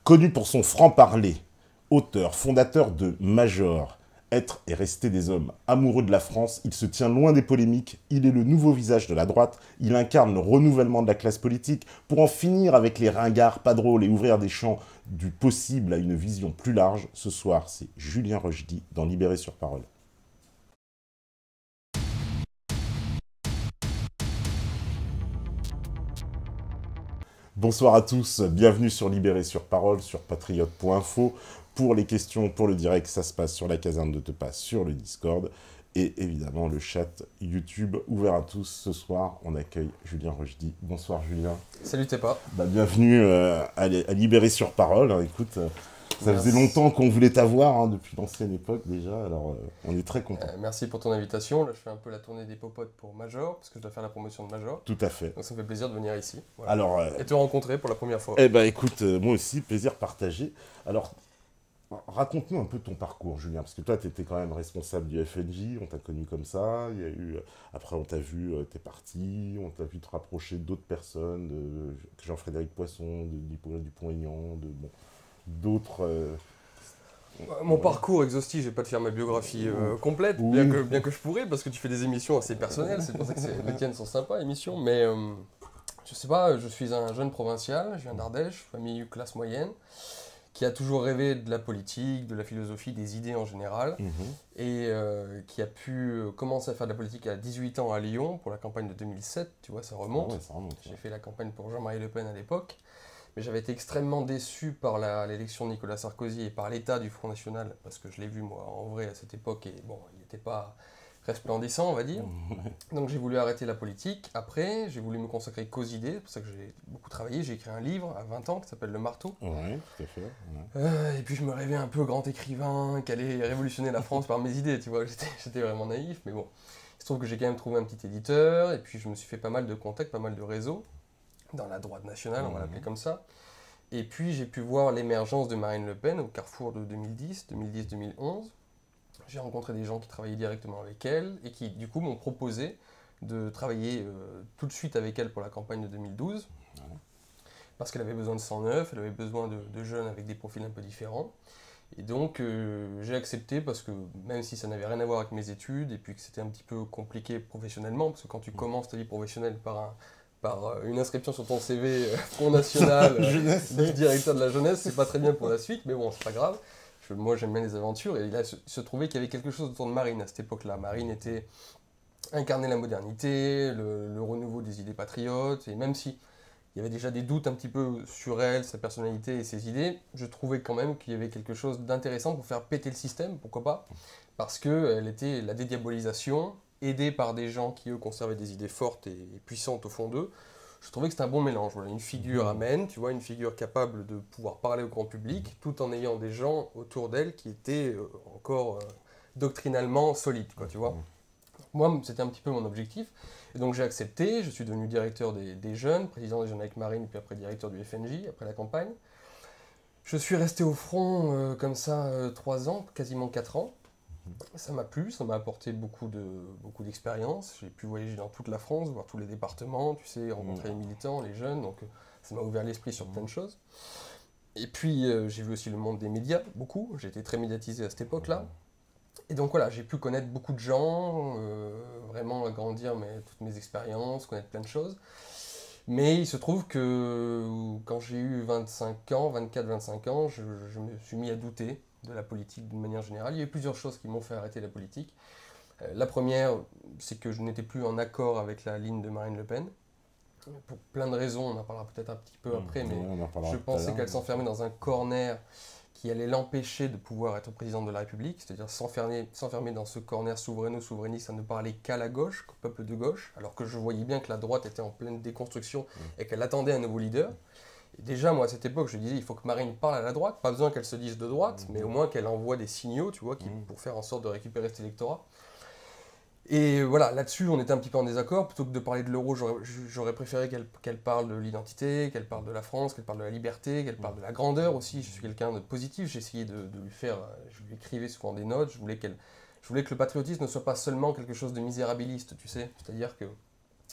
Connu pour son franc-parler, auteur, fondateur de Major, Être et rester des hommes, amoureux de la France, il se tient loin des polémiques, il est le nouveau visage de la droite, il incarne le renouvellement de la classe politique pour en finir avec les ringards pas drôles et ouvrir des champs du possible à une vision plus large. Ce soir, c'est Julien Rochdy dans Libéré sur Parole. Bonsoir à tous, bienvenue sur Libéré sur Parole, sur patriote.info. Pour les questions, pour le direct, ça se passe sur la caserne de Tepa, sur le Discord. Et évidemment, le chat YouTube ouvert à tous. Ce soir, on accueille Julien Rochdy. Bonsoir Julien. Salut Tepa. Bienvenue à Libéré sur Parole. Écoute, ça faisait longtemps qu'on voulait t'avoir, depuis l'ancienne époque déjà, alors on est très contents. Merci pour ton invitation. Là, je fais un peu la tournée des popotes pour Major, parce que je dois faire la promotion de Major. Tout à fait. Donc ça me fait plaisir de venir ici. Voilà. Alors, et te rencontrer pour la première fois. Écoute, moi aussi, plaisir partagé. Alors, raconte-nous un peu ton parcours, Julien, parce que toi, tu étais quand même responsable du FNJ, on t'a connu comme ça, il y a eu... Après, on t'a vu, t'es parti, on t'a vu te rapprocher d'autres personnes, de Jean-Frédéric Poisson, d'Hippolyte Dupont-Aignan, d'autres... Mon parcours exhaustif, je vais pas te faire ma biographie complète, oui. bien que je pourrais, parce que tu fais des émissions assez personnelles, c'est pour ça que les tiennes sont sympas, émissions, mais je sais pas, je suis un jeune provincial, je viens d'Ardèche, famille classe moyenne, qui a toujours rêvé de la politique, de la philosophie, des idées en général, et qui a pu commencer à faire de la politique à 18 ans à Lyon, pour la campagne de 2007, tu vois, ça remonte. Ah ouais, ça remonte. J'ai fait la campagne pour Jean-Marie Le Pen à l'époque. Mais j'avais été extrêmement déçu par l'élection de Nicolas Sarkozy et par l'état du Front National, parce que je l'ai vu moi en vrai à cette époque, et bon, il n'était pas resplendissant, on va dire. Donc j'ai voulu arrêter la politique. Après, j'ai voulu me consacrer qu'aux idées, c'est pour ça que j'ai beaucoup travaillé. J'ai écrit un livre à 20 ans qui s'appelle Le Marteau. Ouais, tout à fait. Ouais. Et puis je me rêvais un peu grand écrivain, qui allait révolutionner la France par mes idées, tu vois. J'étais vraiment naïf, mais bon. Il se trouve que j'ai quand même trouvé un petit éditeur, et puis je me suis fait pas mal de contacts, pas mal de réseaux. Dans la droite nationale, on va l'appeler comme ça. Et puis j'ai pu voir l'émergence de Marine Le Pen au carrefour de 2010-2011. J'ai rencontré des gens qui travaillaient directement avec elle et qui du coup m'ont proposé de travailler tout de suite avec elle pour la campagne de 2012. Parce qu'elle avait besoin de sang neuf, elle avait besoin de jeunes avec des profils un peu différents. Et donc j'ai accepté parce que même si ça n'avait rien à voir avec mes études et puis que c'était un petit peu compliqué professionnellement, parce que quand tu commences ta vie professionnelle par une inscription sur ton CV Front National, directeur de la jeunesse, c'est pas très bien pour la suite, mais bon, c'est pas grave. Moi, j'aime bien les aventures, et là, il se trouvait qu'il y avait quelque chose autour de Marine à cette époque-là. Marine incarnait la modernité, le renouveau des idées patriotes, et même si il y avait déjà des doutes un petit peu sur elle, sa personnalité et ses idées, je trouvais quand même qu'il y avait quelque chose d'intéressant pour faire péter le système, pourquoi pas, parce qu'elle était la dédiabolisation, aidée par des gens qui, eux, conservaient des idées fortes et puissantes au fond d'eux. Je trouvais que c'était un bon mélange. Voilà, une figure amène, tu vois, une figure capable de pouvoir parler au grand public, tout en ayant des gens autour d'elle qui étaient encore doctrinalement solides, quoi, tu vois. Moi, c'était un petit peu mon objectif. Et donc j'ai accepté, je suis devenu directeur des jeunes, président des jeunes avec Marine, puis après directeur du FNJ, après la campagne. Je suis resté au front comme ça 3 ans, quasiment 4 ans. Ça m'a plu, ça m'a apporté beaucoup d'expérience. J'ai pu voyager dans toute la France, voir tous les départements, tu sais, rencontrer les militants, les jeunes, donc ça m'a ouvert l'esprit sur plein de choses. Et puis j'ai vu aussi le monde des médias, beaucoup. J'ai été très médiatisé à cette époque-là. Et donc voilà, j'ai pu connaître beaucoup de gens, vraiment agrandir toutes mes expériences, connaître plein de choses. Mais il se trouve que quand j'ai eu 25 ans, 24-25 ans, je me suis mis à douter de la politique d'une manière générale. Il y a eu plusieurs choses qui m'ont fait arrêter la politique. La première, c'est que je n'étais plus en accord avec la ligne de Marine Le Pen. Pour plein de raisons, on en parlera peut-être un petit peu après, mais je pensais qu'elle s'enfermait dans un corner qui allait l'empêcher de pouvoir être président de la République, c'est-à-dire s'enfermer dans ce corner souverainiste à ne parler qu'à la gauche, qu'au peuple de gauche, alors que je voyais bien que la droite était en pleine déconstruction et qu'elle attendait un nouveau leader. Et déjà, moi, à cette époque, je disais, il faut que Marine parle à la droite, pas besoin qu'elle se dise de droite, mais au moins qu'elle envoie des signaux, tu vois, pour faire en sorte de récupérer cet électorat. Et voilà, là-dessus, on était un petit peu en désaccord. Plutôt que de parler de l'euro, j'aurais préféré qu'elle parle de l'identité, qu'elle parle de la France, qu'elle parle de la liberté, qu'elle parle de la grandeur aussi. Je suis quelqu'un de positif, j'ai essayé de lui faire... Je lui écrivais souvent des notes, je voulais que le patriotisme ne soit pas seulement quelque chose de misérabiliste, tu sais. C'est-à-dire que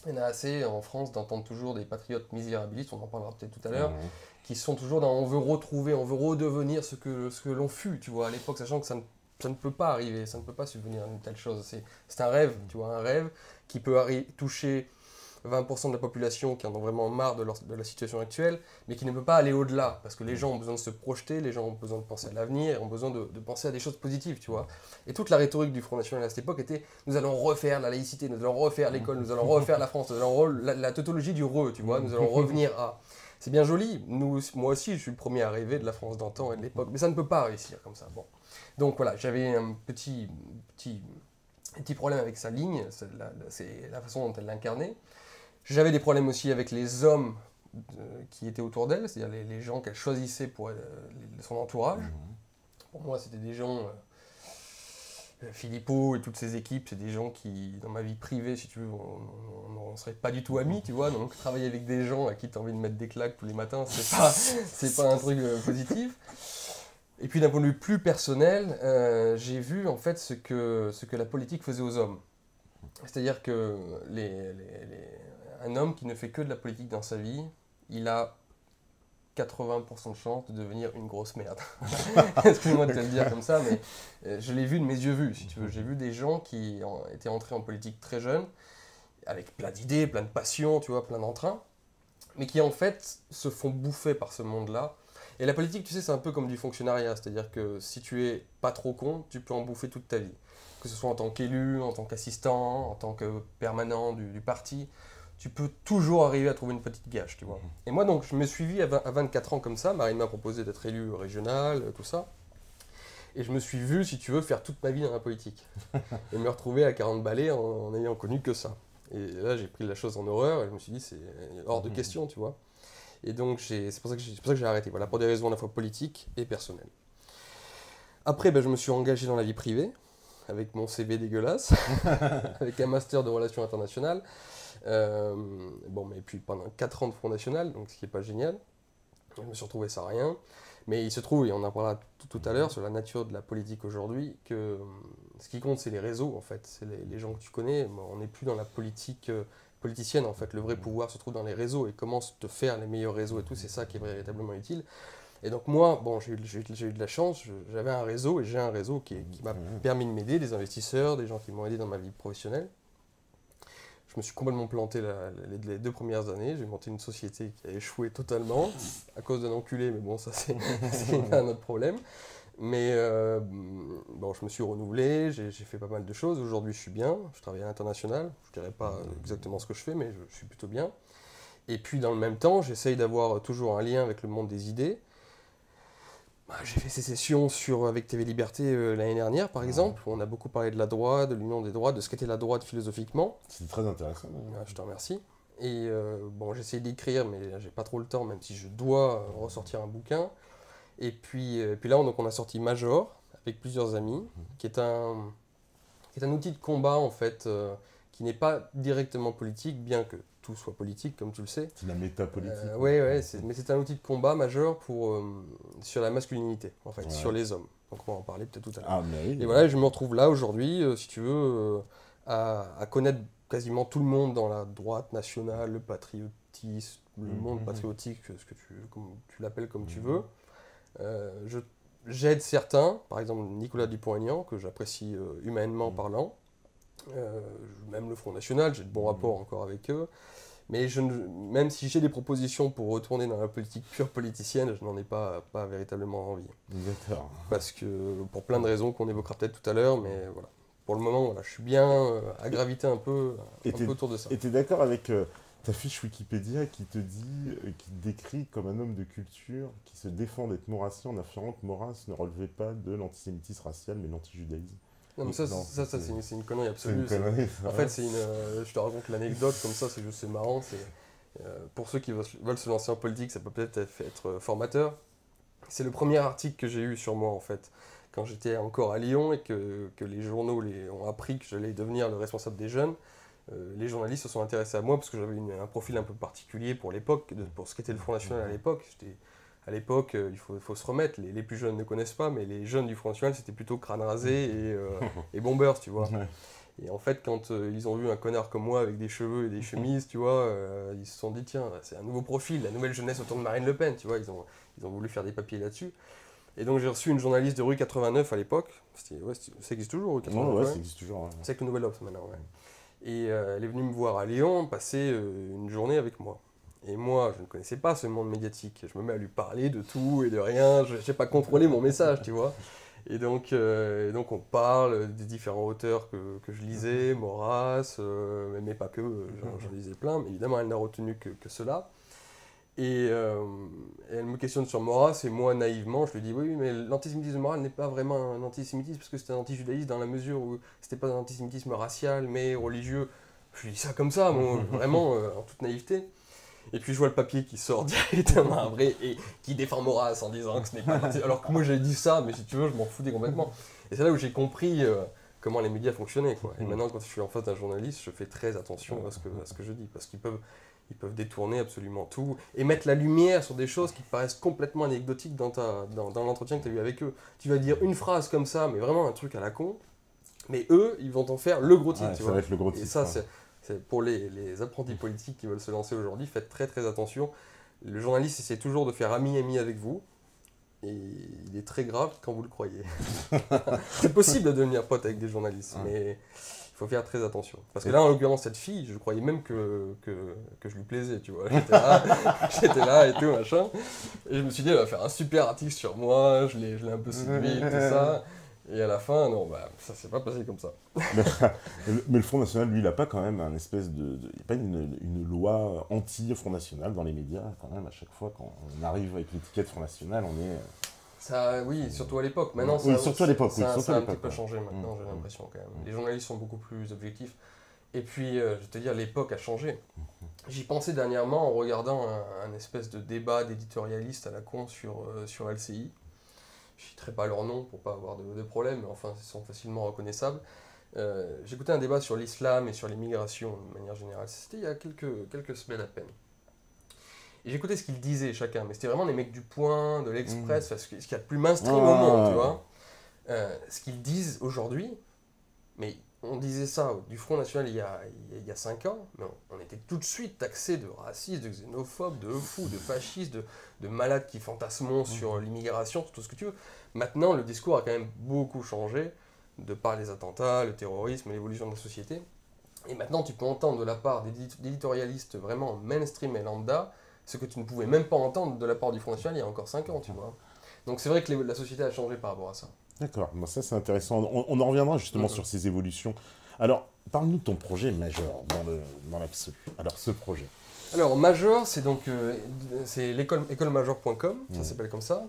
Il y en a assez en France d'entendre toujours des patriotes misérabilistes, on en parlera peut-être tout à l'heure, Mhm. qui sont toujours dans on veut retrouver, on veut redevenir ce que l'on fut, tu vois, à l'époque, sachant que ça ne peut pas arriver, ça ne peut pas subvenir à une telle chose. C'est un rêve, tu vois, un rêve qui peut toucher 20% de la population qui en ont vraiment marre de la situation actuelle, mais qui ne peut pas aller au-delà, parce que les gens ont besoin de se projeter, les gens ont besoin de penser à l'avenir, ont besoin de penser à des choses positives, tu vois. Et toute la rhétorique du Front National à cette époque était « nous allons refaire la laïcité, nous allons refaire l'école, nous allons refaire la France, nous allons la tautologie du re, tu vois, nous allons revenir à… » C'est bien joli, moi aussi je suis le premier à rêver de la France d'antan et de l'époque, mais ça ne peut pas réussir comme ça. Bon. Donc voilà, j'avais un petit problème avec sa ligne, c'est la façon dont elle l'incarnait. J'avais des problèmes aussi avec les hommes qui étaient autour d'elle, c'est-à-dire les gens qu'elle choisissait pour son entourage. Pour moi, c'était des gens, Philippot et toutes ses équipes, c'est des gens qui, dans ma vie privée, si tu veux, on ne serait pas du tout amis, tu vois. Donc travailler avec des gens à qui tu as envie de mettre des claques tous les matins, c'est pas un truc positif. Et puis d'un point de vue plus personnel, j'ai vu en fait ce que la politique faisait aux hommes. C'est-à-dire que un homme qui ne fait que de la politique dans sa vie, il a 80% de chance de devenir une grosse merde. Excuse-moi de te le dire comme ça, mais je l'ai vu de mes yeux vus, si tu veux. J'ai vu des gens qui étaient entrés en politique très jeunes, avec plein d'idées, plein de passions, tu vois, plein d'entrain, mais qui en fait se font bouffer par ce monde-là. Et la politique, tu sais, c'est un peu comme du fonctionnariat, c'est-à-dire que si tu es pas trop con, tu peux en bouffer toute ta vie. Que ce soit en tant qu'élu, en tant qu'assistant, en tant que permanent du parti, tu peux toujours arriver à trouver une petite gâche, tu vois. Et moi, donc, je me suis vu à 24 ans comme ça, Marine m'a proposé d'être élu régional, tout ça. Et je me suis vu, si tu veux, faire toute ma vie dans la politique. Et me retrouver à 40 balais en ayant connu que ça. Et là, j'ai pris la chose en horreur et je me suis dit, c'est hors de question, tu vois. Et donc, c'est pour ça que j'ai arrêté, voilà, pour des raisons à la fois politiques et personnelles. Après, ben, je me suis engagé dans la vie privée, avec mon CV dégueulasse, avec un master de relations internationales. Bon, mais puis pendant 4 ans de Front National, donc ce qui n'est pas génial. Je me suis retrouvé sans rien. Mais il se trouve, et on en parlera tout à l'heure sur la nature de la politique aujourd'hui, que ce qui compte, c'est les réseaux, en fait. C'est les gens que tu connais. On n'est plus dans la politique politicienne, en fait. Le vrai pouvoir se trouve dans les réseaux et comment te faire les meilleurs réseaux et tout, c'est ça qui est véritablement utile. Et donc moi, bon, j'ai eu de la chance, j'avais un réseau et j'ai un réseau qui m'a permis de m'aider, des investisseurs, des gens qui m'ont aidé dans ma vie professionnelle. Je me suis complètement planté les 2 premières années. J'ai monté une société qui a échoué totalement à cause d'un enculé, mais bon, ça c'est un autre problème. Mais bon, je me suis renouvelé, j'ai fait pas mal de choses. Aujourd'hui, je suis bien. Je travaille à l'international. Je dirais pas exactement ce que je fais, mais je suis plutôt bien. Et puis, dans le même temps, j'essaye d'avoir toujours un lien avec le monde des idées. J'ai fait ces sessions avec TV Liberté l'année dernière, par exemple, où on a beaucoup parlé de la droite, de l'union des droites, de ce qu'était la droite philosophiquement. C'est très intéressant. Je te remercie. Et bon, j'essaie d'écrire, mais j'ai pas trop le temps, même si je dois ressortir un bouquin. Et puis là, on a sorti Major, avec plusieurs amis, qui est un outil de combat, en fait, qui n'est pas directement politique, bien que tout soit politique, comme tu le sais. C'est la métapolitique. Oui, mais c'est un outil de combat majeur sur la masculinité, en fait, sur les hommes. Donc on va en parler peut-être tout à l'heure. Ah, mais oui. Et voilà, je me retrouve là aujourd'hui, si tu veux, à connaître quasiment tout le monde dans la droite nationale, le patriotisme, le monde patriotique, ce que tu l'appelles comme tu veux. J'aide certains, par exemple Nicolas Dupont-Aignan, que j'apprécie humainement parlant. Même le Front National, j'ai de bons rapports encore avec eux. Mais même si j'ai des propositions pour retourner dans la politique pure politicienne, je n'en ai pas véritablement envie. D'accord. Parce que, pour plein de raisons qu'on évoquera peut-être tout à l'heure, mais voilà. Pour le moment, voilà, je suis bien à graviter un peu autour de ça. Et tu es d'accord avec ta fiche Wikipédia qui te dit, qui te décrit comme un homme de culture qui se défend d'être maurassien en affirmant que Maurras ne relevait pas de l'antisémitisme racial mais de l'antijudaïsme. Non, mais ça c'est une connerie absolue. C'est une connerie, en fait, je te raconte l'anecdote comme ça, c'est marrant. Pour ceux qui veulent se lancer en politique, ça peut peut-être être formateur. C'est le premier article que j'ai eu sur moi, en fait, quand j'étais encore à Lyon et que les journaux ont appris que j'allais devenir le responsable des jeunes. Les journalistes se sont intéressés à moi parce que j'avais un profil un peu particulier pour l'époque, pour ce qu'était le Front National à l'époque. À l'époque, il faut se remettre, les plus jeunes ne connaissent pas, mais les jeunes du Front National, c'était plutôt crâne rasé et bombers, tu vois. Et en fait, quand ils ont vu un connard comme moi avec des cheveux et des chemises, tu vois, ils se sont dit, tiens, c'est un nouveau profil, la nouvelle jeunesse autour de Marine Le Pen, tu vois, ils ont voulu faire des papiers là-dessus. Et donc j'ai reçu une journaliste de rue 89 à l'époque, ça existe toujours, rue Ouais, 89, ouais, ouais. ça existe toujours. Ouais. C'est avec le Nouvel Obs maintenant, ouais. Et elle est venue me voir à Lyon, passer une journée avec moi. Et moi, je ne connaissais pas ce monde médiatique. Je me mets à lui parler de tout et de rien. Je n'ai pas contrôlé mon message, tu vois. Et donc on parle des différents auteurs que je lisais, Maurras, mais pas que, j'en lisais plein, mais évidemment elle n'a retenu que cela. Et elle me questionne sur Maurras, et moi naïvement je lui dis oui, mais l'antisémitisme moral n'est pas vraiment un antisémitisme, parce que c'est un antijudaïsme dans la mesure où c'était pas un antisémitisme racial, mais religieux. Je lui dis ça comme ça, moi, vraiment, en toute naïveté. Et puis je vois le papier qui sort directement après et qui défend Maurras en disant que ce n'est pas alors que moi j'ai dit ça, mais si tu veux, je m'en foutais complètement. Et c'est là où j'ai compris comment les médias fonctionnaient, quoi. Et maintenant, quand je suis en face d'un journaliste, je fais très attention à ce que je dis, parce qu'ils peuvent détourner absolument tout et mettre la lumière sur des choses qui paraissent complètement anecdotiques dans l'entretien que tu as eu avec eux. Tu vas dire une phrase comme ça, mais vraiment un truc à la con, mais eux, ils vont t'en faire le gros titre, Ouais, tu ça vois. va être le gros titre. Et ça, Ouais. c'est pour les apprentis politiques qui veulent se lancer aujourd'hui, faites très très attention. Le journaliste essaie toujours de faire ami-ami avec vous, et il est très grave quand vous le croyez. C'est possible de devenir pote avec des journalistes, mais il faut faire très attention. Parce que là, en l'occurrence, cette fille, je croyais même que je lui plaisais, tu vois. J'étais là et tout, machin. Et je me suis dit, elle va faire un super article sur moi, je l'ai un peu séduit, tout ça. Et à la fin, non, bah, ça s'est pas passé comme ça. Mais le Front National, lui, il n'a pas quand même un espèce de. Il n'y a pas une loi anti-Front National dans les médias, quand même, à chaque fois, quand on arrive avec l'étiquette Front National, on est. Ça, oui, surtout à l'époque. Maintenant, Oui, ça, surtout à l'époque, oui, ça, surtout ça à a un petit l'époque, peu ouais. changé maintenant, j'ai l'impression quand même. Les journalistes sont beaucoup plus objectifs. Et puis, je vais te dire, l'époque a changé. J'y pensais dernièrement en regardant un espèce de débat d'éditorialistes à la con sur LCI. Je ne citerai pas leur nom pour pas avoir de problème, mais enfin, ils sont facilement reconnaissables. J'écoutais un débat sur l'islam et sur l'immigration de manière générale. C'était il y a quelques semaines à peine. Et j'écoutais ce qu'ils disaient chacun, mais c'était vraiment des mecs du Point, de l'Express, ce qu'il y a de plus mainstream au monde, tu vois. Ce qu'ils disent aujourd'hui, mais on disait ça du Front National il y a 5 ans, mais on était tout de suite taxés de racistes, de xénophobes, de fous, de fascistes, de malades qui fantasmons sur l'immigration, sur tout ce que tu veux. Maintenant, le discours a quand même beaucoup changé, de par les attentats, le terrorisme, l'évolution de la société. Et maintenant, tu peux entendre de la part d'éditorialistes vraiment mainstream et lambda, ce que tu ne pouvais même pas entendre de la part du Front National il y a encore 5 ans, tu vois. Donc c'est vrai que la société a changé par rapport à ça. D'accord, bon, ça c'est intéressant. On en reviendra justement sur ces évolutions. Alors, parle-nous de ton projet majeur dans l'absolu. Alors, ce projet. Alors, Major, c'est donc c'est écolemajor.com, ça s'appelle comme ça.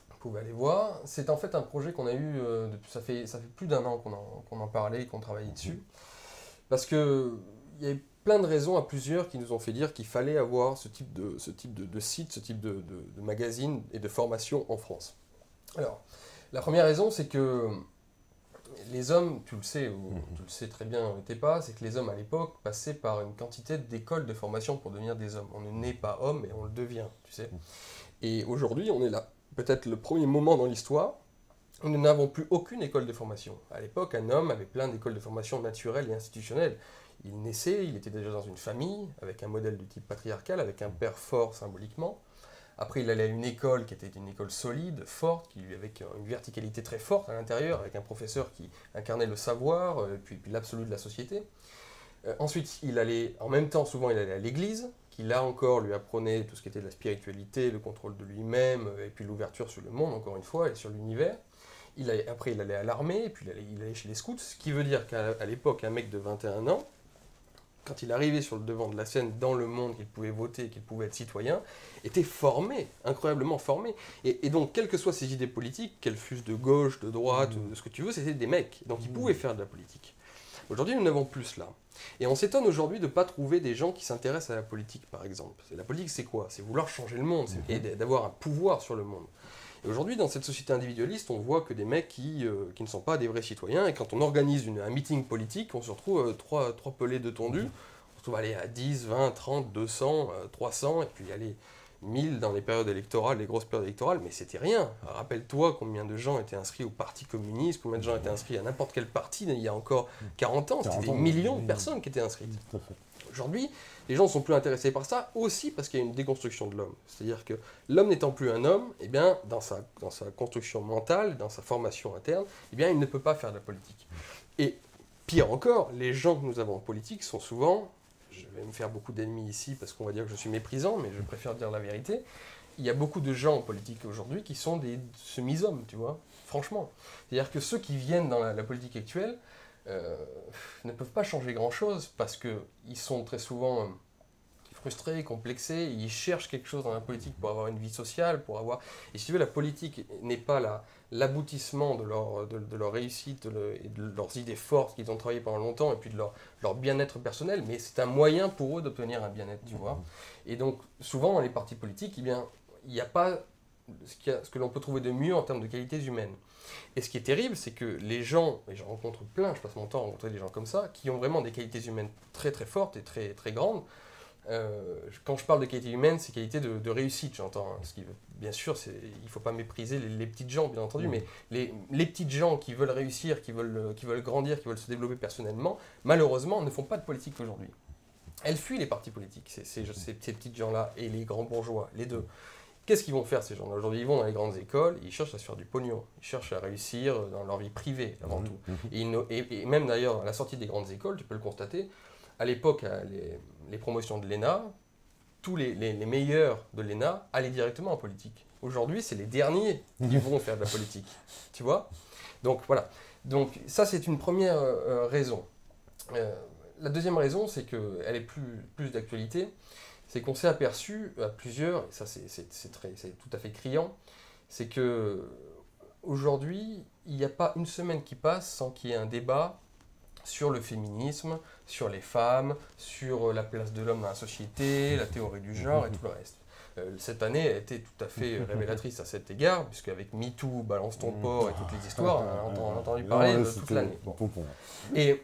Vous pouvez aller voir. C'est en fait un projet qu'on a eu, ça fait plus d'1 an qu'on en parlait et qu'on travaillait dessus. Parce qu'il y a plein de raisons à plusieurs qui nous ont fait dire qu'il fallait avoir ce type de site, ce type de magazine et de formation en France. Alors, la première raison, c'est que les hommes, tu le sais, ou tu le sais très bien, t'es pas, c'est que les hommes à l'époque passaient par une quantité d'écoles de formation pour devenir des hommes. On ne naît pas homme, mais on le devient, tu sais. Et aujourd'hui, on est là, peut-être le premier moment dans l'histoire où nous n'avons plus aucune école de formation. À l'époque, un homme avait plein d'écoles de formation naturelles et institutionnelles. Il naissait, il était déjà dans une famille, avec un modèle de type patriarcal, avec un père fort symboliquement. Après, il allait à une école qui était une école solide, forte, avec une verticalité très forte à l'intérieur, avec un professeur qui incarnait le savoir, puis l'absolu de la société. Ensuite, il allait, en même temps, souvent, il allait à l'église, qui là encore lui apprenait tout ce qui était de la spiritualité, le contrôle de lui-même, et puis l'ouverture sur le monde, encore une fois, et sur l'univers. Après, il allait à l'armée, et puis il allait chez les scouts, ce qui veut dire qu'à l'époque, un mec de 21 ans, quand il arrivait sur le devant de la scène dans le monde, qu'il pouvait voter, qu'il pouvait être citoyen, était formé, incroyablement formé. Et donc, quelles que soient ses idées politiques, qu'elles fussent de gauche, de droite, de ce que tu veux, c'était des mecs. Donc, ils pouvaient faire de la politique. Aujourd'hui, nous n'avons plus cela. Et on s'étonne aujourd'hui de ne pas trouver des gens qui s'intéressent à la politique, par exemple. La politique, c'est quoi? C'est vouloir changer le monde, et d'avoir un pouvoir sur le monde. Et aujourd'hui, dans cette société individualiste, on voit que des mecs qui ne sont pas des vrais citoyens, et quand on organise un meeting politique, on se retrouve trois pelés de tondus, on se retrouve aller à 10, 20, 30, 200, 300, et puis aller 1000 dans les périodes électorales, les grosses périodes électorales, mais c'était rien. Rappelle-toi combien de gens étaient inscrits au Parti communiste, combien de gens étaient inscrits à n'importe quel parti il y a encore 40 ans. C'était des millions de personnes qui étaient inscrites. Tout à fait. Aujourd'hui, les gens sont plus intéressés par ça, aussi parce qu'il y a une déconstruction de l'homme. C'est-à-dire que l'homme n'étant plus un homme, eh bien, dans sa construction mentale, dans sa formation interne, eh bien, il ne peut pas faire de la politique. Et pire encore, les gens que nous avons en politique sont souvent, je vais me faire beaucoup d'ennemis ici parce qu'on va dire que je suis méprisant, mais je préfère dire la vérité, il y a beaucoup de gens en politique aujourd'hui qui sont des semi-hommes, tu vois, franchement. C'est-à-dire que ceux qui viennent dans la politique actuelle, ne peuvent pas changer grand-chose parce qu'ils sont très souvent frustrés, complexés, ils cherchent quelque chose dans la politique pour avoir une vie sociale, pour avoir... Et si tu veux, la politique n'est pas l'aboutissement de leur réussite et de leurs idées fortes qu'ils ont travaillé pendant longtemps et puis de leur bien-être personnel, mais c'est un moyen pour eux d'obtenir un bien-être, tu vois. Et donc, souvent, dans les partis politiques, eh bien, il n'y a pas ce que l'on peut trouver de mieux en termes de qualités humaines. Et ce qui est terrible, c'est que les gens, et j'en rencontre plein, je passe mon temps à rencontrer des gens comme ça, qui ont vraiment des qualités humaines très très fortes et très, très grandes. Quand je parle de qualités humaines, c'est qualité de réussite, j'entends. Hein, bien sûr, il ne faut pas mépriser les petites gens, bien entendu, mais les petites gens qui veulent réussir, qui veulent grandir, qui veulent se développer personnellement, malheureusement, ne font pas de politique aujourd'hui. Elles fuient les partis politiques, ces petites gens-là, et les grands bourgeois, les deux. Qu'est-ce qu'ils vont faire ces gens-là? Aujourd'hui, ils vont dans les grandes écoles, ils cherchent à se faire du pognon, ils cherchent à réussir dans leur vie privée avant tout. Et même d'ailleurs, à la sortie des grandes écoles, tu peux le constater, à l'époque, les promotions de l'ENA, tous les meilleurs de l'ENA allaient directement en politique. Aujourd'hui, c'est les derniers qui vont faire de la politique. Tu vois? Donc voilà. Donc ça, c'est une première raison. La deuxième raison, c'est qu'elle est plus d'actualité. C'est qu'on s'est aperçu à plusieurs, et ça c'est tout à fait criant, c'est que aujourd'hui, il n'y a pas une semaine qui passe sans qu'il y ait un débat sur le féminisme, sur les femmes, sur la place de l'homme dans la société, la théorie du genre et tout le reste. Cette année a été tout à fait révélatrice à cet égard, puisque avec MeToo, Balance ton porc et toutes les histoires, on a entendu parler de toute l'année. Et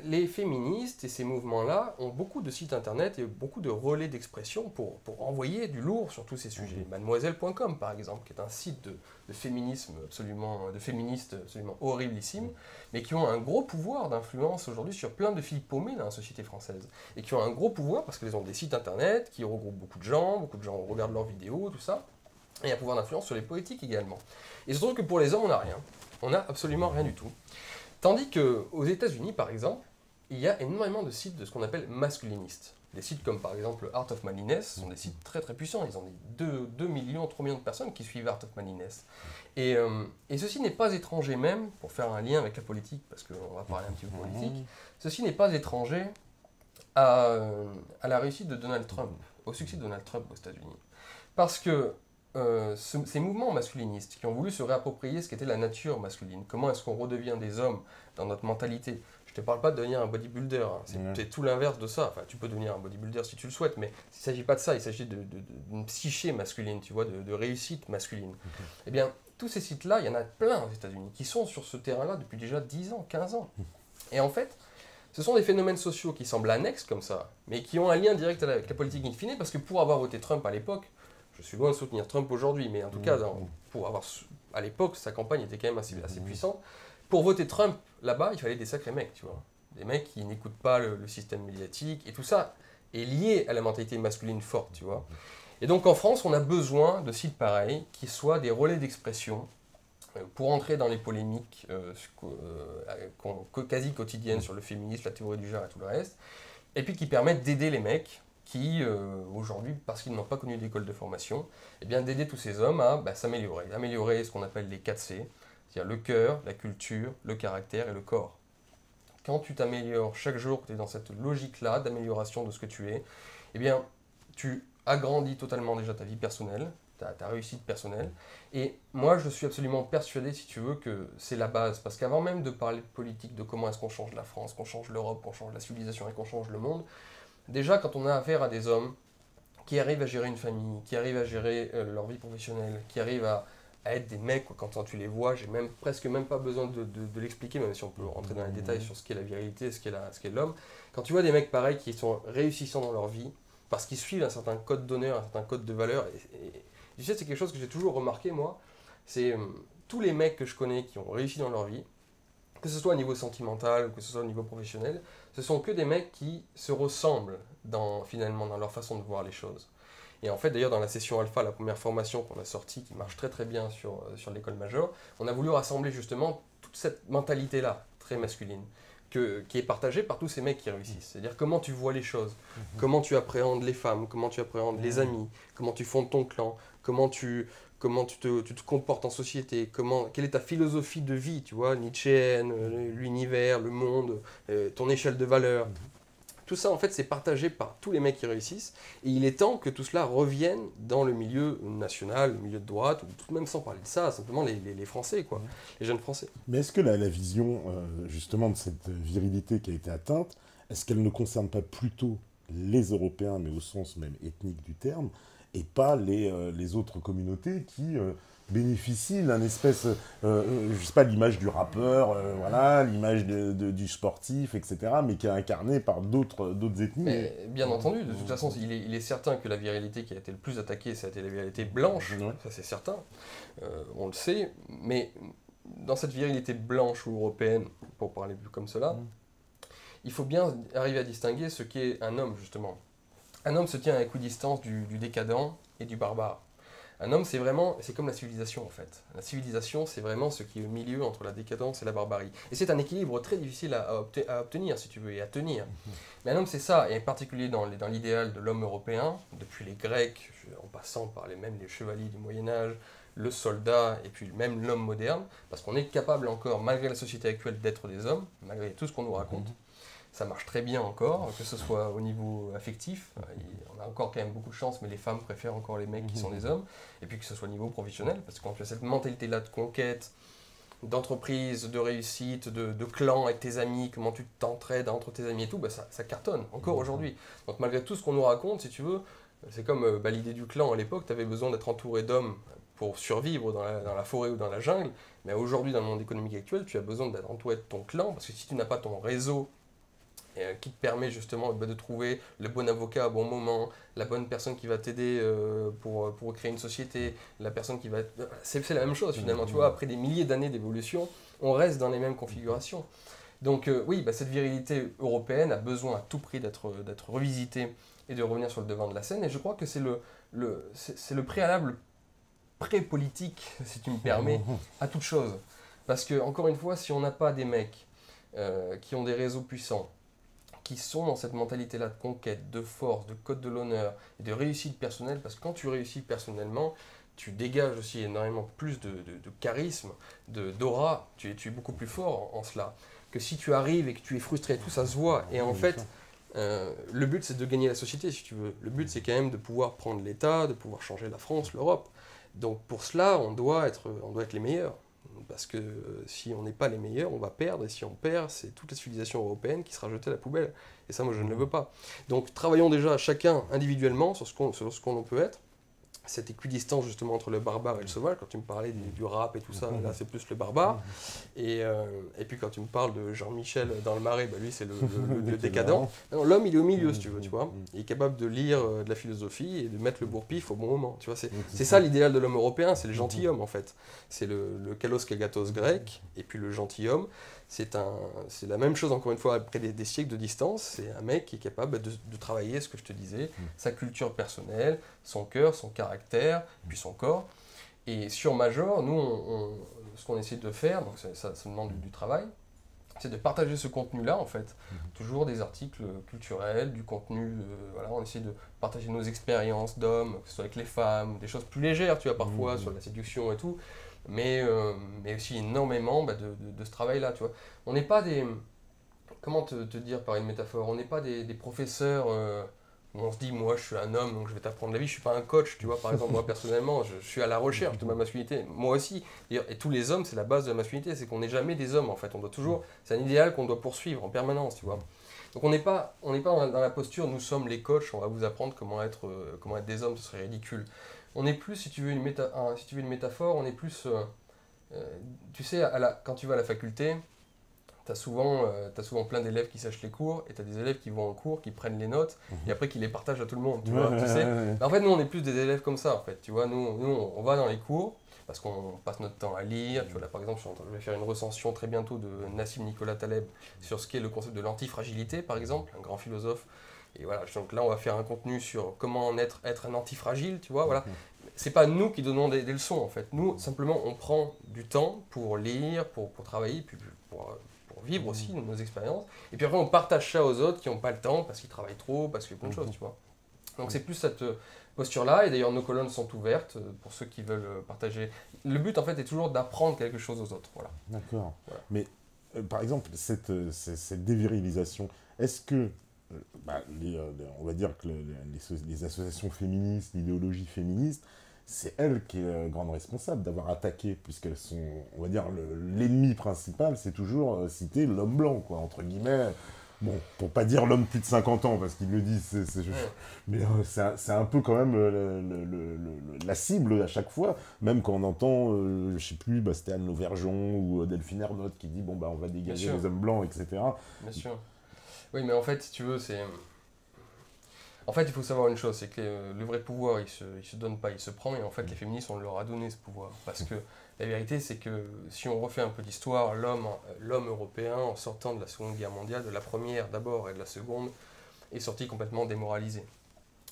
les féministes et ces mouvements-là ont beaucoup de sites internet et beaucoup de relais d'expression pour envoyer du lourd sur tous ces sujets. Mademoiselle.com, par exemple, qui est un site de féminisme de féministes absolument horriblissime, mais qui ont un gros pouvoir d'influence aujourd'hui sur plein de filles paumées dans la société française. Et qui ont un gros pouvoir parce qu'ils ont des sites internet qui regroupent beaucoup de gens regardent leurs vidéos, tout ça. Et un pouvoir d'influence sur les politiques également. Et il se trouve que pour les hommes, on n'a rien. On n'a absolument rien du tout. Tandis qu'aux États-Unis, par exemple, il y a énormément de sites de ce qu'on appelle masculinistes. Des sites comme par exemple Art of Manliness sont des sites très très puissants. Ils ont 2 millions, 3 millions de personnes qui suivent Art of Manliness. Et ceci n'est pas étranger même, pour faire un lien avec la politique, parce qu'on va parler un petit peu politique, ceci n'est pas étranger à la réussite de Donald Trump, au succès de Donald Trump aux États-Unis. Parce que ces mouvements masculinistes qui ont voulu se réapproprier ce qu'était la nature masculine, comment est-ce qu'on redevient des hommes dans notre mentalité. Je ne te parle pas de devenir un bodybuilder, hein. C'est tout l'inverse de ça. Enfin, tu peux devenir un bodybuilder si tu le souhaites, mais il ne s'agit pas de ça, il s'agit d'une psyché masculine, tu vois, de réussite masculine. Eh bien, tous ces sites-là, il y en a plein aux États-Unis qui sont sur ce terrain-là depuis déjà 10 ans, 15 ans. Et en fait, ce sont des phénomènes sociaux qui semblent annexes comme ça, mais qui ont un lien direct avec la politique in fine, parce que pour avoir voté Trump à l'époque, je suis loin de soutenir Trump aujourd'hui, mais en tout cas, à l'époque, sa campagne était quand même assez puissante. Pour voter Trump, là-bas, il fallait des sacrés mecs, tu vois. Des mecs qui n'écoutent pas le système médiatique, et tout ça est lié à la mentalité masculine forte, tu vois. Et donc en France, on a besoin de sites pareils, qui soient des relais d'expression, pour entrer dans les polémiques quasi quotidiennes sur le féminisme, la théorie du genre et tout le reste, et puis qui permettent d'aider les mecs qui, aujourd'hui, parce qu'ils n'ont pas connu d'école de formation, eh bien d'aider tous ces hommes à s'améliorer, améliorer ce qu'on appelle les 4 C, c'est-à-dire le cœur, la culture, le caractère et le corps. Quand tu t'améliores chaque jour, que tu es dans cette logique-là d'amélioration de ce que tu es, eh bien, tu agrandis totalement déjà ta vie personnelle, ta réussite personnelle. Et moi, je suis absolument persuadé, si tu veux, que c'est la base. Parce qu'avant même de parler de politique, de comment est-ce qu'on change la France, qu'on change l'Europe, qu'on change la civilisation et qu'on change le monde, déjà, quand on a affaire à des hommes qui arrivent à gérer une famille, qui arrivent à gérer leur vie professionnelle, qui arrivent à être des mecs, quoi, quand tu les vois, j'ai presque même pas besoin de l'expliquer, même si on peut rentrer dans les détails sur ce qu'est la virilité, ce qu'est l'homme. Quand tu vois des mecs pareils qui sont réussissants dans leur vie, parce qu'ils suivent un certain code d'honneur, un certain code de valeur. Et tu sais, c'est quelque chose que j'ai toujours remarqué, moi, c'est tous les mecs que je connais qui ont réussi dans leur vie, que ce soit au niveau sentimental ou que ce soit au niveau professionnel, ce sont que des mecs qui se ressemblent finalement dans leur façon de voir les choses. Et en fait, d'ailleurs, dans la session alpha, la première formation qu'on a sortie, qui marche très très bien sur l'école Major, on a voulu rassembler justement toute cette mentalité-là, très masculine, qui est partagée par tous ces mecs qui réussissent. C'est-à-dire comment tu vois les choses, comment tu appréhendes les femmes, comment tu appréhendes les amis, comment tu fondes ton clan, comment tu te comportes en société, quelle est ta philosophie de vie, tu vois, Nietzschéenne, l'univers, le monde, ton échelle de valeur. Tout ça, en fait, c'est partagé par tous les mecs qui réussissent. Et il est temps que tout cela revienne dans le milieu national, le milieu de droite, ou tout même sans parler de ça, simplement les Français, quoi, les jeunes Français. Mais est-ce que la vision, justement, de cette virilité qui a été atteinte, est-ce qu'elle ne concerne pas plutôt les Européens, mais au sens même ethnique du terme, et pas les autres communautés qui bénéficient d'un espèce, je sais pas, l'image du rappeur, voilà, l'image du sportif, etc., mais qui est incarnée par d'autres ethnies. Mais bien entendu, de toute façon, il est certain que la virilité qui a été le plus attaquée, ça a été la virilité blanche, ça c'est certain, on le sait, mais dans cette virilité blanche ou européenne, pour parler plus comme cela, il faut bien arriver à distinguer ce qu'est un homme, justement. Un homme se tient à équidistance du décadent et du barbare. Un homme, c'est comme la civilisation en fait. La civilisation, c'est vraiment ce qui est au milieu entre la décadence et la barbarie. Et c'est un équilibre très difficile à obtenir, si tu veux, et à tenir. Mais un homme, c'est ça, et en particulier dans l'idéal de l'homme européen, depuis les Grecs, en passant par les chevaliers du Moyen-Âge, le soldat, et puis même l'homme moderne, parce qu'on est capable encore, malgré la société actuelle, d'être des hommes, malgré tout ce qu'on nous raconte. Ça marche très bien encore, que ce soit au niveau affectif, on a encore quand même beaucoup de chance, mais les femmes préfèrent encore les mecs qui sont des hommes, et puis que ce soit au niveau professionnel, parce que quand tu as cette mentalité-là de conquête, d'entreprise, de réussite, de clan avec tes amis, comment tu t'entraides entre tes amis et tout, bah ça cartonne, encore aujourd'hui. Donc malgré tout ce qu'on nous raconte, si tu veux, c'est comme l'idée du clan à l'époque, tu avais besoin d'être entouré d'hommes pour survivre dans la forêt ou dans la jungle, mais aujourd'hui dans le monde économique actuel, tu as besoin d'être entouré de ton clan, parce que si tu n'as pas ton réseau, qui te permet justement de trouver le bon avocat au bon moment, la bonne personne qui va t'aider pour créer une société, la personne qui va... C'est la même chose finalement, tu vois, après des milliers d'années d'évolution, on reste dans les mêmes configurations. Donc oui, cette virilité européenne a besoin à tout prix d'être revisitée et de revenir sur le devant de la scène, et je crois que c'est le préalable pré-politique, si tu me permets, à toute chose. Parce que, encore une fois, si on n'a pas des mecs qui ont des réseaux puissants, qui sont dans cette mentalité-là de conquête, de force, de code de l'honneur et de réussite personnelle, parce que quand tu réussis personnellement, tu dégages aussi énormément plus de charisme, d'aura, tu es beaucoup plus fort en cela, que si tu arrives et que tu es frustré, tout ça se voit. Et en fait, le but c'est de gagner la société, si tu veux. Le but c'est quand même de pouvoir prendre l'État, de pouvoir changer la France, l'Europe. Donc pour cela, on doit être les meilleurs. Parce que si on n'est pas les meilleurs, on va perdre, et si on perd, c'est toute la civilisation européenne qui sera jetée à la poubelle. Et ça, moi, je ne le veux pas. Donc, travaillons déjà chacun individuellement sur ce qu'on peut être. Cette équidistance, justement, entre le barbare et le sauvage. Quand tu me parlais du rap et tout ça, là, c'est plus le barbare. Et puis, quand tu me parles de Jean-Michel dans le Marais, lui, c'est le décadent. L'homme, il est au milieu, si tu veux, tu vois. Il est capable de lire de la philosophie et de mettre le bourre-pif au bon moment, tu vois. C'est ça l'idéal de l'homme européen, c'est le gentilhomme, en fait. C'est le kalos kagatos grec, et puis le gentilhomme. C'est la même chose, encore une fois, après des siècles de distance. C'est un mec qui est capable de travailler, ce que je te disais, sa culture personnelle, son cœur, son caractère, puis son corps. Et sur Major, nous, ce qu'on essaie de faire, donc ça demande du travail, c'est de partager ce contenu-là, en fait. Toujours des articles culturels, du contenu, voilà, on essaie de partager nos expériences d'hommes, que ce soit avec les femmes, des choses plus légères, tu vois, parfois, sur la séduction et tout, mais aussi énormément de ce travail-là, tu vois. On n'est pas des... Comment te dire par une métaphore? On n'est pas des professeurs où on se dit, moi, je suis un homme, donc je vais t'apprendre la vie. Je ne suis pas un coach, tu vois. Par exemple, moi, personnellement, je suis à la recherche de ma masculinité. Moi aussi. Et tous les hommes, c'est la base de la masculinité. C'est qu'on n'est jamais des hommes, en fait. On doit toujours... C'est un idéal qu'on doit poursuivre en permanence, tu vois. Donc on n'est pas dans la posture, nous sommes les coachs, on va vous apprendre comment être des hommes, ce serait ridicule. On est plus, si tu veux une métaphore, on est plus... tu sais, quand tu vas à la faculté, t'as souvent plein d'élèves qui sèchent les cours, et t'as des élèves qui vont en cours, qui prennent les notes, et après qui les partagent à tout le monde, tu vois, tu sais. En fait, nous, on est plus des élèves comme ça, en fait, tu vois. Nous, on va dans les cours, parce qu'on passe notre temps à lire. Tu vois, là, par exemple, je vais faire une recension très bientôt de Nassim Nicolas Taleb sur ce qu'est le concept de l'antifragilité, par exemple, un grand philosophe. Et voilà, donc là, on va faire un contenu sur comment être un antifragile, tu vois, voilà. C'est pas nous qui donnons des leçons, en fait. Nous, simplement, on prend du temps pour lire, pour travailler, puis pour vivre aussi nos expériences. Et puis après, on partage ça aux autres qui n'ont pas le temps, parce qu'ils travaillent trop, parce qu'il y a plein de choses, tu vois. Donc c'est plus cette posture-là, et d'ailleurs nos colonnes sont ouvertes pour ceux qui veulent partager. Le but en fait est toujours d'apprendre quelque chose aux autres. Voilà. D'accord. Voilà. Mais par exemple, cette dévirilisation, est-ce que, on va dire que les associations féministes, l'idéologie féministe, c'est elle qui est grande responsable d'avoir attaqué, puisqu'elles sont, on va dire, l'ennemi principal, c'est toujours citer l'homme blanc, quoi, entre guillemets. Bon, pour pas dire l'homme plus de 50 ans, parce qu'ils le disent, mais c'est un peu quand même la cible à chaque fois, même quand on entend, je sais plus, c'était Anne Lauvergeon ou Delphine Ernotte qui dit, bon, on va dégager les hommes blancs, etc. Bien sûr. Oui, mais en fait, si tu veux, En fait, il faut savoir une chose, c'est que le vrai pouvoir, il se donne pas, il se prend, et en fait, les féministes, on leur a donné ce pouvoir. Parce que la vérité, c'est que si on refait un peu d'histoire, l'homme européen, en sortant de la Seconde Guerre mondiale, de la première d'abord et de la seconde, est sorti complètement démoralisé.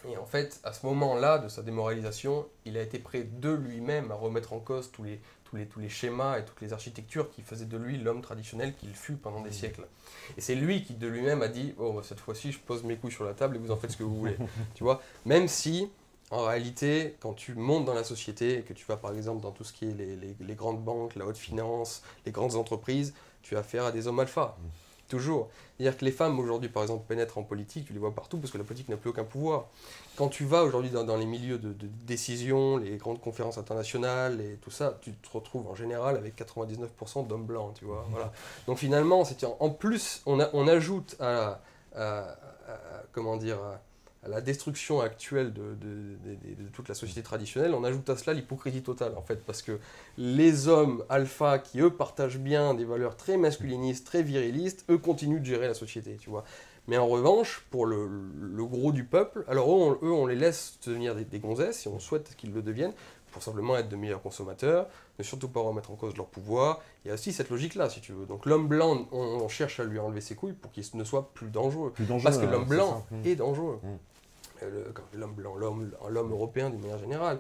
Et en fait, à ce moment-là de sa démoralisation, il a été prêt de lui-même à remettre en cause tous les schémas et toutes les architectures qui faisaient de lui l'homme traditionnel qu'il fut pendant des siècles. Et c'est lui qui de lui-même a dit « Oh, cette fois-ci, je pose mes couilles sur la table et vous en faites ce que vous voulez. » Tu vois, même si, en réalité, quand tu montes dans la société et que tu vas par exemple dans tout ce qui est les grandes banques, la haute finance, les grandes entreprises, tu as affaire à des hommes alpha. Toujours. C'est-à-dire que les femmes aujourd'hui, par exemple, pénètrent en politique, tu les vois partout parce que la politique n'a plus aucun pouvoir. Quand tu vas aujourd'hui dans les milieux de décision, les grandes conférences internationales et tout ça, tu te retrouves en général avec 99% d'hommes blancs, tu vois. Voilà. Donc finalement, en plus, on ajoute comment dire, à la destruction actuelle de toute la société traditionnelle, on ajoute à cela l'hypocrisie totale, en fait, parce que les hommes alpha, qui eux partagent bien des valeurs très masculinistes, très virilistes, eux continuent de gérer la société, tu vois. Mais en revanche, pour le gros du peuple, alors eux, on les laisse devenir des gonzesses, et on souhaite qu'ils le deviennent, pour simplement être de meilleurs consommateurs, ne surtout pas remettre en cause leur pouvoir. Il y a aussi cette logique-là, si tu veux. Donc l'homme blanc, on cherche à lui enlever ses couilles pour qu'il ne soit plus dangereux. Parce que l'homme blanc est dangereux. L'homme blanc, l'homme européen d'une manière générale.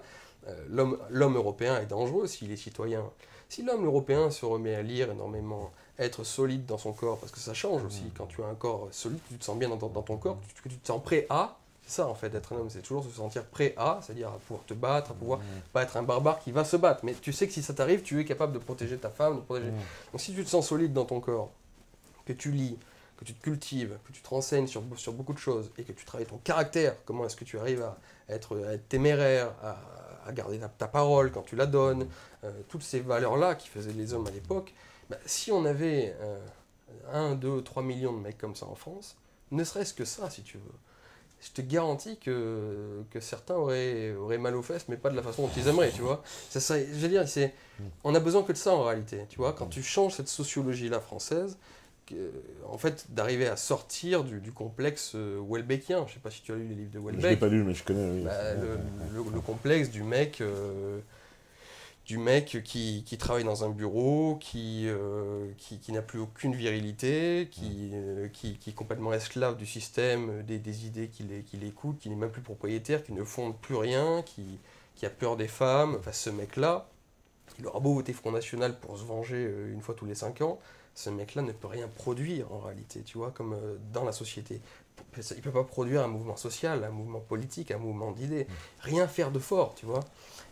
L'homme européen est dangereux s'il est citoyen. Si l'homme européen se remet à lire énormément, à être solide dans son corps, parce que ça change aussi, quand tu as un corps solide, tu te sens bien dans ton corps, que tu te sens prêt à, c'est ça en fait, d'être un homme, c'est toujours se sentir prêt à, c'est-à-dire à pouvoir te battre, à pouvoir pas être un barbare qui va se battre, mais tu sais que si ça t'arrive, tu es capable de protéger ta femme, de protéger... Donc si tu te sens solide dans ton corps, que tu lis, que tu te cultives, que tu te renseignes sur beaucoup de choses, et que tu travailles ton caractère, comment est-ce que tu arrives à être téméraire, à garder ta parole quand tu la donnes, toutes ces valeurs-là qui faisaient les hommes à l'époque, si on avait 1, 2, 3 millions de mecs comme ça en France, ne serait-ce que ça, si tu veux, je te garantis que certains auraient mal aux fesses, mais pas de la façon dont ils aimeraient, tu vois. Je veux dire, on a besoin que de ça en réalité, tu vois. Quand tu changes cette sociologie-là française, en fait, d'arriver à sortir du complexe Houellebecquien. Je sais pas si tu as lu les livres de Houellebecq. Je l'ai pas lu, mais je connais. Oui. Le complexe du mec qui travaille dans un bureau, qui n'a plus aucune virilité, qui est complètement esclave du système, des idées qu'il écoute, qui n'est même plus propriétaire, qui ne fonde plus rien, qui a peur des femmes. Enfin, ce mec-là, il aura beau voter Front National pour se venger une fois tous les 5 ans, ce mec-là ne peut rien produire en réalité, tu vois, comme dans la société. Il ne peut pas produire un mouvement social, un mouvement politique, un mouvement d'idées, rien faire de fort, tu vois.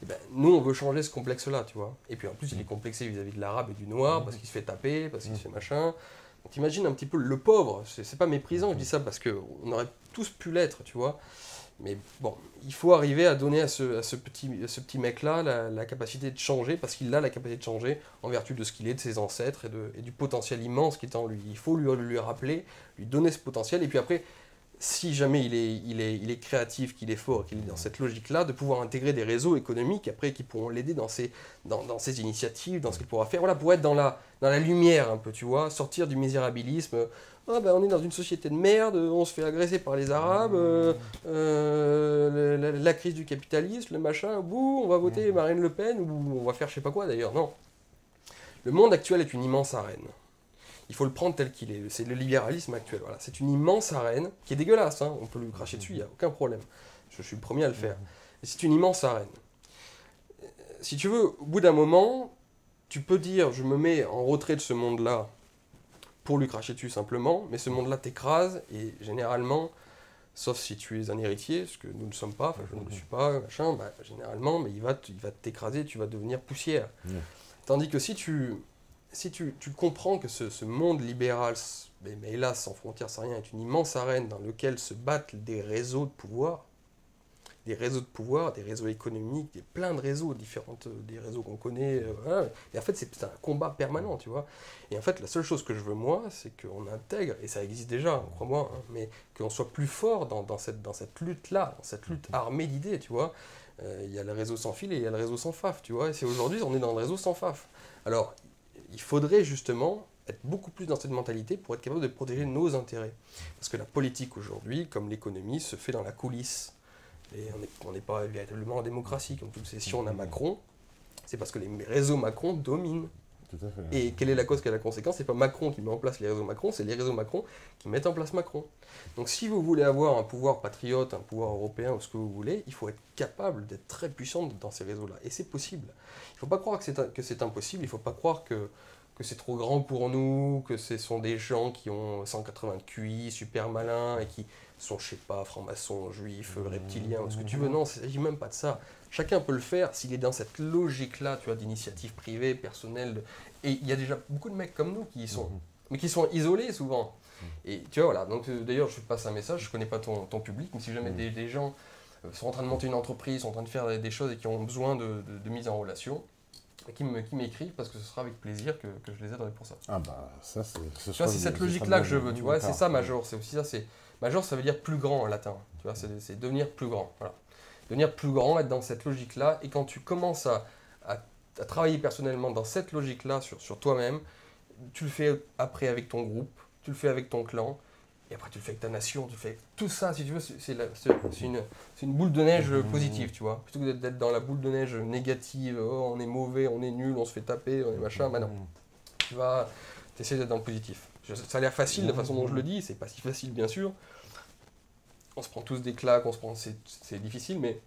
Et nous, on veut changer ce complexe-là, tu vois. Et puis en plus, il est complexé vis-à-vis de l'arabe et du noir, parce qu'il se fait taper, parce qu'il se fait machin. Donc t'imagines un petit peu le pauvre, c'est pas méprisant, je dis ça parce qu'on aurait tous pu l'être, tu vois. Mais bon, il faut arriver à donner à ce petit mec-là la capacité de changer, parce qu'il a la capacité de changer en vertu de ce qu'il est, de ses ancêtres et du potentiel immense qui est en lui. Il faut lui rappeler, lui donner ce potentiel, et puis après, si jamais il est créatif, qu'il est fort, qu'il est dans cette logique-là, de pouvoir intégrer des réseaux économiques après qui pourront l'aider dans ses initiatives, dans ce qu'il pourra faire, voilà, pour être dans la lumière un peu, tu vois, sortir du misérabilisme. Ah ben, on est dans une société de merde, on se fait agresser par les Arabes, la crise du capitalisme, le machin, bouh, on va voter Marine Le Pen, ou on va faire je sais pas quoi d'ailleurs, non. Le monde actuel est une immense arène. Il faut le prendre tel qu'il est. C'est le libéralisme actuel. Voilà. C'est une immense arène qui est dégueulasse. Hein. On peut lui cracher dessus, il n'y a aucun problème. Je suis le premier à le faire. Mais c'est une immense arène. Si tu veux, au bout d'un moment, tu peux dire je me mets en retrait de ce monde-là pour lui cracher dessus simplement, mais ce monde-là t'écrase et généralement, sauf si tu es un héritier, ce que nous ne sommes pas, enfin je ne le suis pas, machin, bah, généralement, mais il va t'écraser, tu vas devenir poussière. Tandis que si tu comprends que ce monde libéral, mais hélas sans frontières, sans rien, est une immense arène dans laquelle se battent des réseaux de pouvoir, des réseaux économiques, plein de réseaux différents, des réseaux qu'on connaît, voilà. Et en fait c'est un combat permanent, tu vois. Et en fait la seule chose que je veux moi, c'est qu'on intègre, et ça existe déjà, crois-moi, hein, mais qu'on soit plus fort dans cette lutte-là, dans cette lutte armée d'idées, tu vois. Il y a le réseau sans fil et il y a le réseau sans faf, tu vois. Et c'est aujourd'hui, on est dans le réseau sans faf. Alors, il faudrait justement être beaucoup plus dans cette mentalité pour être capable de protéger nos intérêts. Parce que la politique aujourd'hui, comme l'économie, se fait dans la coulisse. Et on n'est pas véritablement en démocratie, comme tu le sais. Si on a Macron, c'est parce que les réseaux Macron dominent. Tout à fait. Et quelle est la cause, quelle est la conséquence? C'est pas Macron qui met en place les réseaux Macron, c'est les réseaux Macron qui mettent en place Macron. Donc si vous voulez avoir un pouvoir patriote, un pouvoir européen ou ce que vous voulez, il faut être capable d'être très puissant dans ces réseaux-là. Et c'est possible. Il ne faut pas croire que c'est impossible, il ne faut pas croire que c'est trop grand pour nous, que ce sont des gens qui ont 180 de QI, super malins, et qui sont, je sais pas, francs-maçons, juifs, reptiliens, ou ce que tu veux. Non, il ne s'agit même pas de ça. Chacun peut le faire s'il est dans cette logique-là, tu vois, d'initiative privée, personnelle. Et il y a déjà beaucoup de mecs comme nous qui y sont, mais qui sont isolés souvent. Et tu vois, voilà. Donc d'ailleurs, je passe un message, je ne connais pas ton public, mais si jamais des gens sont en train de monter une entreprise, sont en train de faire des choses et qui ont besoin de mise en relation, qui m'écrivent parce que ce sera avec plaisir que je les aiderai pour ça. Ah bah ça c'est... Tu vois, c'est cette logique-là que je veux, tu vois, c'est ça Major, c'est aussi ça, Major ça veut dire plus grand en latin, tu vois, c'est devenir plus grand, voilà. Devenir plus grand, être dans cette logique-là, et quand tu commences à travailler personnellement dans cette logique-là sur toi-même, tu le fais après avec ton groupe, tu le fais avec ton clan, et après tu le fais avec ta nation, tu le fais tout ça, si tu veux, c'est une boule de neige positive, tu vois. Plutôt que d'être dans la boule de neige négative, oh, on est mauvais, on est nul, on se fait taper, on est machin, bah non. Tu vas essayer d'être dans le positif. Ça a l'air facile, la façon dont je le dis, c'est pas si facile bien sûr. On se prend tous des claques, c'est difficile, mais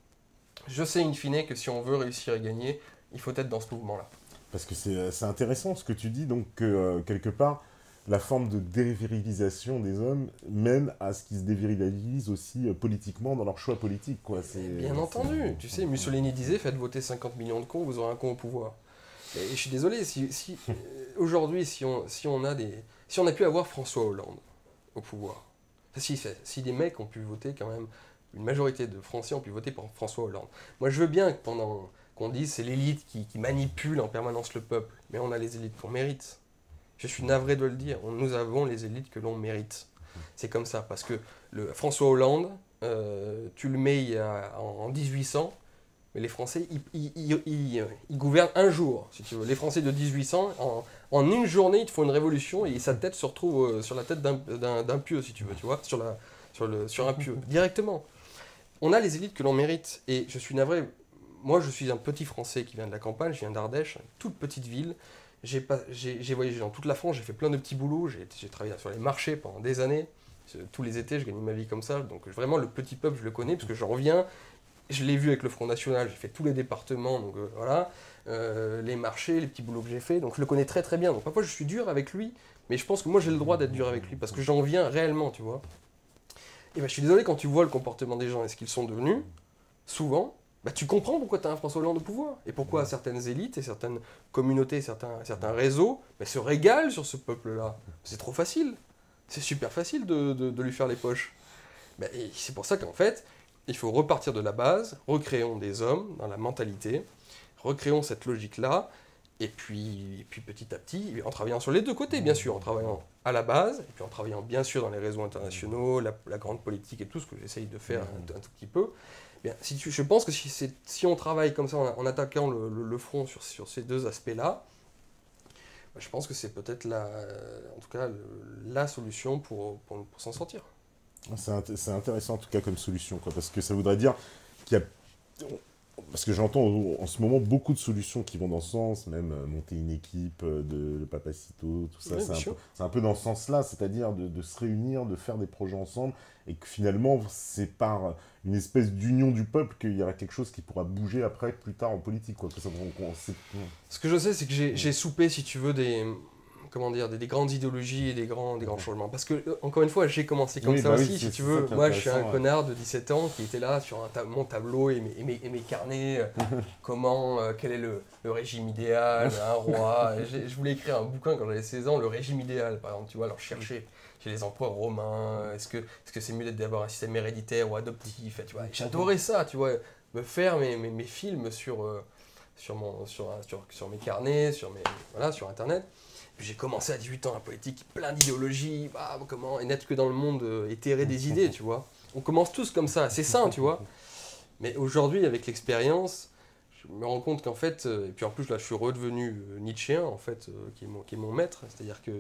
je sais in fine que si on veut réussir à gagner, il faut être dans ce mouvement-là. Parce que c'est intéressant ce que tu dis, donc quelque part, la forme de dévirilisation des hommes mène à ce qu'ils se dévirilisent aussi politiquement dans leurs choix politiques, quoi. Bien entendu, tu sais, Mussolini disait, faites voter 50 millions de cons, vous aurez un con au pouvoir. Et je suis désolé, aujourd'hui, si on a pu avoir François Hollande au pouvoir, si des mecs ont pu voter quand même, une majorité de Français ont pu voter pour François Hollande. Moi, je veux bien que qu'on dise c'est l'élite qui manipule en permanence le peuple, mais on a les élites qu'on mérite. Je suis navré de le dire, nous avons les élites que l'on mérite. C'est comme ça, parce que François Hollande, tu le mets en 1800, mais les Français, ils gouvernent un jour, si tu veux. Les Français de 1800, en une journée, ils te font une révolution et sa tête se retrouve sur la tête d'un pieu, si tu veux, tu vois, sur un pieu, directement. On a les élites que l'on mérite, et je suis navré. Moi, je suis un petit Français qui vient de la campagne, je viens d'Ardèche, une toute petite ville. J'ai voyagé dans toute la France, j'ai fait plein de petits boulots, j'ai travaillé sur les marchés pendant des années. Tous les étés, je gagnais ma vie comme ça. Donc vraiment, le petit peuple, je le connais, parce que j'en reviens. Je l'ai vu avec le Front National, j'ai fait tous les départements, donc voilà. Les marchés, les petits boulots que j'ai fait, donc je le connais très très bien. Donc parfois, je suis dur avec lui, mais je pense que moi, j'ai le droit d'être dur avec lui, parce que j'en viens réellement, tu vois. Et ben, je suis désolé, quand tu vois le comportement des gens et ce qu'ils sont devenus, souvent, bah, tu comprends pourquoi tu as un François Hollande au pouvoir et pourquoi certaines élites et certaines communautés, certains réseaux se régalent sur ce peuple-là. C'est trop facile. C'est super facile de lui faire les poches. Bah, et c'est pour ça qu'en fait, il faut repartir de la base, recréons des hommes dans la mentalité, recréons cette logique-là, Et puis petit à petit, en travaillant sur les deux côtés, bien sûr, en travaillant à la base, et puis en travaillant bien sûr dans les réseaux internationaux, la grande politique et tout, ce que j'essaye de faire un tout petit peu. Bien, je pense que si on travaille comme ça en attaquant le front sur ces deux aspects-là, bah, je pense que c'est peut-être en tout cas la solution pour s'en sortir. C'est intéressant en tout cas comme solution, quoi, parce que ça voudrait dire qu'il y a... Parce que j'entends en ce moment beaucoup de solutions qui vont dans ce sens, même monter une équipe de le Papacito, tout ça, Oui, c'est un peu dans ce sens-là, c'est-à-dire de se réunir, de faire des projets ensemble, et que finalement, c'est par une espèce d'union du peuple qu'il y aura quelque chose qui pourra bouger après, plus tard en politique, quoi. Ce que je sais, c'est que j'ai soupé, si tu veux, des grandes idéologies et des grands changements. Parce que, encore une fois, j'ai commencé comme ça aussi, si tu veux. Moi, je suis un connard de 17 ans qui était là sur mon tableau et mes carnets. Quel est le régime idéal, un roi. Je voulais écrire un bouquin quand j'avais 16 ans, le régime idéal, par exemple, tu vois, alors chercher chez les empereurs romains, est-ce que c'est mieux d'avoir un système héréditaire ou adoptif, tu vois. J'adorais ça, tu vois, me faire mes films sur mes carnets, sur Internet. Puis j'ai commencé à 18 ans la politique, plein d'idéologies, et n'être que dans le monde éthéré des idées, tu vois. On commence tous comme ça, c'est sain, tu vois. Mais aujourd'hui, avec l'expérience, je me rends compte qu'en fait, et puis en plus là, je suis redevenu nietzschéen, en fait, qui est mon maître, c'est-à-dire que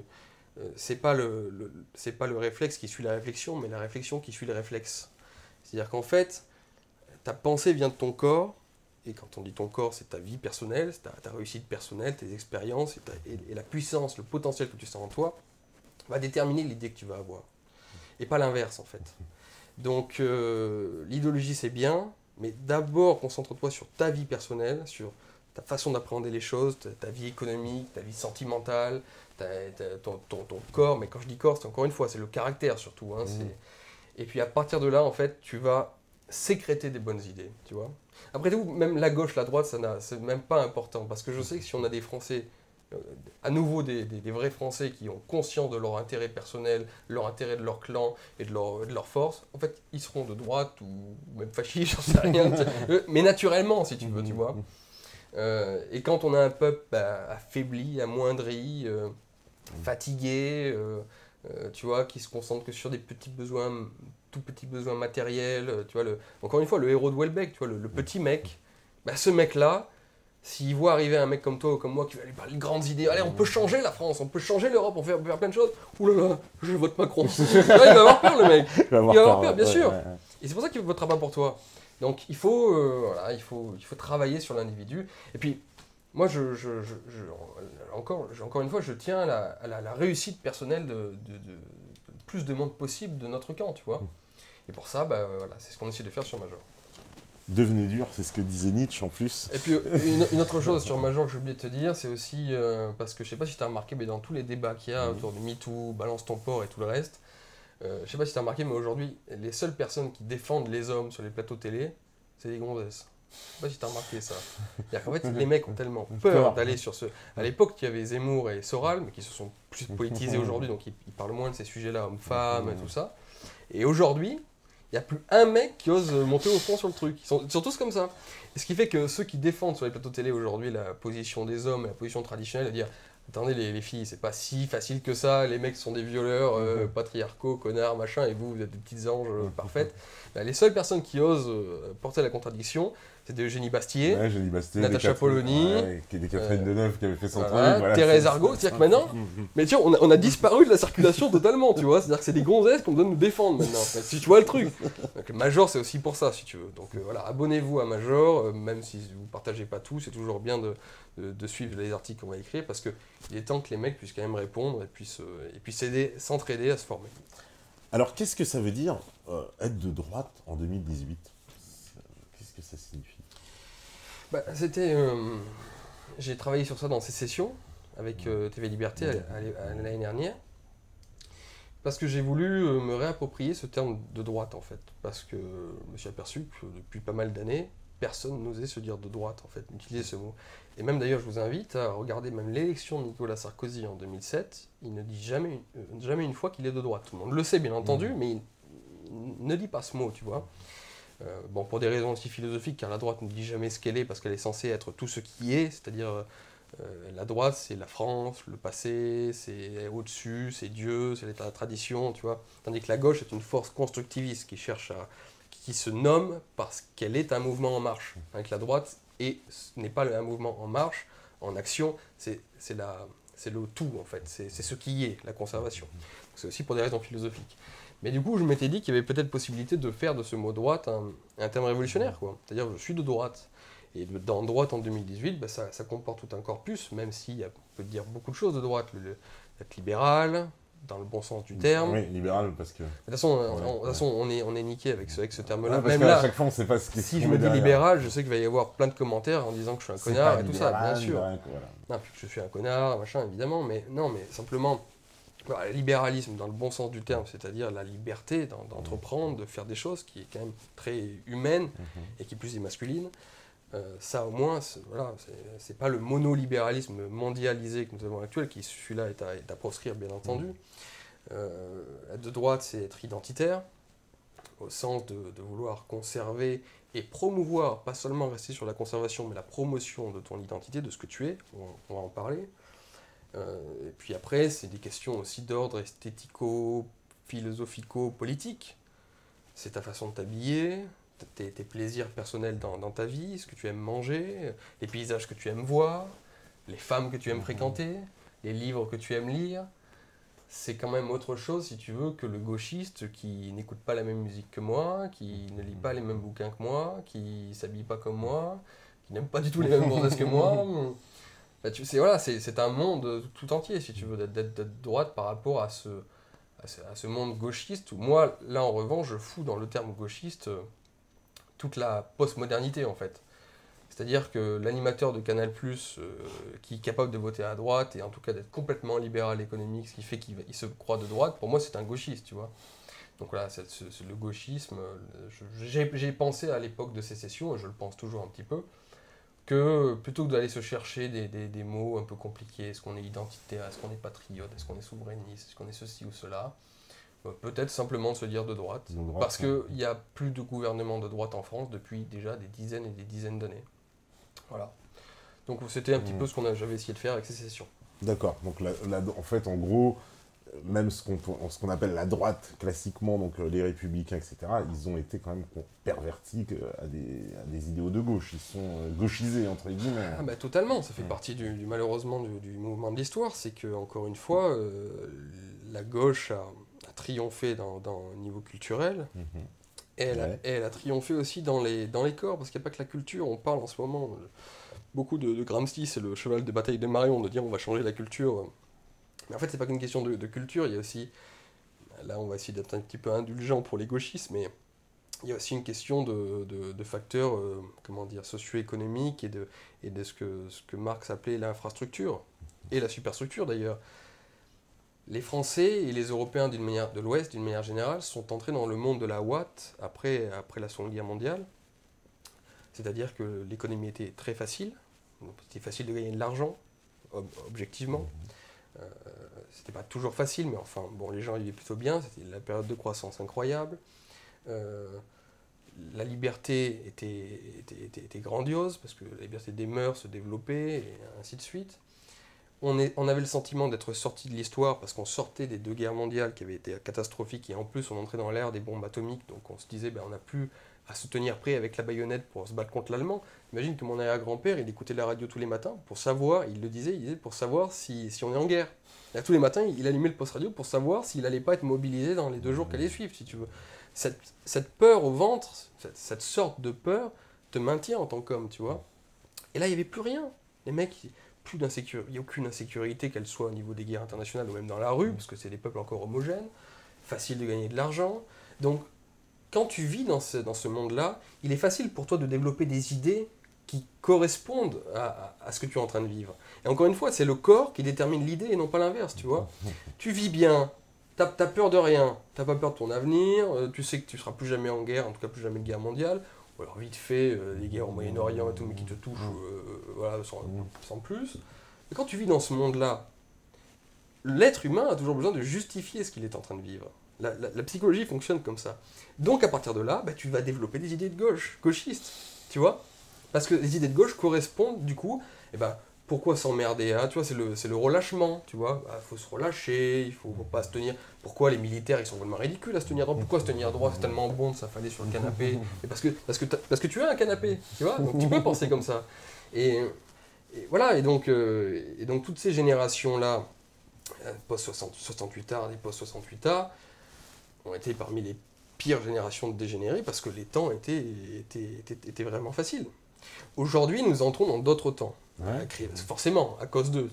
c'est pas le réflexe qui suit la réflexion, mais la réflexion qui suit le réflexe. C'est-à-dire qu'en fait, ta pensée vient de ton corps. Et quand on dit ton corps, c'est ta vie personnelle, c'est ta réussite personnelle, tes expériences et la puissance, le potentiel que tu sens en toi, va déterminer l'idée que tu vas avoir. Et pas l'inverse, en fait. Donc, l'idéologie, c'est bien, mais d'abord, concentre-toi sur ta vie personnelle, sur ta façon d'appréhender les choses, ta vie économique, ta vie sentimentale, ton corps. Mais quand je dis corps, c'est encore une fois, c'est le caractère surtout. Hein, Et puis, à partir de là, en fait, tu vas sécréter des bonnes idées, tu vois. Après tout, même la gauche, la droite, c'est même pas important, parce que je sais que si on a des Français, à nouveau des vrais Français qui ont conscience de leur intérêt personnel, leur intérêt de leur clan et de leur force, en fait, ils seront de droite ou même fascistes, j'en sais rien, mais naturellement, si tu veux, tu vois. Et quand on a un peuple affaibli, amoindri, fatigué, tu vois, qui se concentre que sur des petits besoins, tout petits besoins matériels, tu vois, encore une fois, le héros de Welbeck, tu vois, le petit mec, ce mec-là, s'il voit arriver un mec comme toi ou comme moi qui va lui parler de grandes idées, allez, on peut changer la France, on peut changer l'Europe, on peut faire plein de choses, oulala, je vote Macron. Il va avoir peur, le mec. Il va avoir peur, bien sûr. Et c'est pour ça qu'il ne votera pas pour toi. Donc il faut travailler sur l'individu. Et puis, moi, encore une fois, je tiens à la réussite personnelle de plus de monde possible de notre camp, tu vois. Et pour ça, c'est ce qu'on essaie de faire sur Major. Devenez dur, c'est ce que disait Nietzsche en plus. Et puis une autre chose sur Major que j'ai oublié de te dire, c'est aussi, parce que je sais pas si tu as remarqué, mais dans tous les débats qu'il y a autour du MeToo, Balance ton porc et tout le reste, je sais pas si tu as remarqué, mais aujourd'hui, les seules personnes qui défendent les hommes sur les plateaux télé, c'est les gonzesses. Je sais pas si tu as remarqué ça. C'est-à-dire qu'en fait, les mecs ont tellement peur d'aller sur ce... À l'époque, il y avait Zemmour et Soral, mais qui se sont plus politisés aujourd'hui, donc ils parlent moins de ces sujets-là, hommes-femmes et tout ça. Et aujourd'hui, il n'y a plus un mec qui ose monter au front sur le truc. Ils sont tous comme ça. Et ce qui fait que ceux qui défendent sur les plateaux télé aujourd'hui la position des hommes et la position traditionnelle, à dire attendez les filles, c'est pas si facile que ça, les mecs sont des violeurs, patriarcaux, connards, machin, et vous êtes des petites anges parfaites. Les seules personnes qui osent porter la contradiction, c'est Eugénie Bastier, Natacha Polony, Catherine Deneuve qui avait fait son truc, Thérèse Argot. C'est-à-dire que maintenant, mais tu vois, on a disparu de la circulation totalement, tu vois. C'est-à-dire que c'est des gonzesses qu'on doit nous défendre maintenant. Si tu vois le truc. Donc, Major, c'est aussi pour ça, si tu veux. Donc voilà, abonnez-vous à Major, même si vous ne partagez pas tout, c'est toujours bien de suivre les articles qu'on va écrire, parce qu'il est temps que les mecs puissent quand même répondre et puissent s'entraider à se former. Alors, qu'est-ce que ça veut dire être de droite en 2018 ? Qu'est-ce que ça signifie ? J'ai travaillé sur ça dans Sécession, avec TV Liberté l'année dernière, parce que j'ai voulu me réapproprier ce terme de droite, en fait, parce que je me suis aperçu que depuis pas mal d'années, personne n'osait se dire de droite, en fait, utiliser ce mot. Et même d'ailleurs, je vous invite à regarder même l'élection de Nicolas Sarkozy en 2007. Il ne dit jamais une fois qu'il est de droite. Tout le monde le sait, bien entendu, mais il ne dit pas ce mot, tu vois. Pour des raisons aussi philosophiques, car la droite ne dit jamais ce qu'elle est, parce qu'elle est censée être tout ce qui est, c'est-à-dire La droite, c'est la France, le passé, c'est au-dessus, c'est Dieu, c'est la tradition, tu vois. Tandis que la gauche est une force constructiviste qui se nomme parce qu'elle est un mouvement en marche. Avec la droite, et ce n'est pas un mouvement en marche, en action, c'est le tout en fait, c'est ce qui est la conservation. C'est aussi pour des raisons philosophiques. Mais du coup, je m'étais dit qu'il y avait peut-être possibilité de faire de ce mot droite un terme révolutionnaire, quoi. C'est-à-dire, je suis de droite. Et dans droite en 2018, bah, ça comporte tout un corpus, même s'il on peut dire beaucoup de choses de droite. Être libéral, dans le bon sens du terme. Oui, libéral, parce que... De toute façon, on est niqué avec ce terme-là. Parce Même qu'à là, chaque fois, on sait pas ce qui si je me dis libéral, je sais qu'il va y avoir plein de commentaires en disant que je suis un connard et tout ça, bien sûr. Voilà. Non, puis que je suis un connard, machin, évidemment, mais non, mais simplement, voilà, le libéralisme dans le bon sens du terme, c'est-à-dire la liberté d'entreprendre, de faire des choses qui est quand même très humaine et qui plus est masculine. Ça au moins, voilà, c'est pas le monolibéralisme mondialisé que nous avons actuel, qui celui-là est à proscrire bien entendu. Être de droite, c'est être identitaire, au sens de vouloir conserver et promouvoir, pas seulement rester sur la conservation, mais la promotion de ton identité, de ce que tu es, on va en parler. Et puis après, c'est des questions aussi d'ordre esthético, philosophico, politique. C'est ta façon de t'habiller, tes plaisirs personnels dans ta vie, ce que tu aimes manger, les paysages que tu aimes voir, les femmes que tu aimes fréquenter, les livres que tu aimes lire. C'est quand même autre chose, si tu veux, que le gauchiste qui n'écoute pas la même musique que moi, qui ne lit pas les mêmes bouquins que moi, qui s'habille pas comme moi, qui n'aime pas du tout les mêmes gonzesses que moi. Bah, voilà, c'est un monde tout entier, si tu veux, d'être de droite par rapport à ce monde gauchiste, où moi, là, en revanche, je fous dans le terme gauchiste toute la postmodernité, en fait. C'est-à-dire que l'animateur de Canal+, qui est capable de voter à droite, et en tout cas d'être complètement libéral économique, ce qui fait qu'il se croit de droite, pour moi, c'est un gauchiste, tu vois. Donc voilà, le gauchisme, j'ai pensé à l'époque de sécession, et je le pense toujours un petit peu, que plutôt que d'aller se chercher des mots un peu compliqués, est-ce qu'on est identitaire, est-ce qu'on est patriote, est-ce qu'on est souverainiste, est-ce qu'on est ceci ou cela, peut-être simplement se dire de droite, parce qu'il n'y a plus de gouvernement de droite en France depuis déjà des dizaines et des dizaines d'années. Voilà. Donc c'était un petit peu ce j'avais essayé de faire avec Sécession. D'accord, donc en fait, en gros, même ce qu'on appelle la droite classiquement, donc les républicains, etc., ils ont été quand même pervertis à des idéaux de gauche. Ils sont gauchisés, entre guillemets. Ah bah, totalement, ça fait partie malheureusement du mouvement de l'histoire. C'est que, encore une fois, la gauche a triomphé dans le niveau culturel. Et elle a triomphé aussi dans les corps, parce qu'il n'y a pas que la culture. On parle en ce moment, beaucoup de Gramsci, c'est le cheval de bataille de Marion, de dire on va changer la culture. Mais en fait, c'est pas qu'une question de culture, il y a aussi, là on va essayer d'être un petit peu indulgent pour les gauchistes, mais il y a aussi une question de facteurs comment dire, socio-économiques et de ce que Marx appelait l'infrastructure, et la superstructure d'ailleurs. Les Français et les Européens de l'Ouest, d'une manière générale, sont entrés dans le monde de la ouate après la Seconde Guerre mondiale. C'est-à-dire que l'économie était très facile. C'était facile de gagner de l'argent, objectivement. C'était pas toujours facile, mais enfin, bon, les gens vivaient plutôt bien. C'était la période de croissance incroyable. La liberté était grandiose, parce que la liberté des mœurs se développait, et ainsi de suite. On avait le sentiment d'être sorti de l'histoire parce qu'on sortait des 2 guerres mondiales qui avaient été catastrophiques, et en plus on entrait dans l'ère des bombes atomiques, donc on se disait on n'a plus à se tenir prêt avec la baïonnette pour se battre contre l'Allemand. Imagine que mon arrière-grand-père, il écoutait la radio tous les matins pour savoir, il disait pour savoir si on est en guerre. Là, tous les matins, il allumait le poste radio pour savoir s'il n'allait pas être mobilisé dans les 2 jours qui allaient suivre, si tu veux. Cette peur au ventre, cette sorte de peur, te maintient en tant qu'homme, tu vois. Et là, il n'y avait plus rien. Les mecs... il n'y a aucune insécurité, qu'elle soit au niveau des guerres internationales ou même dans la rue, parce que c'est des peuples encore homogènes, facile de gagner de l'argent. Donc, quand tu vis dans ce monde-là, il est facile pour toi de développer des idées qui correspondent à ce que tu es en train de vivre. Et encore une fois, c'est le corps qui détermine l'idée et non pas l'inverse, tu vois. Tu vis bien, t'as peur de rien, t'as pas peur de ton avenir, tu sais que tu seras plus jamais en guerre, en tout cas plus jamais de guerre mondiale. Ou alors vite fait, les guerres au Moyen-Orient et tout, mais qui te touchent voilà, sans plus. Et quand tu vis dans ce monde-là, l'être humain a toujours besoin de justifier ce qu'il est en train de vivre. La psychologie fonctionne comme ça. Donc à partir de là, tu vas développer des idées de gauchistes, tu vois. Parce que les idées de gauche correspondent du coup Pourquoi s'emmerder, hein? Tu vois, c'est le relâchement, tu vois. Bah, faut se relâcher, il faut pas se tenir. Pourquoi les militaires, ils sont vraiment ridicules à se tenir droit? Pourquoi se tenir droit? C'est tellement bon de s'affaler sur le canapé. Et parce que tu as un canapé, tu vois. Donc tu peux penser comme ça. Et, et voilà, et donc toutes ces générations-là, post-68A, les post-68A, ont été parmi les pires générations de dégénérés parce que les temps étaient vraiment faciles. Aujourd'hui, nous entrons dans d'autres temps. Ouais. Forcément, à cause d'eux.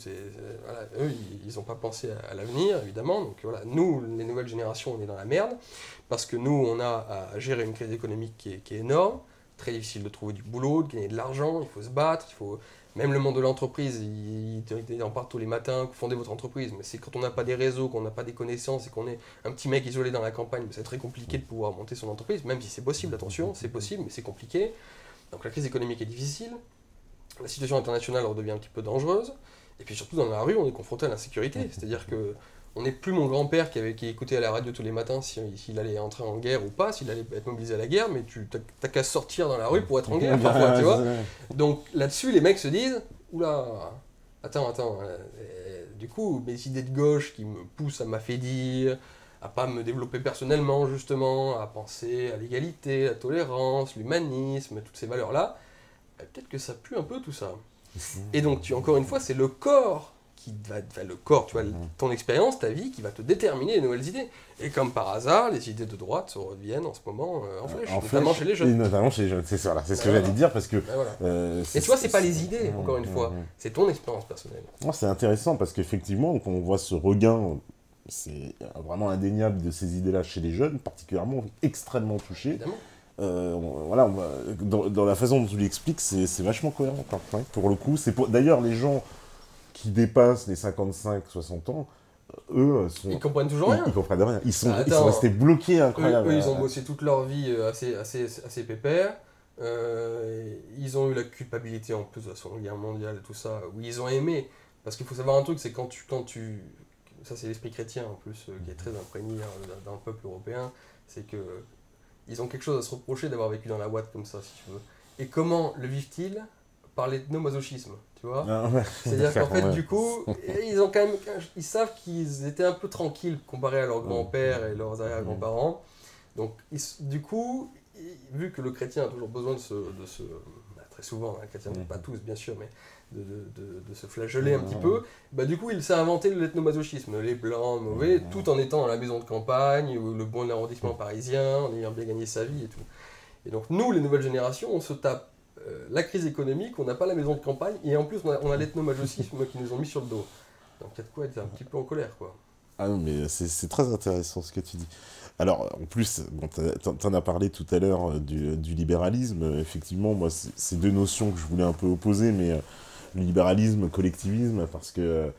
Voilà, eux, ils n'ont pas pensé à l'avenir, évidemment. Donc voilà, nous, les nouvelles générations, on est dans la merde. Parce que nous, on a à gérer une crise économique qui est énorme. Très difficile de trouver du boulot, de gagner de l'argent. Il faut se battre. Même le monde de l'entreprise, il en parle tous les matins, fondez votre entreprise. Mais c'est quand on n'a pas des réseaux, qu'on n'a pas des connaissances et qu'on est un petit mec isolé dans la campagne, c'est très compliqué de pouvoir monter son entreprise. Même si c'est possible, attention, c'est possible, mais c'est compliqué. Donc la crise économique est difficile. La situation internationale redevient un petit peu dangereuse. Et puis surtout dans la rue, on est confronté à l'insécurité. C'est-à-dire que on n'est plus mon grand-père qui écoutait à la radio tous les matins s'il allait entrer en guerre ou pas, s'il allait être mobilisé à la guerre, mais tu n'as qu'à sortir dans la rue pour être en guerre parfois, tu vois. Donc là-dessus, les mecs se disent, oula, attends, du coup, mes idées de gauche qui me poussent à m'affaiblir, à pas me développer personnellement justement, à penser à l'égalité, la tolérance, l'humanisme, toutes ces valeurs-là, peut-être que ça pue un peu tout ça. Et donc, encore une fois, c'est le corps le corps, tu vois, ton expérience, ta vie, qui va te déterminer les nouvelles idées. Et comme par hasard, les idées de droite se reviennent en ce moment en flèche, notamment chez les jeunes. Et notamment chez les jeunes, c'est ça, c'est ce que j'allais dire, parce que... Et tu vois, c'est pas les idées, encore une fois, c'est ton expérience personnelle. C'est intéressant, parce qu'effectivement, quand on voit ce regain, c'est vraiment indéniable de ces idées-là chez les jeunes, particulièrement extrêmement touchés. Voilà, dans la façon dont tu l'expliques, c'est vachement cohérent. Hein, pour le coup, d'ailleurs, les gens qui dépassent les 55-60 ans, eux, ils comprennent toujours rien. Ils comprennent rien. Ils sont restés bloqués, incroyable. Eux, ils ont bossé toute leur vie assez pépère. Ils ont eu la culpabilité en plus de la Seconde Guerre mondiale et tout ça, où ils ont aimé. Parce qu'il faut savoir un truc, c'est quand tu... Ça, c'est l'esprit chrétien en plus, qui est très imprégné dans le peuple européen. C'est que ils ont quelque chose à se reprocher d'avoir vécu dans la boîte comme ça, si tu veux. Et comment le vivent-ils? Par l'ethnomasochisme, tu vois. C'est-à-dire qu'en fait, du coup, ils savent qu'ils étaient un peu tranquilles comparés à leurs grands-pères et leurs arrière-grands-parents. Donc, du coup, vu que le chrétien a toujours besoin très souvent, les chrétiens, pas tous bien sûr, mais de se flageller un petit peu, du coup, il s'est inventé l'ethnomasochisme, les blancs, mauvais, tout en étant dans la maison de campagne, ou le bon arrondissement parisien, en ayant bien gagné sa vie et tout. Et donc, nous, les nouvelles générations, on se tape la crise économique, on n'a pas la maison de campagne, et en plus on a l'ethnomasochisme qui nous ont mis sur le dos. Donc il y a de quoi être un petit peu en colère, quoi. Ah non, mais c'est très intéressant ce que tu dis. Alors, en plus, bon, t'en as parlé tout à l'heure du libéralisme. Effectivement, moi, c'est deux notions que je voulais un peu opposer, mais le libéralisme, collectivisme, parce que,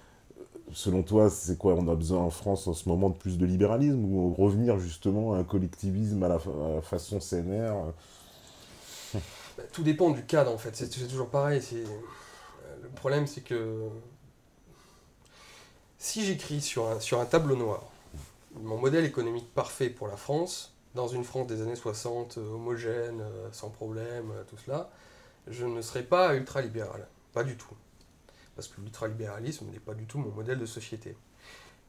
selon toi, c'est quoi? On a besoin en France en ce moment de plus de libéralisme, ou revenir justement à un collectivisme à la façon CNR? Tout dépend du cadre en fait, c'est toujours pareil. Le problème c'est que si j'écris sur un tableau noir mon modèle économique parfait pour la France, dans une France des années 60, homogène, sans problème, tout cela, je ne serais pas ultralibéral, pas du tout. Parce que l'ultralibéralisme n'est pas du tout mon modèle de société.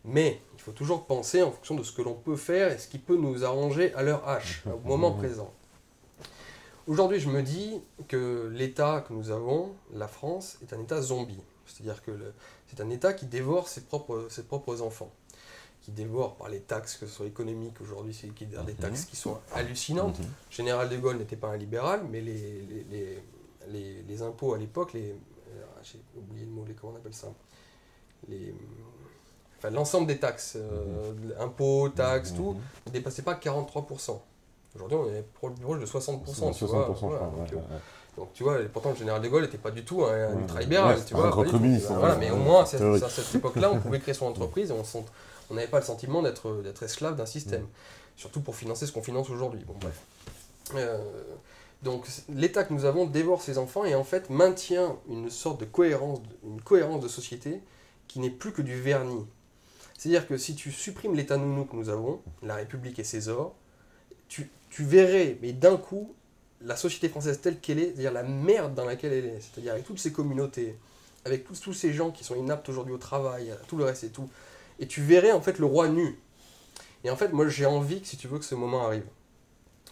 Mais il faut toujours penser en fonction de ce que l'on peut faire et ce qui peut nous arranger à l'heure H, au moment présent. Aujourd'hui, je me dis que l'État que nous avons, la France, est un État zombie. C'est-à-dire que c'est un État qui dévore ses propres enfants. Qui dévore par les taxes, que ce soit économiques aujourd'hui, c'est des taxes qui sont hallucinantes. Général de Gaulle n'était pas un libéral, mais les impôts à l'époque, j'ai oublié le mot, comment on appelle ça, l'ensemble des taxes, impôts, taxes, tout, ne dépassait pas 43%. Aujourd'hui, on est proche de 60%. 60%, donc, tu vois, pourtant, le général de Gaulle n'était pas du tout un ultra-libéral. Un grand communiste. Mais au moins, à cette époque-là, on pouvait créer son entreprise et on n'avait pas le sentiment d'être esclave d'un système. Surtout pour financer ce qu'on finance aujourd'hui. Bon, bref. Donc, l'État que nous avons dévore ses enfants et en fait maintient une sorte de cohérence de société qui n'est plus que du vernis. C'est-à-dire que si tu supprimes l'État nounou que nous avons, la République et ses ors, tu verrais, mais d'un coup, la société française telle qu'elle est, c'est-à-dire la merde dans laquelle elle est, c'est-à-dire avec toutes ces communautés, avec tous ces gens qui sont inaptes aujourd'hui au travail, à tout le reste et tout, et tu verrais en fait le roi nu. Et en fait, moi j'ai envie que, si tu veux, que ce moment arrive.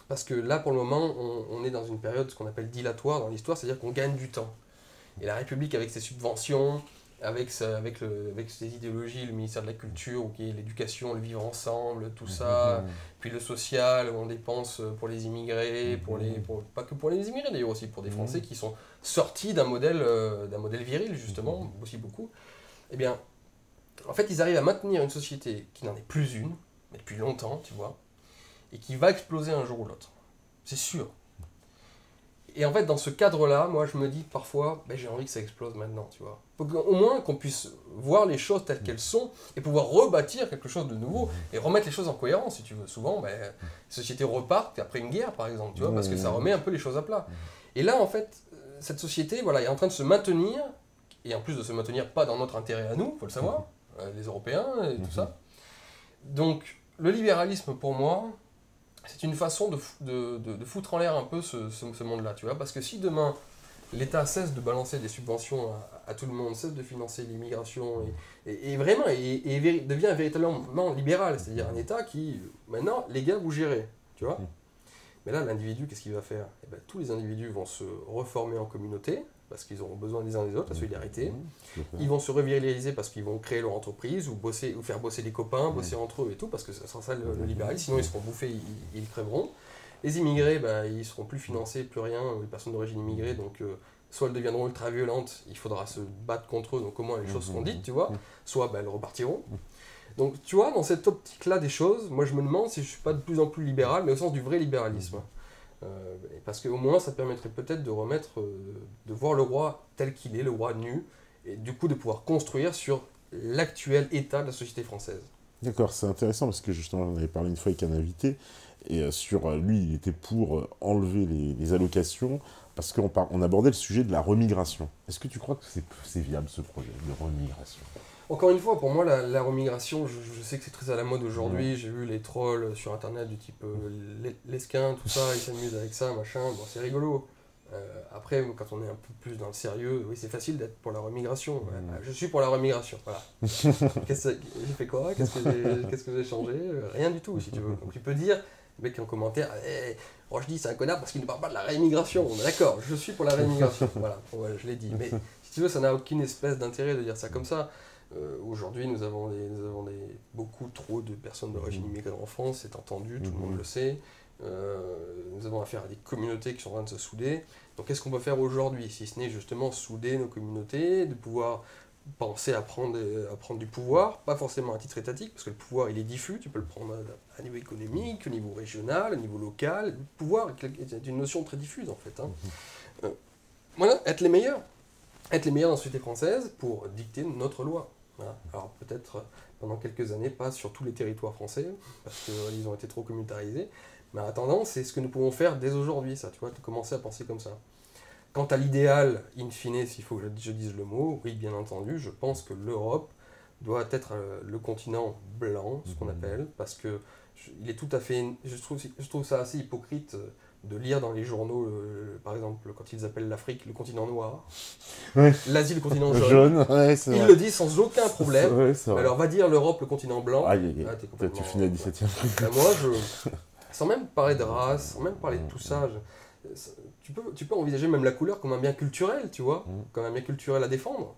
Parce que là, pour le moment, on est dans une période, ce qu'on appelle dilatoire dans l'histoire, c'est-à-dire qu'on gagne du temps. Et la République, avec ses subventions, avec ses idéologies, le ministère de la Culture, qui est l'éducation, le vivre ensemble, tout ça, puis le social, où on dépense pour les immigrés, pas que pour les immigrés d'ailleurs, aussi pour des Français qui sont sortis d'un modèle viril, justement, aussi beaucoup. Eh bien, en fait, ils arrivent à maintenir une société qui n'en est plus une, mais depuis longtemps, tu vois, et qui va exploser un jour ou l'autre. C'est sûr. Et en fait, dans ce cadre-là, moi, je me dis parfois, ben, j'ai envie que ça explose maintenant, tu vois. Au moins qu'on puisse voir les choses telles qu'elles sont et pouvoir rebâtir quelque chose de nouveau et remettre les choses en cohérence, si tu veux. Souvent, ben, les sociétés repartent après une guerre, par exemple, tu vois, parce que ça remet un peu les choses à plat. Et là, en fait, cette société, voilà, est en train de se maintenir, et en plus de se maintenir pas dans notre intérêt à nous, faut le savoir, les Européens et tout ça. Donc, le libéralisme, pour moi, c'est une façon de foutre en l'air un peu ce monde-là, tu vois. Parce que si demain, l'État cesse de balancer des subventions à tout le monde, cesse de financer l'immigration, et vraiment, devient véritablement libéral, c'est-à-dire un État qui, maintenant, les gars, vous gérez, tu vois. Mais là, l'individu, qu'est-ce qu'il va faire? Eh ben, tous les individus vont se reformer en communauté, parce qu'ils auront besoin les uns des autres, la solidarité. Ils vont se reviriliser parce qu'ils vont créer leur entreprise, ou faire bosser les copains, bosser entre eux et tout, parce que ça sera ça le libéralisme, sinon ils seront bouffés, ils crèveront. Les immigrés, ben, ils ne seront plus financés, plus rien, les personnes d'origine immigrée, donc soit elles deviendront ultra violentes, il faudra se battre contre eux, donc au moins les choses seront dites, tu vois, soit ben, elles repartiront. Donc tu vois, dans cette optique-là des choses, moi je me demande si je ne suis pas de plus en plus libéral, mais au sens du vrai libéralisme. Parce qu'au moins ça permettrait peut-être de remettre, de voir le roi tel qu'il est, le roi nu, et du coup de pouvoir construire sur l'actuel état de la société française. D'accord, c'est intéressant parce que justement, on avait parlé une fois avec un invité, et lui, il était pour enlever les allocations, parce qu'on abordait le sujet de la remigration. Est-ce que tu crois que c'est viable ce projet de remigration? Encore une fois, pour moi, la remigration, je sais que c'est très à la mode aujourd'hui. J'ai vu les trolls sur internet du type Lesquin, tout ça, ils s'amusent avec ça, machin. Bon, c'est rigolo. Après, quand on est un peu plus dans le sérieux, oui, c'est facile d'être pour la remigration. Je suis pour la remigration, voilà. J'ai fait quoi? Qu'est-ce que j'ai changé? Rien du tout, si tu veux. Donc tu peux dire, le mec en commentaire, Rochdy, c'est un connard parce qu'il ne parle pas de la rémigration. D'accord, je suis pour la rémigration. Voilà, ouais, je l'ai dit. Mais si tu veux, ça n'a aucune espèce d'intérêt de dire ça comme ça. Aujourd'hui, nous avons beaucoup trop de personnes d'origine immigrée en France, c'est entendu, tout le monde le sait. Nous avons affaire à des communautés qui sont en train de se souder. Donc qu'est-ce qu'on peut faire aujourd'hui, si ce n'est justement souder nos communautés, de pouvoir penser à prendre du pouvoir, pas forcément à titre étatique, parce que le pouvoir il est diffus, tu peux le prendre à niveau économique, au niveau régional, au niveau local. Le pouvoir est une notion très diffuse en fait. Voilà, être les meilleurs dans la société française pour dicter notre loi. Voilà. Alors peut-être pendant quelques années, pas sur tous les territoires français, parce qu'ils ont été trop communautarisés, mais en attendant, c'est ce que nous pouvons faire dès aujourd'hui, ça, tu vois, de commencer à penser comme ça. Quant à l'idéal, in fine, s'il faut que je dise le mot, oui, bien entendu, je pense que l'Europe doit être le continent blanc, ce qu'on appelle, parce que il est tout à fait, je trouve ça assez hypocrite de lire dans les journaux, par exemple, quand ils appellent l'Afrique le continent noir, l'Asie le continent jaune. Ouais, ils le disent sans aucun problème. Ouais, alors va dire l'Europe le continent blanc. Tu finis à 17e. Moi, sans même parler de race, sans même parler de tout ça, tu peux envisager même la couleur comme un bien culturel, tu vois, comme un bien culturel à défendre.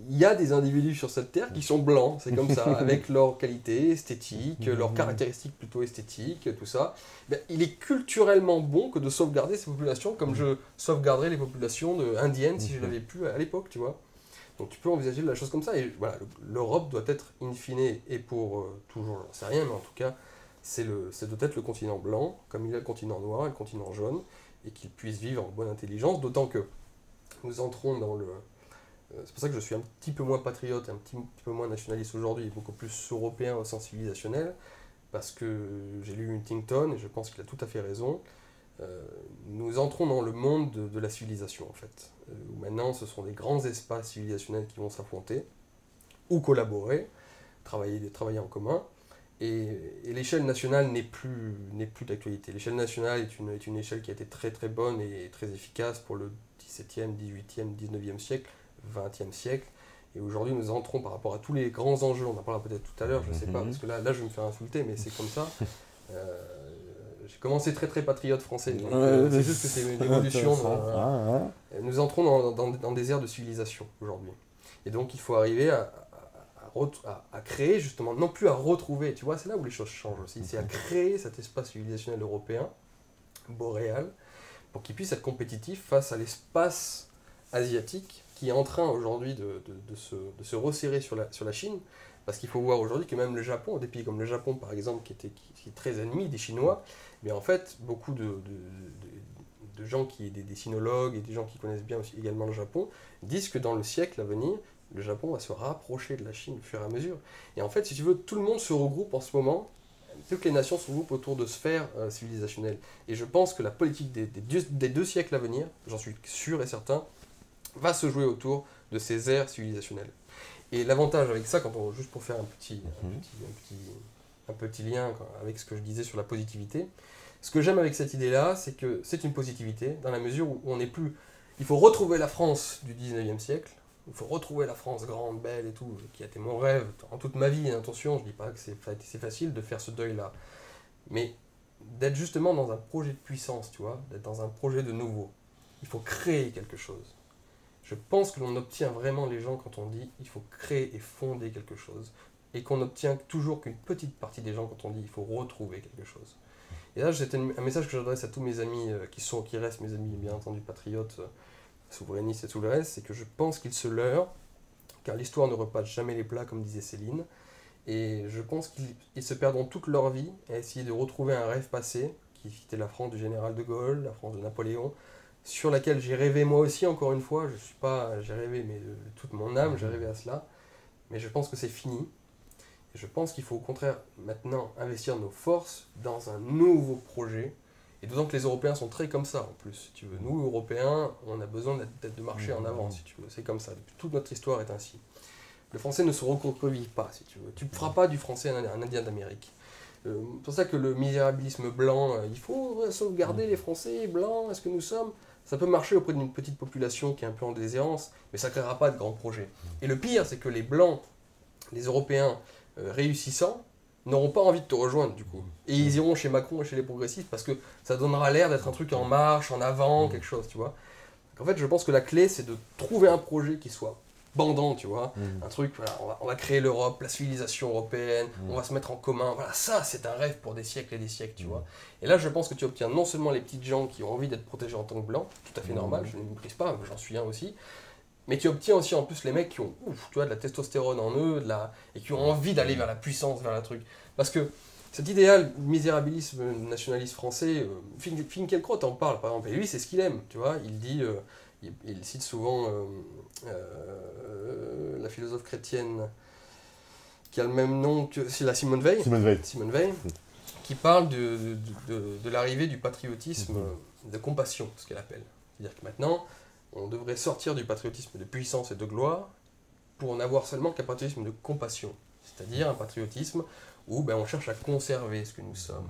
Il y a des individus sur cette terre qui sont blancs, c'est comme ça, avec leurs qualités esthétiques, leurs caractéristiques plutôt esthétiques, tout ça. Ben, il est culturellement bon que de sauvegarder ces populations comme je sauvegarderais les populations indiennes si je l'avais pu à l'époque, tu vois. Donc tu peux envisager la chose comme ça, et voilà, l'Europe doit être in fine, et pour toujours, j'en sais rien, mais en tout cas, c'est doit être le continent blanc, comme il y a le continent noir et le continent jaune, et qu'ils puissent vivre en bonne intelligence, d'autant que nous entrons dans le... C'est pour ça que je suis un petit peu moins patriote, un petit peu moins nationaliste aujourd'hui, beaucoup plus européen au sens civilisationnel, parce que j'ai lu Huntington, et je pense qu'il a tout à fait raison. Nous entrons dans le monde de la civilisation, en fait, où maintenant ce sont des grands espaces civilisationnels qui vont s'affronter, ou collaborer, travailler en commun, et l'échelle nationale n'est plus d'actualité. L'échelle nationale est une échelle qui a été très très bonne et très efficace pour le XVIIe, XVIIIe, XIXe siècle, XXe siècle. Et aujourd'hui, nous entrons par rapport à tous les grands enjeux, on en parlera peut-être tout à l'heure, je ne sais pas, parce que là, je vais me faire insulter, mais c'est comme ça. J'ai commencé très très patriote français, donc c'est juste que c'est une évolution. Nous entrons dans des ères de civilisation aujourd'hui. Et donc il faut arriver à créer justement, non plus à retrouver, tu vois, c'est là où les choses changent aussi, c'est à créer cet espace civilisationnel européen, boréal, pour qu'il puisse être compétitif face à l'espace asiatique qui est en train aujourd'hui de se resserrer sur la Chine, parce qu'il faut voir aujourd'hui que même le Japon, des pays comme le Japon par exemple, qui est très ennemi des Chinois, mais en fait beaucoup de gens des sinologues et des gens qui connaissent bien aussi également le Japon, disent que dans le siècle à venir, le Japon va se rapprocher de la Chine au fur et à mesure. Et en fait, si tu veux, tout le monde se regroupe en ce moment, toutes les nations se regroupent autour de sphères civilisationnelles. Et je pense que la politique des 2 siècles à venir, j'en suis sûr et certain, va se jouer autour de ces aires civilisationnelles. Et l'avantage avec ça, juste pour faire un petit lien avec ce que je disais sur la positivité, ce que j'aime avec cette idée-là, c'est que c'est une positivité, dans la mesure où on n'est plus... Il faut retrouver la France du 19e siècle, il faut retrouver la France grande, belle et tout, qui a été mon rêve en toute ma vie, et attention, je ne dis pas que c'est facile de faire ce deuil-là, mais d'être justement dans un projet de puissance, tu vois, d'être dans un projet de nouveau. Il faut créer quelque chose. Je pense que l'on obtient vraiment les gens quand on dit il faut créer et fonder quelque chose, et qu'on n'obtient toujours qu'une petite partie des gens quand on dit il faut retrouver quelque chose. Et là, c'est un message que j'adresse à tous mes amis qui restent mes amis, bien entendu, patriotes, souverainistes et tout le reste, c'est que je pense qu'ils se leurrent, car l'histoire ne repasse jamais les plats, comme disait Céline, et je pense qu'ils se perdront toute leur vie à essayer de retrouver un rêve passé, qui était la France du général de Gaulle, la France de Napoléon, sur laquelle j'ai rêvé moi aussi, encore une fois, j'ai rêvé, mais de toute mon âme, j'ai rêvé à cela, mais je pense que c'est fini. Et je pense qu'il faut au contraire maintenant investir nos forces dans un nouveau projet, et d'autant que les Européens sont très comme ça en plus, si tu veux. Nous, Européens, on a besoin de marcher en avant, si tu veux, c'est comme ça, toute notre histoire est ainsi. Le français ne se recroqueville pas, si tu veux. Tu ne feras pas du français un Indien d'Amérique. C'est pour ça que le misérabilisme blanc, il faut sauvegarder les Français blancs, est-ce que nous sommes... Ça peut marcher auprès d'une petite population qui est un peu en déshérence, mais ça ne créera pas de grands projets. Et le pire, c'est que les Blancs, les Européens réussissants, n'auront pas envie de te rejoindre, du coup. Et ils iront chez Macron et chez les progressistes, parce que ça donnera l'air d'être un truc en marche, en avant, quelque chose, tu vois. Donc, en fait, je pense que la clé, c'est de trouver un projet qui soit bandant, tu vois. Un truc, voilà, on va créer l'Europe, la civilisation européenne, on va se mettre en commun. Voilà, ça, c'est un rêve pour des siècles et des siècles, tu vois. Et là, je pense que tu obtiens non seulement les petites gens qui ont envie d'être protégés en tant que blancs, tout à fait normal, je ne me méprise pas, j'en suis un aussi, mais tu obtiens aussi en plus les mecs qui ont tu vois, de la testostérone en eux, et qui ont envie d'aller vers la puissance, vers la truc. Parce que cet idéal misérabilisme nationaliste français, Finkielkraut en parle par exemple, et lui c'est ce qu'il aime, tu vois, il dit, il cite souvent la philosophe chrétienne qui a le même nom que c'est la Simone Veil, qui parle de l'arrivée du patriotisme de compassion, ce qu'elle appelle. C'est-à-dire que maintenant, on devrait sortir du patriotisme de puissance et de gloire pour n'avoir seulement qu'un patriotisme de compassion. C'est-à-dire un patriotisme où on cherche à conserver ce que nous sommes,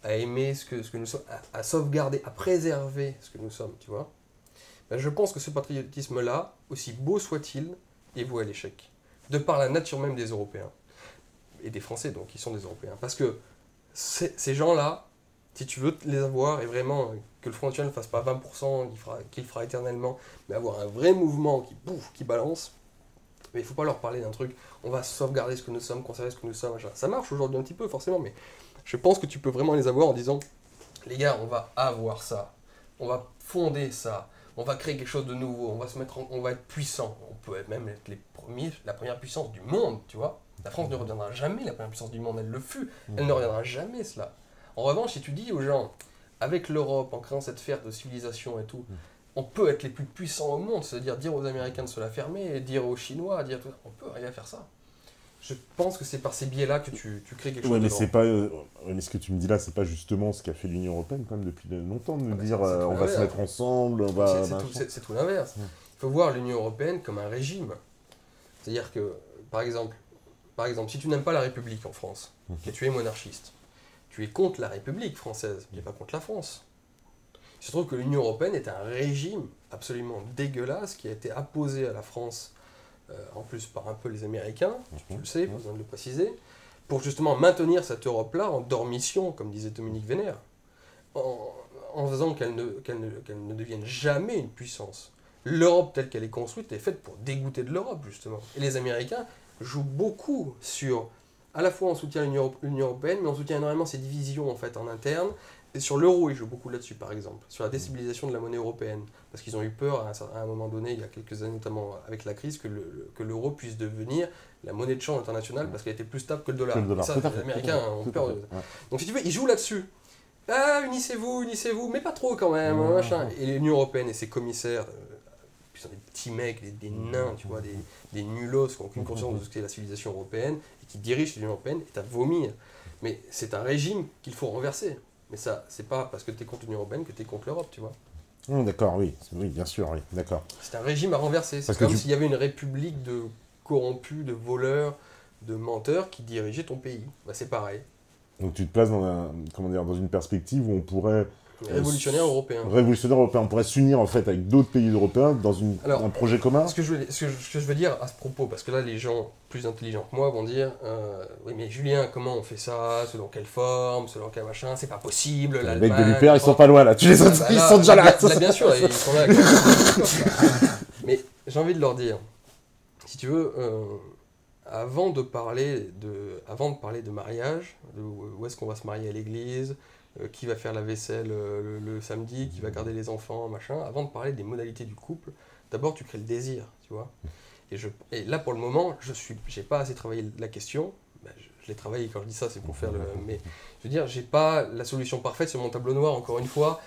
à aimer ce que nous sommes, à sauvegarder, à préserver ce que nous sommes, tu vois. Je pense que ce patriotisme-là, aussi beau soit-il, est voué à l'échec. De par la nature même des Européens. Et des Français, donc, qui sont des Européens. Parce que ces gens-là, si tu veux les avoir, et vraiment que le Front National ne fasse pas 20%, qu'il fera éternellement, mais avoir un vrai mouvement qui balance, mais il ne faut pas leur parler d'un truc, on va sauvegarder ce que nous sommes, conserver ce que nous sommes, machin. Ça marche aujourd'hui un petit peu, forcément, mais je pense que tu peux vraiment les avoir en disant, les gars, on va avoir ça, on va fonder ça, on va créer quelque chose de nouveau, on va être puissant, on peut même être la première puissance du monde, tu vois. La France ne reviendra jamais la première puissance du monde, elle le fut, elle ne reviendra jamais cela. En revanche, si tu dis aux gens, avec l'Europe, en créant cette sphère de civilisation et tout, on peut être les plus puissants au monde, c'est-à-dire dire aux Américains de se la fermer, et dire aux Chinois, dire tout ça, on peut arriver à faire ça. Je pense que c'est par ces biais-là que tu crées quelque chose de grand. C'est pas, mais ce que tu me dis là, c'est pas justement ce qu'a fait l'Union Européenne quand même depuis longtemps, de nous dire on va se mettre ensemble, on va... C'est tout l'inverse. Il faut voir l'Union Européenne comme un régime. C'est-à-dire que, par exemple, si tu n'aimes pas la République en France, et tu es monarchiste, tu es contre la République française, tu n'es pas contre la France. Il se trouve que l'Union européenne est un régime absolument dégueulasse qui a été apposé à la France, en plus par un peu les Américains, tu le sais, pas besoin de le préciser, pour justement maintenir cette Europe-là en dormition, comme disait Dominique Vénère, en faisant qu'elle ne devienne jamais une puissance. L'Europe telle qu'elle est construite est faite pour dégoûter de l'Europe, justement. Et les Américains jouent beaucoup sur, à la fois on soutient l'Union européenne, mais on soutient énormément ces divisions en fait en interne. Et sur l'euro, ils jouent beaucoup là-dessus, par exemple, sur la déstabilisation de la monnaie européenne. Parce qu'ils ont eu peur, à un moment donné, il y a quelques années, notamment avec la crise, que l'euro puisse devenir la monnaie de change internationale parce qu'elle était plus stable que le dollar. Et ça, les Américains ont peur. Donc si tu veux, ils jouent là-dessus. Ah, unissez-vous, mais pas trop quand même, machin. Et l'Union européenne et ses commissaires, qui sont des petits mecs, des nains, tu vois, des nullos qui n'ont aucune conscience de ce qu'est la civilisation européenne et qui dirigent l'Union européenne, est à vomir. Mais c'est un régime qu'il faut renverser. Mais ça, c'est pas parce que tu es contre l'Union européenne que tu es contre l'Europe, tu vois. D'accord, oui, bien sûr, oui, d'accord. C'est un régime à renverser. C'est comme s'il y avait une république de corrompus, de voleurs, de menteurs qui dirigeaient ton pays. Bah, c'est pareil. Donc tu te places dans une perspective où on pourrait... Révolutionnaire européen. Révolutionnaire européen. On pourrait s'unir en fait avec d'autres pays européens dans un projet commun. Ce que je veux dire à ce propos, parce que là les gens plus intelligents que moi vont dire oui mais Julien, comment on fait ça, selon quelle forme, selon quel machin, c'est pas possible, Les mecs de l'UPR ils sont pas loin là, tu les autres, ils sont déjà là. Bien sûr, ils sont là. Mais j'ai envie de leur dire, si tu veux, avant de parler de mariage, où est-ce qu'on va se marier à l'église, qui va faire la vaisselle le samedi, qui va garder les enfants, machin, avant de parler des modalités du couple, d'abord tu crées le désir, tu vois. Et là pour le moment, j'ai pas assez travaillé la question, je l'ai travaillé, quand je dis ça c'est pour faire mais je veux dire, j'ai pas la solution parfaite sur mon tableau noir, encore une fois.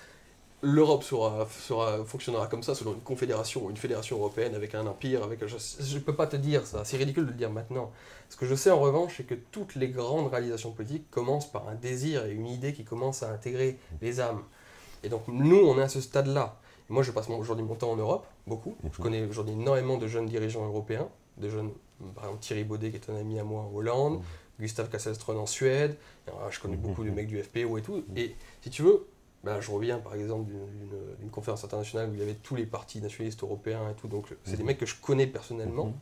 L'Europe fonctionnera comme ça selon une confédération ou une fédération européenne avec un empire. Je ne peux pas te dire ça, c'est ridicule de le dire maintenant. Ce que je sais en revanche, c'est que toutes les grandes réalisations politiques commencent par un désir et une idée qui commence à intégrer les âmes. Et donc nous, on est à ce stade-là. Et moi, je passe aujourd'hui mon temps en Europe, beaucoup. Je connais aujourd'hui énormément de jeunes dirigeants européens, de jeunes, par exemple Thierry Baudet qui est un ami à moi en Hollande, Gustave Kasselström en Suède. Alors, je connais beaucoup de mecs du FPO et tout. Et si tu veux, je reviens par exemple d'une conférence internationale où il y avait tous les partis nationalistes européens et tout, donc c'est des mecs que je connais personnellement.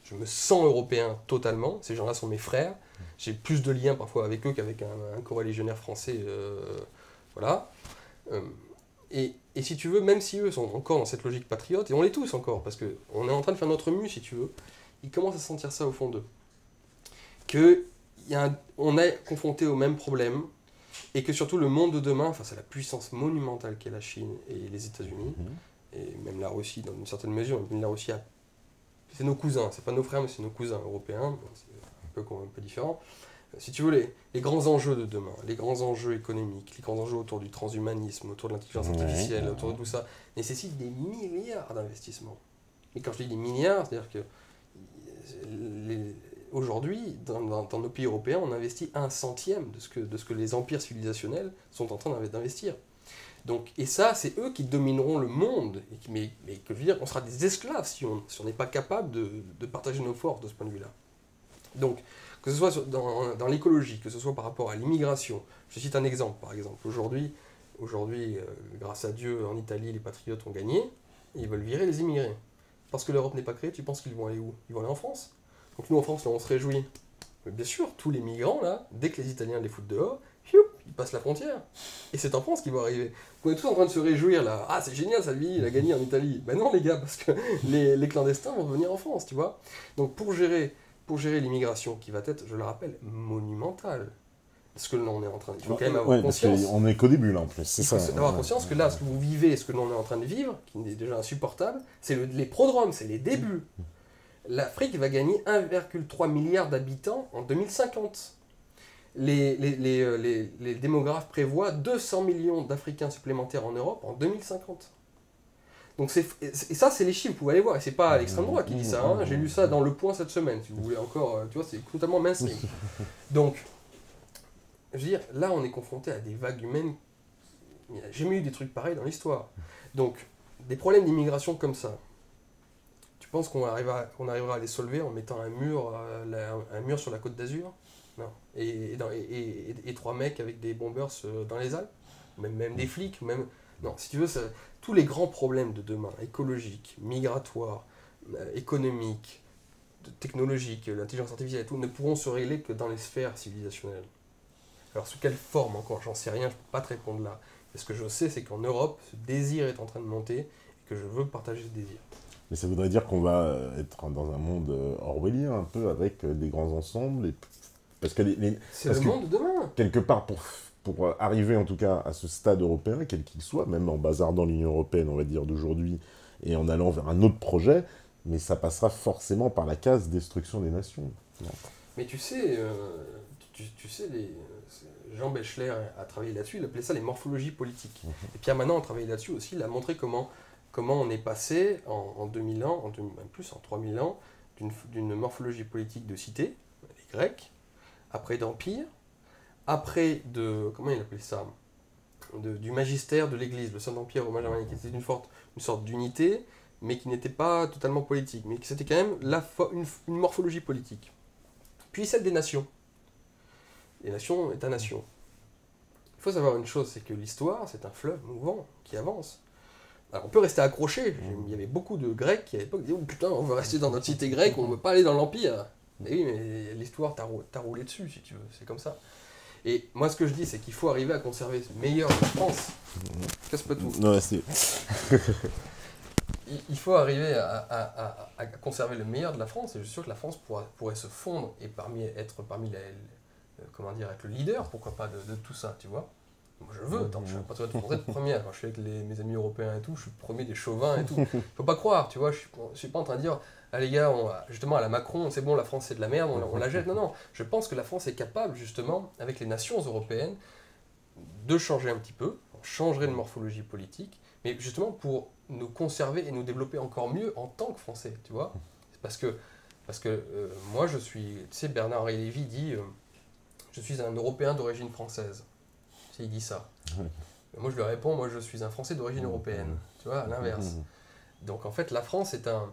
Je me sens européen totalement, ces gens-là sont mes frères. J'ai plus de liens parfois avec eux qu'avec un coreligionnaire français. Voilà. Et si tu veux, même si eux sont encore dans cette logique patriote, et on l'est tous encore, parce qu'on est en train de faire notre mue si tu veux, ils commencent à sentir ça au fond d'eux. On est confronté au même problème. Et que surtout le monde de demain, face à la puissance monumentale qu'est la Chine et les États-Unis, et même la Russie dans une certaine mesure, même la Russie, c'est nos cousins, c'est pas nos frères, mais c'est nos cousins européens, c'est un peu différent. Si tu veux, les grands enjeux de demain, les grands enjeux économiques, les grands enjeux autour du transhumanisme, autour de l'intelligence artificielle, autour de tout ça, nécessitent des milliards d'investissements. Et quand je dis des milliards, c'est-à-dire que aujourd'hui, dans nos pays européens, on investit 1/100 de ce que les empires civilisationnels sont en train d'investir. Donc, et ça, c'est eux qui domineront le monde. Mais que je veux dire, on sera des esclaves si on n'est pas capable de partager nos forces de ce point de vue-là. Donc, que ce soit dans l'écologie, que ce soit par rapport à l'immigration. Je cite un exemple, par exemple. Aujourd'hui, grâce à Dieu, en Italie, les patriotes ont gagné. Et ils veulent virer les immigrés. Parce que l'Europe n'est pas créée, tu penses qu'ils vont aller où? Ils vont aller en France. Donc nous en France, là, on se réjouit. Mais bien sûr, tous les migrants, là, dès que les Italiens les foutent dehors, ils passent la frontière. Et c'est en France qu'ils vont arriver. On est tous en train de se réjouir, là. Ah, c'est génial, Salvini, il a gagné en Italie. Ben non, les gars, parce que les clandestins vont venir en France, tu vois. Donc pour gérer l'immigration, qui va être, je le rappelle, monumentale, parce que là, on est en train de... Il faut quand même avoir conscience... On n'est qu'au début, là, en plus. C'est ça. Il faut avoir conscience que là, ce que vous vivez, ce que l'on est en train de vivre, qui est déjà insupportable, c'est les prodromes, c'est les débuts. L'Afrique va gagner 1,3 milliard d'habitants en 2050. Les démographes prévoient 200 millions d'Africains supplémentaires en Europe en 2050. Donc et ça, c'est les chiffres, vous pouvez aller voir. Et c'est pas l'extrême droite qui dit ça. Hein. J'ai lu ça dans Le Point cette semaine. Si vous voulez encore, tu vois, c'est totalement mainstream. Donc, je veux dire, là, on est confronté à des vagues humaines. Il n'y a jamais eu des trucs pareils dans l'histoire. Donc, des problèmes d'immigration comme ça. Tu penses qu'on arrivera à les solver en mettant un mur sur la Côte d'Azur? Non. Et 3 mecs avec des bombers dans les Alpes? Même des flics, même... Non, si tu veux, tous les grands problèmes de demain, écologiques, migratoires, économiques, technologiques, l'intelligence artificielle et tout, ne pourront se régler que dans les sphères civilisationnelles. Alors sous quelle forme encore, j'en sais rien, je ne peux pas te répondre là. Mais ce que je sais, c'est qu'en Europe, ce désir est en train de monter et que je veux partager ce désir. Mais ça voudrait dire qu'on va être dans un monde orwellien, un peu, avec des grands ensembles. Parce que c'est le monde de demain. Quelque part, pour arriver en tout cas à ce stade européen, quel qu'il soit, même en bazardant l'Union européenne, on va dire, d'aujourd'hui, et en allant vers un autre projet, mais ça passera forcément par la case destruction des nations. Non. Mais tu sais, Jean Bachelet a travaillé là-dessus, il appelait ça les morphologies politiques. Et Pierre Manant a travaillé là-dessus aussi, il a montré comment on est passé en 2000 ans, même plus en 3000 ans, d'une morphologie politique de cité, les Grecs, après d'empire, après comment il appelait ça, du magistère de l'Église, le Saint-Empire romain germanique, qui était une sorte d'unité, mais qui n'était pas totalement politique, mais qui c'était quand même une morphologie politique. Puis celle des nations. Les nations, États-nations. Il faut savoir une chose, c'est que l'histoire, c'est un fleuve mouvant qui avance. Alors on peut rester accroché. Il y avait beaucoup de Grecs qui à l'époque disaient « Oh putain, on veut rester dans notre cité grecque, on ne veut pas aller dans l'Empire ». Mais oui, mais l'histoire t'a roulé dessus, si tu veux, c'est comme ça. Et moi, ce que je dis, c'est qu'il faut arriver à conserver le meilleur de la France. Casse pas tout. Non, c'est... Il faut arriver à conserver le meilleur de la France, et je suis sûr que la France pourrait se fondre et être parmi être le leader, pourquoi pas, de tout ça, tu vois. Moi je veux, je suis un patriote français de première, quand je suis avec mes amis européens et tout, je suis le premier des chauvins et tout. Faut pas croire, tu vois, je suis pas en train de dire, ah les gars, justement à la Macron, c'est bon, la France c'est de la merde, on la jette. Non, non, je pense que la France est capable, justement, avec les nations européennes, de changer un petit peu, on changerait de morphologie politique, mais justement pour nous conserver et nous développer encore mieux en tant que Français, tu vois. Parce que moi je suis, tu sais, Bernard-Henri Lévy dit, je suis un Européen d'origine française. Il dit ça. Moi je lui réponds, moi je suis un Français d'origine européenne, tu vois, à l'inverse. Donc en fait la France est un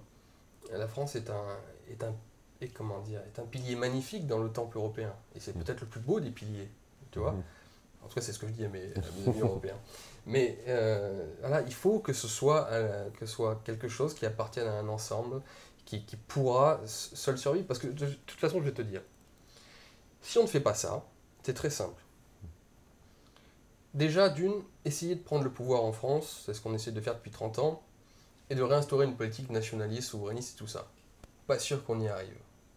pilier magnifique dans le temple européen, et c'est peut-être le plus beau des piliers, tu vois. En tout cas c'est ce que je dis à mes amis européens. Mais voilà, il faut que ce soit quelque chose qui appartienne à un ensemble, qui pourra seul survivre, parce que de toute façon je vais te dire, si on ne fait pas ça, c'est très simple. Déjà, essayer de prendre le pouvoir en France, c'est ce qu'on essaie de faire depuis 30 ans, et de réinstaurer une politique nationaliste, souverainiste et tout ça. Pas sûr qu'on y arrive.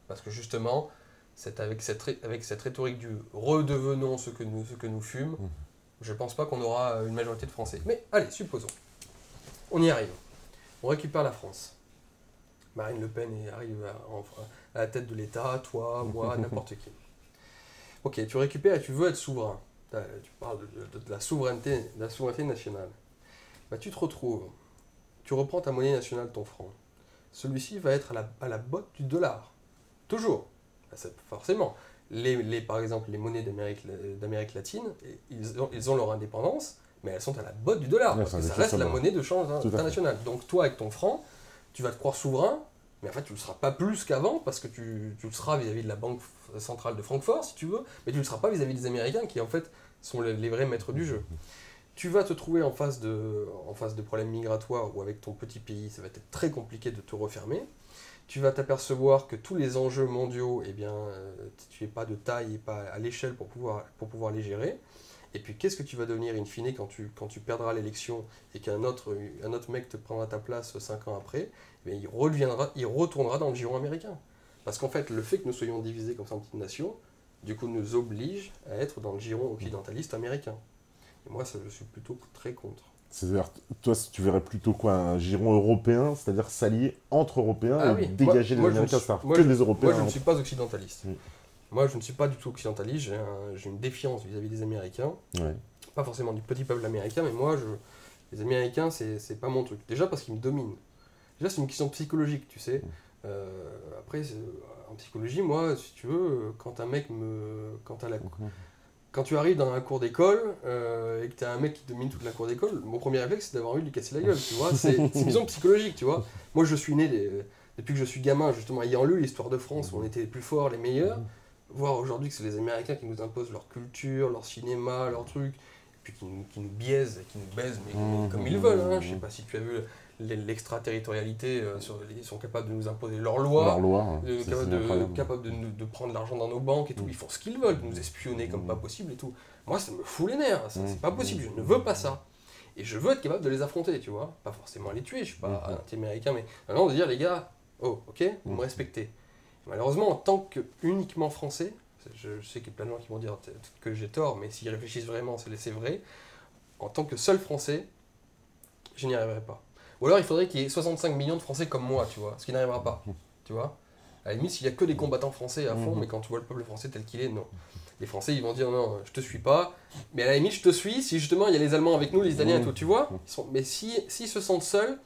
Parce que justement, avec cette rhétorique du « redevenons ce que nous fûmes », je pense pas qu'on aura une majorité de Français. Mais allez, supposons. On y arrive. On récupère la France. Marine Le Pen arrive à la tête de l'État, toi, moi, n'importe qui. Ok, tu récupères et tu veux être souverain. Tu parles de la souveraineté nationale. Bah, tu te retrouves, tu reprends ta monnaie nationale, ton franc. Celui-ci va être à la botte du dollar. Toujours. Bah, forcément. Par exemple, les monnaies d'Amérique latine, ils ont leur indépendance, mais elles sont à la botte du dollar. Parce que ça reste la monnaie de change internationale. Donc toi, avec ton franc, tu vas te croire souverain, mais en fait, tu ne le seras pas plus qu'avant, parce que tu le seras vis-à-vis de la Banque centrale de Francfort, si tu veux, mais tu ne le seras pas vis-à-vis des Américains, qui en fait sont les vrais maîtres du jeu. Tu vas te trouver en face de problèmes migratoires, où avec ton petit pays, ça va être très compliqué de te refermer. Tu vas t'apercevoir que tous les enjeux mondiaux, eh bien, tu n'es pas de taille et pas à l'échelle pour pouvoir les gérer. Et puis, qu'est-ce que tu vas devenir in fine quand tu perdras l'élection et qu'un autre mec te prendra ta place 5 ans après, eh bien, il retournera dans le giron américain. Parce qu'en fait, le fait que nous soyons divisés comme ça en petites nations, du coup, nous oblige à être dans le giron occidentaliste américain. Et moi, ça, je suis plutôt très contre. C'est-à-dire, toi, tu verrais plutôt quoi, un giron européen, c'est-à-dire s'allier entre Européens et dégager les Américains, c'est-à-dire que des Européens. Moi, je ne suis pas occidentaliste. Moi, je ne suis pas du tout occidentaliste, j'ai une défiance vis-à-vis des Américains. Ouais. Pas forcément du petit peuple américain, mais moi, les Américains, c'est pas mon truc. Déjà parce qu'ils me dominent. Déjà, c'est une question psychologique, tu sais. Après, en psychologie, moi, si tu veux, quand un mec Quand tu arrives dans un cours d'école et que tu as un mec qui domine toute la cour d'école, mon premier réflexe, c'est d'avoir envie de lui casser la gueule, tu vois. C'est une question psychologique, tu vois. Moi, je suis né, depuis que je suis gamin, justement, ayant lu l'histoire de France, où on était les plus forts, les meilleurs, voir aujourd'hui que c'est les Américains qui nous imposent leur culture, leur cinéma, leurs trucs, puis qui nous biaisent, qui nous baisent, mais comme ils veulent. Hein. Je sais pas si tu as vu l'extraterritorialité, ils sont capables de nous imposer leurs lois, capables de prendre l'argent dans nos banques et tout. Ils font ce qu'ils veulent, de nous espionner comme pas possible et tout. Moi, ça me fout les nerfs, ça, c'est pas possible, je ne veux pas ça. Et je veux être capable de les affronter, tu vois. Pas forcément les tuer, je suis pas anti-américain, mais vraiment de dire, les gars, oh, ok, vous me respectez. Malheureusement, en tant que uniquement français, je sais qu'il y a plein de gens qui vont dire que j'ai tort, mais s'ils réfléchissent vraiment, c'est vrai. En tant que seul français, je n'y arriverai pas. Ou alors il faudrait qu'il y ait 65 millions de Français comme moi, tu vois, ce qui n'arrivera pas, tu vois. À la limite, s'il n'y a que des combattants français à fond, mais quand tu vois le peuple français tel qu'il est, non. Les Français, ils vont dire non, je te suis pas, mais à la limite, je te suis si justement il y a les Allemands avec nous, les Italiens et tout, tu vois. Mais s'ils se sentent seuls,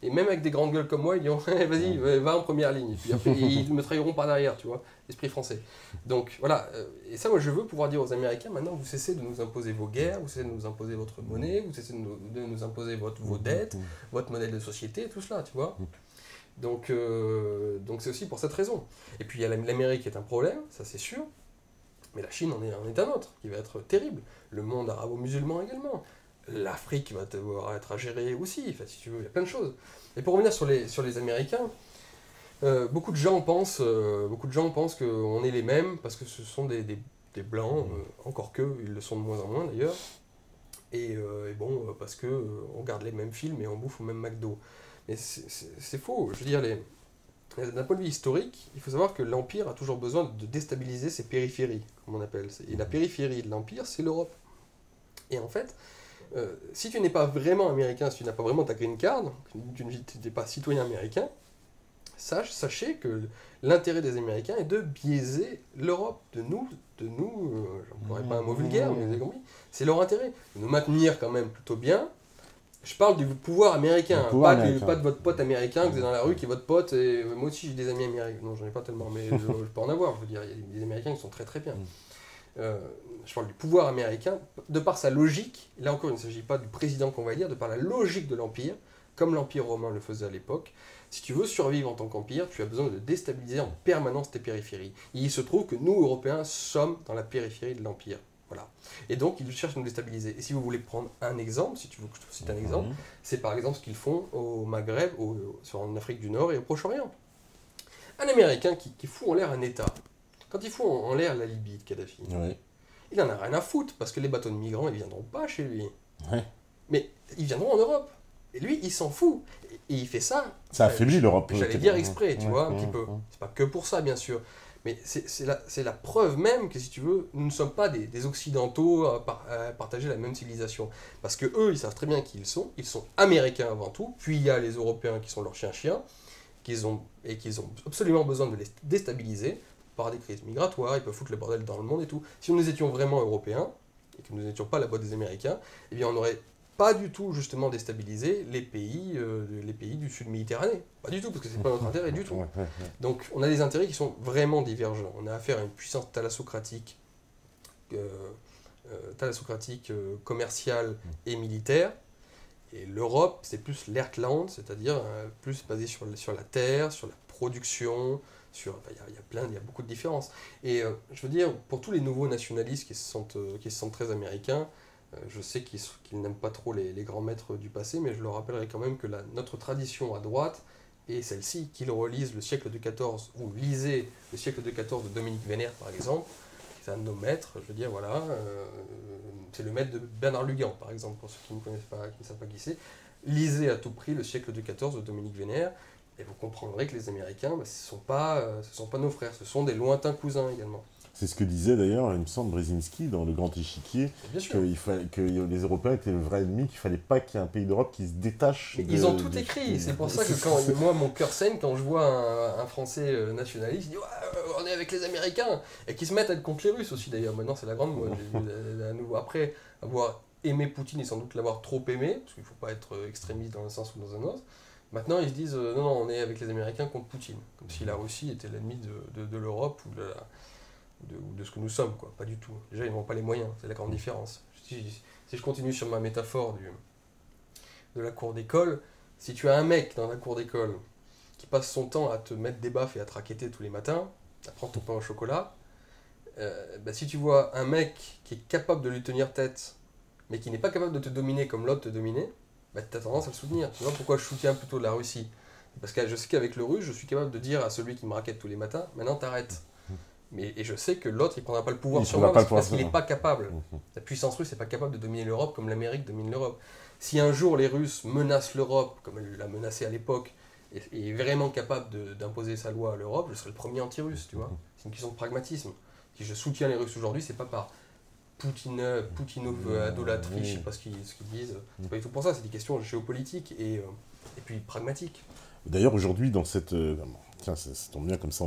et même avec des grandes gueules comme moi, ils diront vas-y, va en première ligne. Et puis après, ils me trahiront par derrière, tu vois, l'esprit français. Donc voilà, et ça, moi je veux pouvoir dire aux Américains maintenant, vous cessez de nous imposer vos guerres, vous cessez de nous imposer votre monnaie, vous cessez de nous imposer vos dettes, votre modèle de société, tout cela, tu vois. Donc c'est aussi pour cette raison. Et puis il y a l'Amérique qui est un problème, ça c'est sûr, mais la Chine en est un autre, qui va être terrible. Le monde arabo-musulman également. L'Afrique va devoir être à gérer aussi, enfin, si tu veux, il y a plein de choses. Et pour revenir sur les Américains, beaucoup de gens pensent qu'on est les mêmes parce que ce sont des blancs, encore que ils le sont de moins en moins d'ailleurs. Et bon, parce que on regarde les mêmes films et on bouffe au même McDo. Mais c'est faux. Je veux dire, d'un point de vue historique, il faut savoir que l'Empire a toujours besoin de déstabiliser ses périphéries, comme on appelle. Et la périphérie de l'Empire, c'est l'Europe. Et en fait, si tu n'es pas vraiment américain, si tu n'as pas vraiment ta green card, tu n'es pas citoyen américain, sachez que l'intérêt des Américains est de biaiser l'Europe, de nous, j'emploierai pas un mot vulgaire, mais vous avez compris, c'est leur intérêt, de nous maintenir quand même plutôt bien. Je parle du pouvoir américain, pas de votre pote américain que vous êtes dans la rue qui est votre pote, et moi aussi j'ai des amis américains, non j'en ai pas tellement, mais je peux en avoir, je veux dire, il y a des Américains qui sont très très bien. Je parle du pouvoir américain, de par sa logique, là encore il ne s'agit pas du président qu'on va élire, de par la logique de l'Empire, comme l'Empire romain le faisait à l'époque. Si tu veux survivre en tant qu'empire, tu as besoin de déstabiliser en permanence tes périphéries. Et il se trouve que nous, Européens, sommes dans la périphérie de l'Empire. Voilà. Et donc, ils cherchent à nous déstabiliser. Et si vous voulez prendre un exemple, si tu veux que je te cite un exemple, c'est par exemple ce qu'ils font au Maghreb, en Afrique du Nord et au Proche-Orient. Un Américain qui fout en l'air un État, quand il fout en l'air la Libye de Kadhafi, il en a rien à foutre, parce que les bateaux de migrants, ils viendront pas chez lui. Mais ils viendront en Europe. Et lui, il s'en fout. Et il fait ça. Ça affaiblit l'Europe. J'allais dire exprès, tu vois, un petit peu. C'est pas que pour ça, bien sûr. Mais c'est la preuve même que, si tu veux, nous ne sommes pas des Occidentaux à partager la même civilisation. Parce que eux, ils savent très bien qui ils sont. Ils sont américains avant tout. Puis il y a les Européens qui sont leurs chiens-chiens. Qu'ils ont absolument besoin de les déstabiliser par des crises migratoires. Ils peuvent foutre le bordel dans le monde et tout. Si nous étions vraiment Européens, et que nous n'étions pas la boîte des Américains, eh bien on n'aurait pas du tout justement déstabiliser les pays du sud Méditerranée. Pas du tout, parce que c'est pas notre intérêt du tout. Donc on a des intérêts qui sont vraiment divergents. On a affaire à une puissance thalassocratique, commerciale et militaire. Et l'Europe, c'est plus l'Heartland, c'est-à-dire plus basé sur la terre, sur la production, il y a beaucoup de différences. Et je veux dire, pour tous les nouveaux nationalistes qui se sentent très américains, je sais qu'ils n'aiment pas trop les grands maîtres du passé, mais je leur rappellerai quand même que notre tradition à droite est celle-ci, qu'ils relisent le siècle de XIV, ou lisez le siècle de XIV de Dominique Vénère, par exemple, c'est un de nos maîtres, je veux dire, voilà, c'est le maître de Bernard Lugan, par exemple, pour ceux qui ne connaissent pas, qui ne savent pas qui c'est. Lisez à tout prix le siècle de XIV de Dominique Vénère, et vous comprendrez que les Américains, ce sont pas nos frères, ce sont des lointains cousins également. C'est ce que disait d'ailleurs, il me semble, Brzezinski dans Le Grand Échiquier, que les Européens étaient le vrai ennemi, qu'il ne fallait pas qu'il y ait un pays d'Europe qui se détache. Ils ont tout écrit, c'est pour ça que moi, mon cœur saigne quand je vois un Français nationaliste, il dit on est avec les Américains, et qui se mettent à être contre les Russes aussi d'ailleurs. Maintenant, c'est la grande mode. À nouveau, après avoir aimé Poutine et sans doute l'avoir trop aimé, parce qu'il ne faut pas être extrémiste dans un sens ou dans un autre, maintenant ils se disent non, on est avec les Américains contre Poutine, comme si la Russie était l'ennemi de l'Europe ou de ce que nous sommes, quoi. Pas du tout. Déjà, ils n'ont pas les moyens, c'est la grande différence. Si je continue sur ma métaphore de la cour d'école, si tu as un mec dans la cour d'école qui passe son temps à te mettre des baffes et à te raqueter tous les matins, à prendre ton pain au chocolat, si tu vois un mec qui est capable de lui tenir tête, mais qui n'est pas capable de te dominer comme l'autre te dominait, bah, tu as tendance à le soutenir. Tu vois pourquoi je soutiens plutôt la Russie? Parce que je sais qu'avec le russe, je suis capable de dire à celui qui me raquette tous les matins, maintenant t'arrêtes. Et je sais que l'autre, il ne prendra pas le pouvoir sur moi parce qu'il n'est pas capable. La puissance russe n'est pas capable de dominer l'Europe comme l'Amérique domine l'Europe. Si un jour les Russes menacent l'Europe, comme elle l'a menacé à l'époque, et est vraiment capable d'imposer sa loi à l'Europe, je serai le premier anti-russe, tu vois. C'est une question de pragmatisme. Si je soutiens les Russes aujourd'hui, c'est pas par Poutino-adolâtrie, je sais pas ce qu'ils disent. C'est pas du tout pour ça, c'est des questions géopolitiques et puis pragmatiques. D'ailleurs, aujourd'hui, dans cette... tiens, ça tombe bien, comme ça,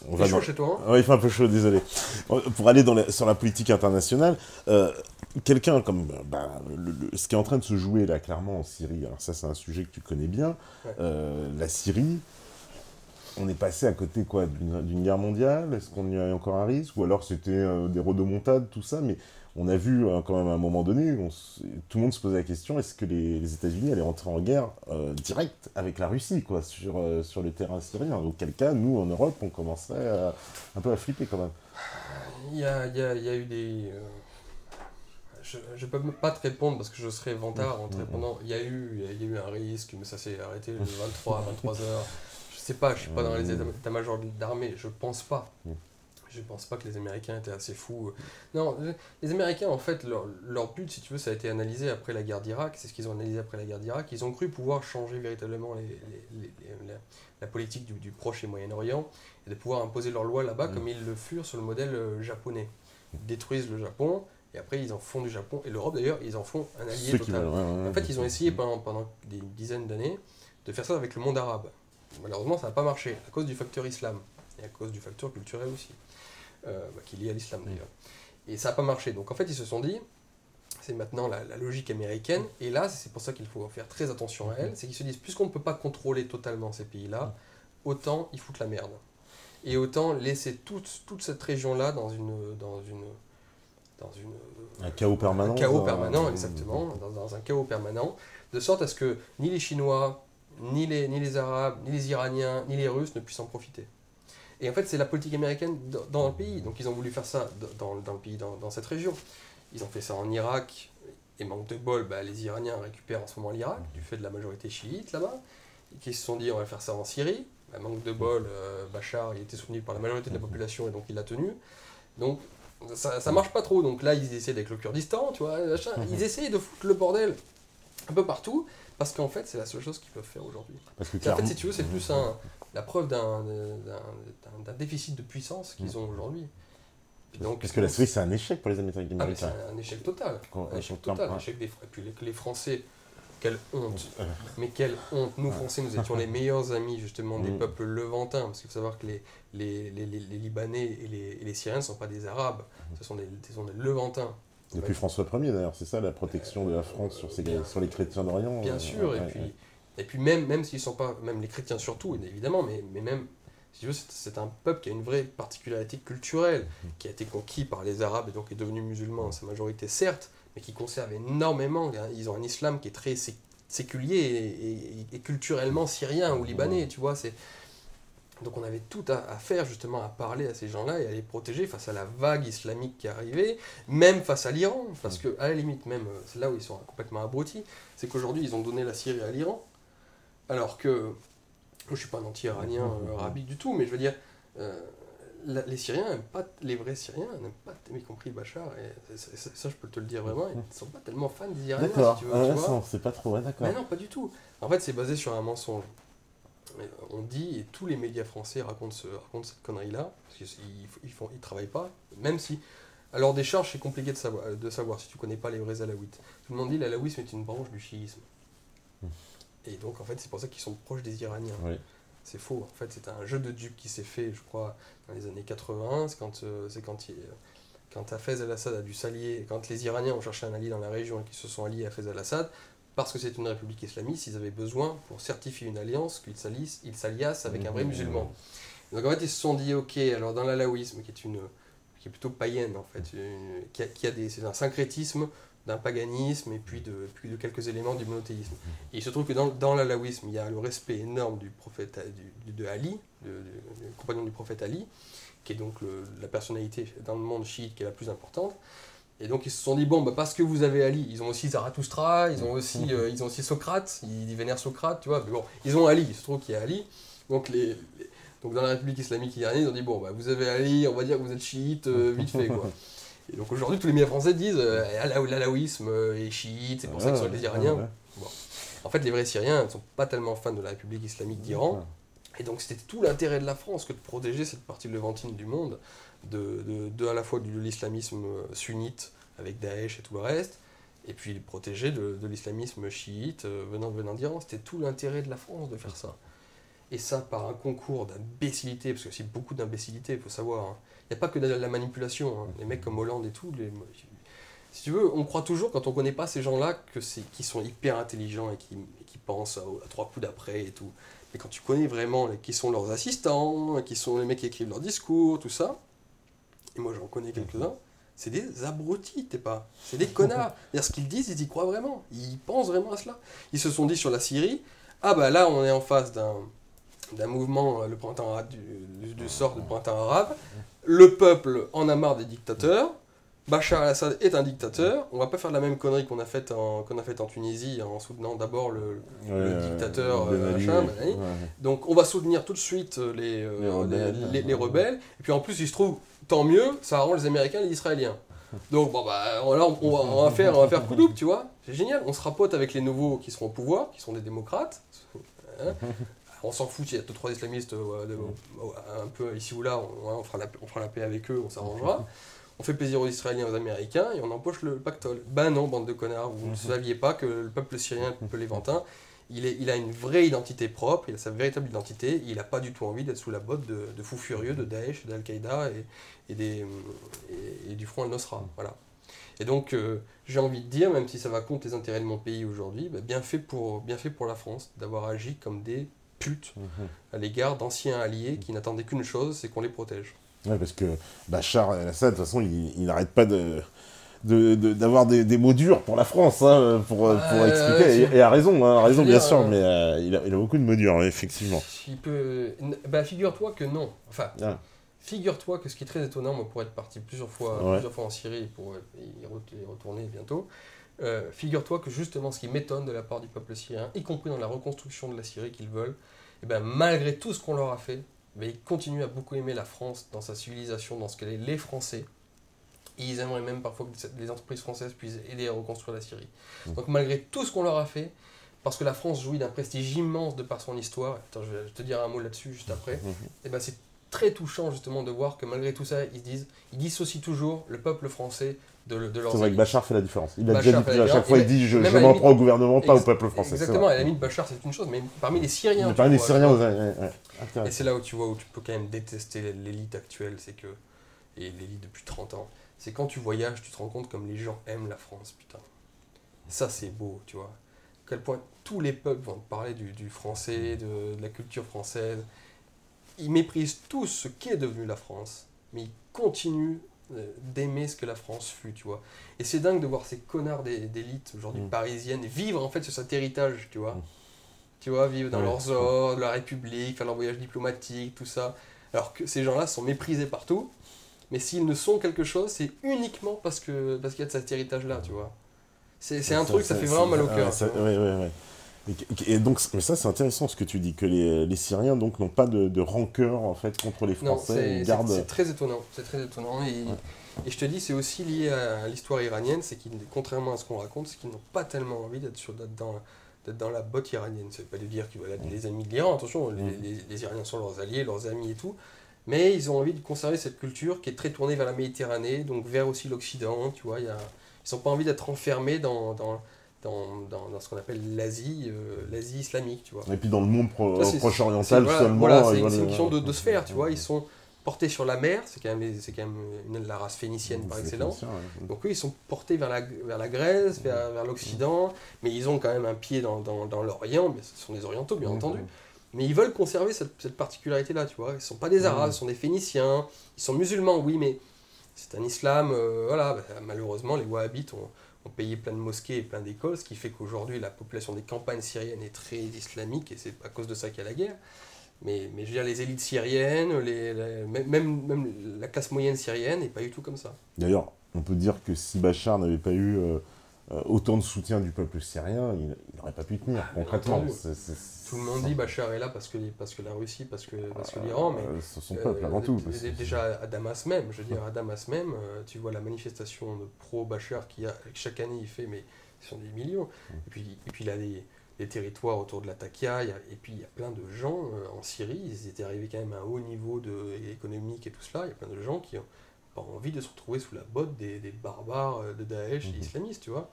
on va chaud chez toi, hein? Ouais, il fait un peu chaud, désolé. Pour aller sur la politique internationale, quelqu'un comme... ce qui est en train de se jouer, là, clairement, en Syrie, alors ça, c'est un sujet que tu connais bien, la Syrie, on est passé à côté, quoi, d'une guerre mondiale? Est-ce qu'on y a encore un risque? Ou alors c'était des rodomontades, tout ça, mais on a vu, quand même, à un moment donné, tout le monde se posait la question, est-ce que les États-Unis allaient entrer en guerre directe avec la Russie, quoi, sur le terrain syrien? Auquel cas, nous, en Europe, on commencerait un peu à flipper, quand même. Il y a eu des... Je ne peux pas te répondre parce que je serais vantard en te répondant. Il y a eu un risque, mais ça s'est arrêté le 23 heures. Je sais pas, je suis pas dans les états-majors d'armée, je pense pas. Je pense pas que les Américains étaient assez fous. Non, les Américains, en fait, leur but, si tu veux, ça a été analysé après la guerre d'Irak. C'est ce qu'ils ont analysé après la guerre d'Irak. Ils ont cru pouvoir changer véritablement la politique du Proche et Moyen-Orient et de pouvoir imposer leurs lois là-bas comme ils le furent sur le modèle japonais. Ils détruisent le Japon et après ils en font du Japon. Et l'Europe, d'ailleurs, ils en font un allié total. En fait, ils ont essayé pendant des dizaines d'années de faire ça avec le monde arabe. Malheureusement, ça n'a pas marché à cause du facteur islam et à cause du facteur culturel aussi. Qui est lié à l'islam d'ailleurs. Et ça n'a pas marché. Donc en fait, ils se sont dit, c'est maintenant la logique américaine, et là, c'est pour ça qu'il faut faire très attention à elle, c'est qu'ils se disent, puisqu'on ne peut pas contrôler totalement ces pays-là, autant ils foutent la merde. Et autant laisser toute cette région-là dans un chaos permanent. Un chaos permanent, exactement, dans un chaos permanent, de sorte à ce que ni les Chinois, ni les Arabes, ni les Iraniens, ni les Russes ne puissent en profiter. Et en fait, c'est la politique américaine dans le pays. Donc, ils ont voulu faire ça dans le pays, dans cette région. Ils ont fait ça en Irak. Et manque de bol, les Iraniens récupèrent en ce moment l'Irak, du fait de la majorité chiite là-bas. Et qui se sont dit, on va faire ça en Syrie. Manque de bol, Bachar, il était soutenu par la majorité de la population et donc il l'a tenu. Donc, ça marche pas trop. Donc là, ils essaient avec le Kurdistan, tu vois. Ils essayent de foutre le bordel un peu partout. Parce qu'en fait, c'est la seule chose qu'ils peuvent faire aujourd'hui. En fait, si tu veux, c'est plus la preuve d'un déficit de puissance qu'ils ont aujourd'hui. Parce que la Syrie, c'est un échec pour les Américains. C'est un échec total. Un échec total. Et puis les Français, quelle honte. Mais quelle honte. Nous, Français, nous étions les meilleurs amis, justement, des peuples levantins. Parce qu'il faut savoir que les Libanais et les Syriens ne sont pas des Arabes. Ce sont des Levantins. Depuis François Ier d'ailleurs, c'est ça la protection de la France sur les chrétiens d'Orient. Bien sûr, et puis même s'ils ne sont pas, même les chrétiens surtout, évidemment, mais même, si tu veux, c'est un peuple qui a une vraie particularité culturelle, qui a été conquis par les Arabes et donc est devenu musulman dans sa majorité, certes, mais qui conserve énormément. Ils ont un islam qui est très séculier et culturellement syrien ou libanais, tu vois. Donc on avait tout à faire justement à parler à ces gens-là et à les protéger face à la vague islamique qui arrivait, même face à l'Iran, parce que à la limite même, c'est là où ils sont complètement abrutis, c'est qu'aujourd'hui ils ont donné la Syrie à l'Iran, alors que, je ne suis pas un anti-iranien arabique du tout, mais je veux dire, les Syriens n'aiment pas, les vrais Syriens n'aiment pas, y compris Bachar, et ça je peux te le dire vraiment, ils ne sont pas tellement fans des Iraniens, d'accord. Si tu veux, tu vois. C'est pas trop, d'accord. Mais non, pas du tout. En fait, c'est basé sur un mensonge. On dit, et tous les médias français racontent cette connerie-là, parce qu'ils ne travaillent pas, même si... Alors des charges, c'est compliqué de savoir si tu ne connais pas les vrais alaouites. Tout le monde dit l'alaouisme est une branche du chiisme. Et donc en fait, c'est pour ça qu'ils sont proches des Iraniens. Oui. C'est faux. En fait, c'est un jeu de dupes qui s'est fait, je crois, dans les années 80. C'est quand Hafez al-Assad a dû s'allier, quand les Iraniens ont cherché un allié dans la région et qu'ils se sont alliés à Hafez al-Assad, parce que c'est une république islamiste, ils avaient besoin, pour certifier une alliance, qu'ils s'alliassent avec un vrai musulman. Donc en fait, ils se sont dit, ok, alors dans l'alaouisme, qui est plutôt païenne en fait, c'est un syncrétisme d'un paganisme et puis de quelques éléments du monothéisme. Et il se trouve que dans l'alaouisme, il y a le respect énorme du prophète de Ali, du compagnon du prophète Ali, qui est donc la personnalité dans le monde chiite qui est la plus importante. Et donc ils se sont dit, bon, bah, parce que vous avez Ali, ils ont aussi Zarathustra, ils ont aussi Socrate, ils vénèrent Socrate, tu vois, mais bon, ils ont Ali, il se trouve qu'il y a Ali. Donc, donc dans la République islamique iranienne, ils ont dit, bon, bah, vous avez Ali, on va dire que vous êtes chiite, vite fait, quoi. Et donc aujourd'hui, tous les médias français disent, l'alaouisme est chiite, c'est pour ça qu'ils sont les Iraniens. Bon. En fait, les vrais Syriens ne sont pas tellement fans de la République islamique d'Iran. Et donc c'était tout l'intérêt de la France que de protéger cette partie levantine du monde, à la fois de l'islamisme sunnite avec Daesh et tout le reste, et puis protéger de l'islamisme chiite venant d'Iran. C'était tout l'intérêt de la France de faire ça. Et ça par un concours d'imbécilité, parce que c'est beaucoup d'imbécilité, il faut savoir. Hein. Il n'y a pas que de la manipulation. Hein. Les mecs comme Hollande et tout, si tu veux, on croit toujours, quand on ne connaît pas ces gens-là, qu'ils sont hyper intelligents et qui pensent à 3 coups d'après et tout. Mais quand tu connais vraiment qui sont leurs assistants, qui sont les mecs qui écrivent leurs discours, tout ça, et moi j'en connais quelques-uns, c'est des abrutis, c'est des connards. C'est-à-dire ce qu'ils disent, ils y croient vraiment. Ils pensent vraiment à cela. Ils se sont dit sur la Syrie, ah bah là on est en face d'un mouvement, le printemps arabe, du sort du printemps arabe, le peuple en a marre des dictateurs, Bachar al-Assad est un dictateur, on va pas faire la même connerie qu'on a faite en Tunisie en soutenant d'abord le dictateur Ben Ali. Donc on va soutenir tout de suite les rebelles, et puis en plus il se trouve, tant mieux, ça arrange les Américains et les Israéliens. Donc bon bah là on va faire coup double, tu vois, c'est génial, on se rapote avec les nouveaux qui seront au pouvoir, qui sont des démocrates, hein. On s'en fout, il y a 2-3 islamistes un peu ici ou là, on fera la paix avec eux, on s'arrangera. On fait plaisir aux Israéliens et aux Américains et on empoche le pactole. Ben non, bande de connards, vous ne saviez pas que le peuple syrien, le peuple lévantin, il a une vraie identité propre, il a sa véritable identité, il n'a pas du tout envie d'être sous la botte de fous furieux de Daesh, d'Al-Qaïda et du Front al-Nosra. Voilà. Et donc, j'ai envie de dire, même si ça va contre les intérêts de mon pays aujourd'hui, bah, bien fait pour la France d'avoir agi comme des putes à l'égard d'anciens alliés qui n'attendaient qu'une chose, c'est qu'on les protège. Ouais, parce que Bachar el-Assad, de toute façon, il n'arrête pas d'avoir des mots durs pour la France, hein, pour expliquer, et a raison, bien sûr, mais il a beaucoup de mots durs, effectivement. Figure-toi que non. Enfin, figure-toi que ce qui est très étonnant, moi, pour être parti plusieurs fois en Syrie et pour y retourner bientôt, figure-toi que justement, ce qui m'étonne de la part du peuple syrien, y compris dans la reconstruction de la Syrie qu'ils veulent, et ben, malgré tout ce qu'on leur a fait, mais ils continuent à beaucoup aimer la France dans sa civilisation, dans ce qu'elle est, les Français. Et ils aimeraient même parfois que les entreprises françaises puissent aider à reconstruire la Syrie. Donc malgré tout ce qu'on leur a fait, parce que la France jouit d'un prestige immense de par son histoire, attends, je vais te dire un mot là-dessus juste après, et ben c'est très touchant justement de voir que malgré tout ça, ils dissocient toujours le peuple français de leurs C'est vrai que Bachar fait la différence. Il a déjà dit à chaque fois, il dit je m'en prends au gouvernement, pas au peuple français. Exactement, à la limite, Bachar c'est une chose, mais parmi les Syriens... Parmi les Syriens, et c'est là où tu vois, où tu peux quand même détester l'élite actuelle, c'est que, et l'élite depuis 30 ans, c'est quand tu voyages, tu te rends compte comme les gens aiment la France, putain. Et ça c'est beau, tu vois. À quel point tous les peuples vont te parler du français, de la culture française. Ils méprisent tous ce qu'est devenu la France, mais ils continuent d'aimer ce que la France fut, tu vois. Et c'est dingue de voir ces connards d'élite aujourd'hui parisienne vivre en fait sur cet héritage, tu vois. Tu vois, vivre dans leurs ordres, la République, faire leur voyage diplomatique, tout ça. Alors que ces gens-là sont méprisés partout, mais s'ils ne sont quelque chose, c'est uniquement parce qu'il y a de cet héritage-là, tu vois. C'est un truc, ça fait vraiment mal au cœur. Et donc, mais ça c'est intéressant ce que tu dis, que les Syriens donc n'ont pas de rancœur en fait contre les Français. C'est très étonnant, et je te dis, c'est aussi lié à l'histoire iranienne, c'est qu'ils, contrairement à ce qu'on raconte, c'est qu'ils n'ont pas tellement envie d'être dans la botte iranienne. Ça ne veut pas dire qu'ils veulent être les amis de l'Iran, attention, les Iraniens sont leurs alliés, leurs amis et tout, mais ils ont envie de conserver cette culture qui est très tournée vers la Méditerranée, donc vers aussi l'Occident, tu vois, ils n'ont pas envie d'être enfermés dans ce qu'on appelle l'Asie islamique, tu vois. Et puis dans le monde proche-oriental seulement. Voilà, c'est une question de sphère, tu vois, ils sont portés sur la mer, c'est quand même la race phénicienne par excellence. Donc eux, ils sont portés vers la Grèce, vers l'Occident, mais ils ont quand même un pied dans l'Orient, mais ce sont des Orientaux, bien entendu. Mais ils veulent conserver cette particularité-là, tu vois. Ils ne sont pas des Arabes, ce sont des Phéniciens, ils sont musulmans, oui, mais c'est un islam, malheureusement, les Wahhabites ont payé plein de mosquées et plein d'écoles, ce qui fait qu'aujourd'hui, la population des campagnes syriennes est très islamique, et c'est à cause de ça qu'il y a la guerre. Mais je veux dire, les élites syriennes, même la classe moyenne syrienne n'est pas du tout comme ça. D'ailleurs, on peut dire que si Bachar n'avait pas eu autant de soutien du peuple syrien, il n'aurait pas pu tenir, concrètement. Tout le monde dit Bachar est là parce que la Russie, parce que l'Iran, mais c'est son peuple avant tout. Déjà à Damas même, je veux dire, à Damas même, tu vois la manifestation de pro-Bachar qu'il y a, chaque année il fait, mais ce sont des millions. Et puis il a des territoires autour de Latakia, et puis il y a plein de gens en Syrie, ils étaient arrivés quand même à un haut niveau économique et tout cela, il y a plein de gens qui ont pas envie de se retrouver sous la botte des barbares de Daesh et islamistes, tu vois.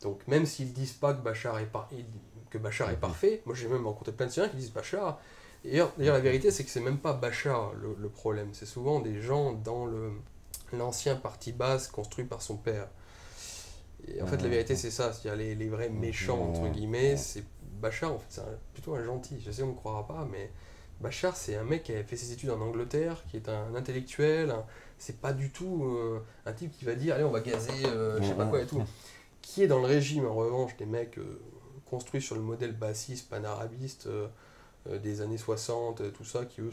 Donc même s'ils disent pas que Bachar est parfait, moi j'ai même rencontré plein de Syriens qui disent Bachar. Et d'ailleurs la vérité c'est que c'est même pas Bachar le problème, c'est souvent des gens dans l'ancien parti basse construit par son père. Et en fait la vérité c'est ça, c'est-à-dire les vrais méchants entre guillemets, c'est Bachar en fait c'est plutôt un gentil, je sais on ne croira pas, mais Bachar c'est un mec qui a fait ses études en Angleterre, qui est un intellectuel, c'est pas du tout un type qui va dire allez on va gazer je sais pas quoi et tout. Qui est dans le régime, en revanche, des mecs construits sur le modèle bassiste, panarabiste des années 60, tout ça, qui eux,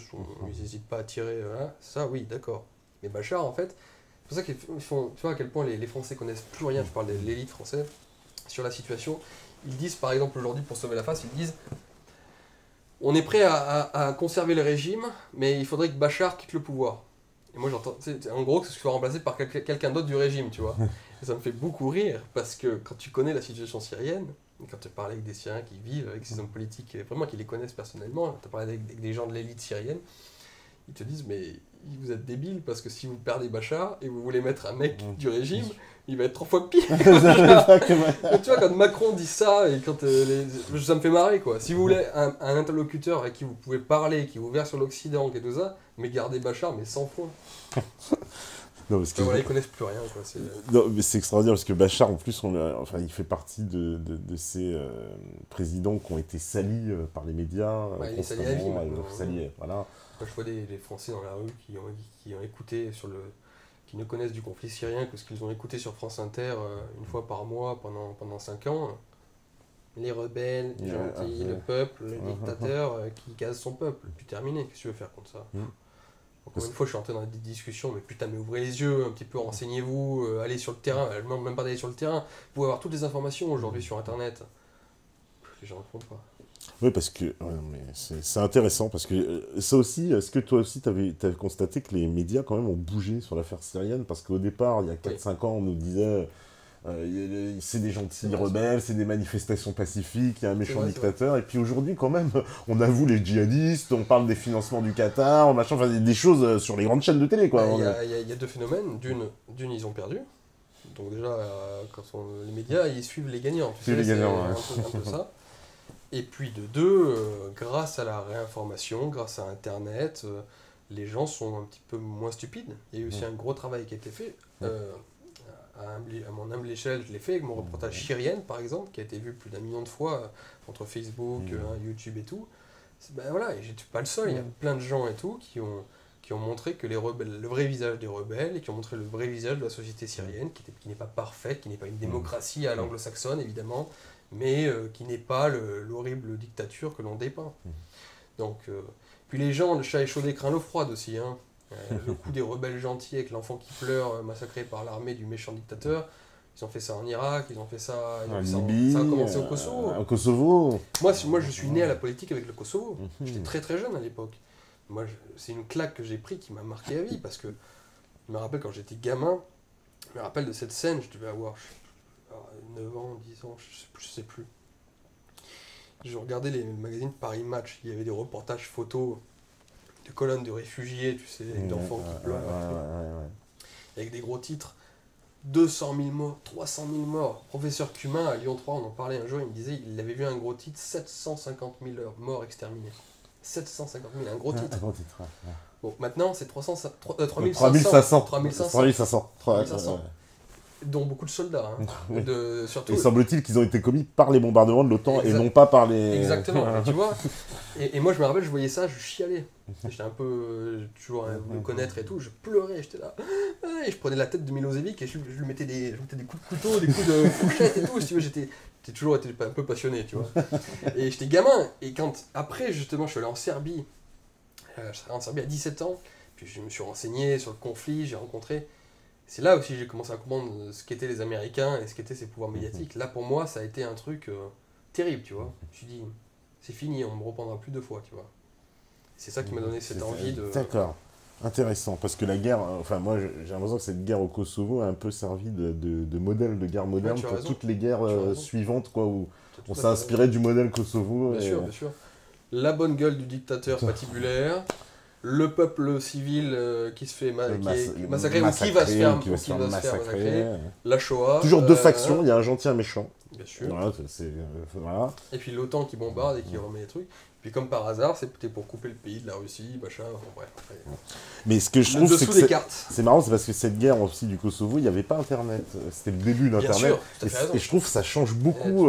ils n'hésitent pas à tirer. Ça, oui, d'accord. Mais Bachar, en fait, c'est pour ça qu'ils font. Tu vois à quel point les Français connaissent plus rien, je parle de l'élite française, sur la situation. Ils disent, par exemple, aujourd'hui, pour sauver la face, ils disent on est prêt à conserver le régime, mais il faudrait que Bachar quitte le pouvoir. Et moi, j'entends, en gros, que ce soit remplacé par quelqu'un d'autre du régime, tu vois. Et ça me fait beaucoup rire, parce que quand tu connais la situation syrienne, quand tu parles avec des Syriens qui vivent, avec ces hommes politiques, vraiment qui les connaissent personnellement, tu parles avec des gens de l'élite syrienne, ils te disent, mais vous êtes débiles, parce que si vous perdez Bachar, et vous voulez mettre un mec du régime, il va être 3 fois pire. Tu vois, quand Macron dit ça, et quand ça me fait marrer, quoi. Si vous voulez un interlocuteur avec qui vous pouvez parler, qui est ouvert sur l'Occident, et tout ça, mais gardez Bachar, mais 100 fois. Non, parce que voilà, ils connaissent plus rien, quoi. Non, mais c'est extraordinaire parce que Bachar, en plus, il fait partie de ces présidents qui ont été salis par les médias. Il est sali à vie, voilà. Moi, je vois des Français dans la rue qui ont écouté qui ne connaissent du conflit syrien que ce qu'ils ont écouté sur France Inter une fois par mois pendant 5 ans. Les rebelles, les gentils, le peuple, le dictateur qui gaz son peuple. Puis terminé, qu'est-ce que tu veux faire contre ça? Encore une fois, je suis entré dans des discussions, mais putain, mais ouvrez les yeux un petit peu, renseignez-vous, allez sur le terrain. Je ne demande même pas d'aller sur le terrain. Vous pouvez avoir toutes les informations aujourd'hui sur Internet. Les gens ne le font pas. Oui, parce que c'est intéressant, parce que ça aussi, est-ce que toi aussi, tu avais constaté que les médias, quand même, ont bougé sur l'affaire syrienne? Parce qu'au départ, il y a 4-5 ans, on nous disait... c'est des gentils rebelles, c'est des manifestations pacifiques, il y a un méchant dictateur, et puis aujourd'hui quand même, on avoue les djihadistes, on parle des financements du Qatar, machin, enfin des choses sur les grandes chaînes de télé, quoi. Il y a deux phénomènes, d'une ils ont perdu, donc déjà les médias ils suivent les gagnants, tu sais, les gagnants, c'est un peu ça, et puis de deux, grâce à la réinformation, grâce à Internet, les gens sont un petit peu moins stupides, il y a eu aussi un gros travail qui a été fait, à mon humble échelle, je l'ai fait avec mon reportage Syrienne, par exemple, qui a été vu plus d'1 million de fois entre Facebook, YouTube et tout. Voilà, et j'étais pas le seul, il y a plein de gens et tout qui ont montré que le vrai visage des rebelles, et qui ont montré le vrai visage de la société syrienne, qui n'est pas parfaite, qui n'est pas une démocratie à l'anglo-saxonne, évidemment, mais qui n'est pas l'horrible dictature que l'on dépeint. Donc, puis les gens, le chat est chaud des craint l'eau froide aussi, hein. Le coup des rebelles gentils avec l'enfant qui pleure, massacré par l'armée du méchant dictateur. Ils ont fait ça en Irak, ils ont fait ça en Libye, ça a commencé au Kosovo. Au Kosovo. Moi, je suis né à la politique avec le Kosovo. J'étais très très jeune à l'époque. Moi, c'est une claque que j'ai pris qui m'a marqué à vie, parce que je me rappelle quand j'étais gamin, je me rappelle de cette scène, je devais avoir 9 ans, 10 ans, je sais plus. Je regardais les magazines Paris Match, il y avait des reportages photos de colonnes de réfugiés, tu sais, d'enfants qui pleurent, avec des gros titres, 200 000 morts, 300 000 morts. Professeur Cumin à Lyon 3, on en parlait un jour, il me disait, il avait vu un gros titre, 750 000 morts exterminés. 750 000, un gros titre. Bon, maintenant c'est 3500. 3500. Dont beaucoup de soldats. Hein. Surtout... Et semble-t-il qu'ils ont été commis par les bombardements de l'OTAN et non pas par les... Exactement, tu vois. Et moi je me rappelle, je voyais ça, je chialais. J'étais un peu, toujours me connaître et tout, je pleurais, j'étais là. Et je prenais la tête de Milosevic et je lui mettais des coups de couteau, des coups de fourchette et tout. Si tu veux, j'ai toujours été un peu passionné, tu vois. Et j'étais gamin, et après justement je suis allé en Serbie, à 17 ans, puis je me suis renseigné sur le conflit, j'ai rencontré... C'est là aussi que j'ai commencé à comprendre ce qu'étaient les Américains et ce qu'étaient ces pouvoirs médiatiques. Là, pour moi, ça a été un truc terrible, tu vois. Je me suis dit, c'est fini, on ne me reprendra plus 2 fois, tu vois. C'est ça qui m'a donné cette envie de... D'accord. Intéressant, parce que la guerre, enfin moi j'ai l'impression que cette guerre au Kosovo a un peu servi de modèle de guerre moderne tu as pour raison. toutes les guerres suivantes, quoi, où T'as tout on à s'est fait inspiré du modèle Kosovo. Bien sûr, bien sûr. La bonne gueule du dictateur patibulaire, le peuple civil qui se fait massacrer ou qui va se faire massacrer, la Shoah. Toujours deux factions, il y a un gentil et un méchant. Bien sûr. Voilà, voilà. Et puis l'OTAN qui bombarde et qui remet les trucs. Puis comme par hasard, c'était pour couper le pays de la Russie, machin, bon, bref. Après, Mais ce que je trouve, c'est que des cartes. c'est marrant, c'est parce que cette guerre aussi du Kosovo, il n'y avait pas Internet. C'était le début Bien d'Internet. sûr, tout à fait raison. Et je trouve que ça change beaucoup.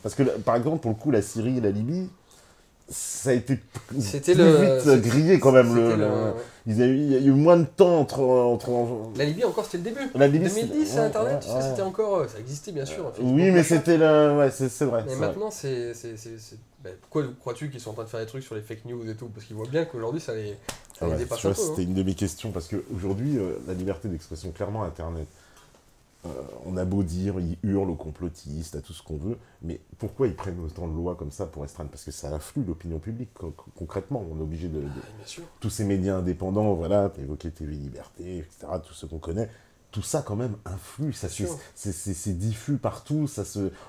Parce que, par exemple, pour le coup, la Syrie et la Libye, ça a été plus vite grillé quand même. Il y a eu moins de temps entre... La Libye encore c'était le début. La Libye, 2010 Internet, tu sais, c'était encore... Ça existait bien sûr. Oui, mais c'était le... Ouais, c'est vrai. Mais maintenant c'est... pourquoi crois-tu qu'ils sont en train de faire des trucs sur les fake news et tout? Parce qu'ils voient bien qu'aujourd'hui ça les dépasse un peu. C'était une de mes questions, parce qu'aujourd'hui, la liberté d'expression, clairement, Internet, on a beau dire, ils hurlent aux complotistes, à tout ce qu'on veut, mais pourquoi ils prennent autant de lois comme ça pour restreindre? Parce que ça influe l'opinion publique, concrètement. On est obligé de... Bien sûr. Tous ces médias indépendants, voilà, tu as évoqué TV Liberté, etc., tout ce qu'on connaît, tout ça quand même influe, c'est diffus partout,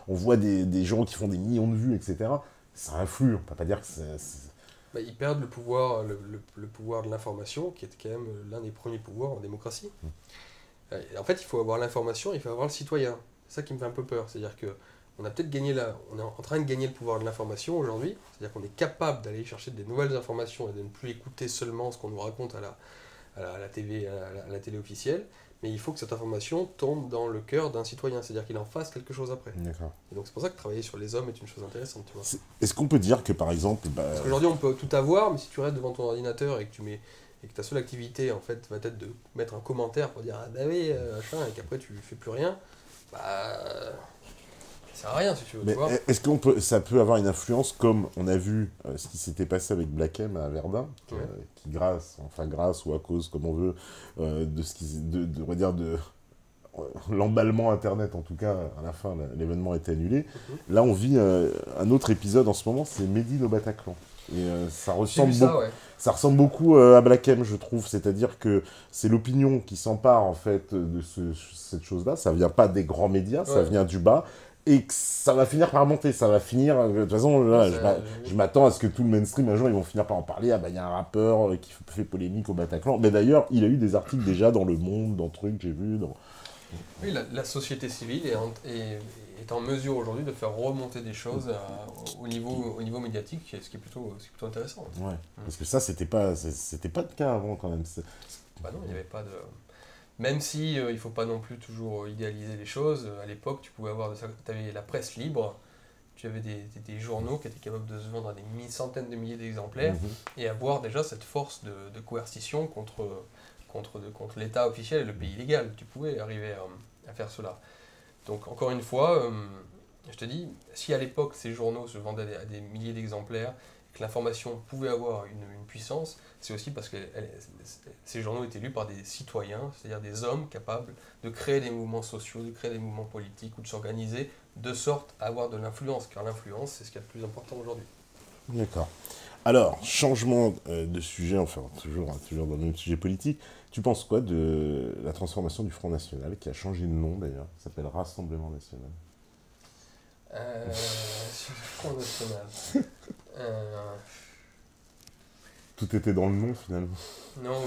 on voit des gens qui font des millions de vues, etc. Ça influe, on peut pas dire que ils perdent le pouvoir, le pouvoir de l'information, qui est quand même l'un des premiers pouvoirs en démocratie. En fait, il faut avoir l'information, il faut avoir le citoyen. C'est ça qui me fait un peu peur. C'est-à-dire que on a peut-être gagné on est en train de gagner le pouvoir de l'information aujourd'hui. C'est-à-dire qu'on est capable d'aller chercher des nouvelles informations et de ne plus écouter seulement ce qu'on nous raconte à la TV, à la télé officielle. Mais il faut que cette information tombe dans le cœur d'un citoyen, c'est-à-dire qu'il en fasse quelque chose après. D'accord. Et donc c'est pour ça que travailler sur les hommes est une chose intéressante, tu vois. Est-ce qu'on peut dire que par exemple... Parce qu'aujourd'hui on peut tout avoir, mais si tu restes devant ton ordinateur et que ta seule activité en fait va être de mettre un commentaire pour dire ah bah oui, machin, et qu'après tu fais plus rien, bah ça sert à rien si tu veux. Mais tu vois. est-ce ça peut avoir une influence, comme on a vu ce qui s'était passé avec Black M à Verdun, qui grâce ou à cause, comme on veut, on va dire l'emballement Internet, en tout cas, à la fin, l'événement était annulé. Là, on vit un autre épisode en ce moment, c'est Made in au Bataclan. Et ça ressemble beaucoup à Black M, je trouve. C'est-à-dire que c'est l'opinion qui s'empare, en fait, de cette chose-là. Ça vient pas des grands médias, ça vient du bas. Et que ça va finir par monter, ça va finir... De toute façon, là, je m'attends à ce que tout le mainstream, un jour, ils vont finir par en parler. Ah bah, il y a un rappeur qui fait polémique au Bataclan. Mais d'ailleurs, il a eu des articles déjà dans Le Monde, dans Truc, j'ai vu, dans... Oui, la société civile est en mesure aujourd'hui de faire remonter des choses au niveau médiatique, ce qui est plutôt intéressant. Ouais, parce que ça, c'était pas le cas avant, quand même. Bah non, il n'y avait pas de... Même si il ne faut pas non plus toujours idéaliser les choses, à l'époque, tu avais la presse libre, tu avais des journaux qui étaient capables de se vendre à des centaines de milliers d'exemplaires, et avoir déjà cette force de coercition contre l'État officiel et le pays légal. Tu pouvais arriver à faire cela. Donc, encore une fois, je te dis, si à l'époque ces journaux se vendaient à des milliers d'exemplaires, que l'information pouvait avoir une puissance, c'est aussi parce que ces journaux étaient lus par des citoyens, c'est-à-dire des hommes capables de créer des mouvements sociaux, de créer des mouvements politiques ou de s'organiser de sorte à avoir de l'influence, car l'influence, c'est ce qu'il y a de plus important aujourd'hui. D'accord. Alors, changement de sujet, enfin, toujours dans le même sujet politique. Tu penses quoi de la transformation du Front National, qui a changé de nom d'ailleurs, qui s'appelle Rassemblement National? Sur le Front National. Tout était dans le nom finalement. Non,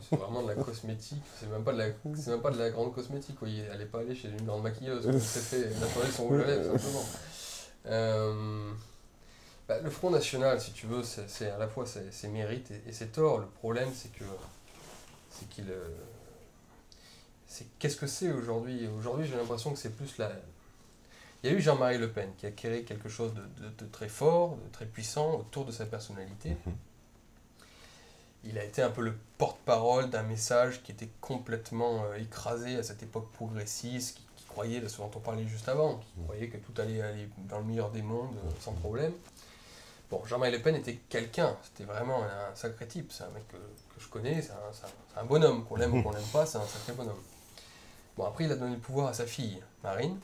c'est vraiment de la cosmétique. C'est même pas de la grande cosmétique. Oui. Elle n'est pas allée chez une grande maquilleuse. Elle s'est fait nettoyer son rouge à lèvres, simplement. Le Front National, si tu veux, c'est à la fois ses mérites et ses torts. Le problème, qu'est-ce que c'est aujourd'hui? Aujourd'hui, j'ai l'impression que c'est plus Il y a eu Jean-Marie Le Pen qui a créé quelque chose de très fort, de très puissant autour de sa personnalité. Il a été un peu le porte-parole d'un message qui était complètement écrasé à cette époque progressiste, qui croyait, ce dont on parlait juste avant, qui croyait que tout allait aller dans le meilleur des mondes sans problème. Bon, Jean-Marie Le Pen était quelqu'un, c'était vraiment un sacré type, c'est un mec que je connais, c'est un bonhomme, qu'on l'aime ou qu'on l'aime pas, c'est un sacré bonhomme. Bon, après, il a donné le pouvoir à sa fille, Marine,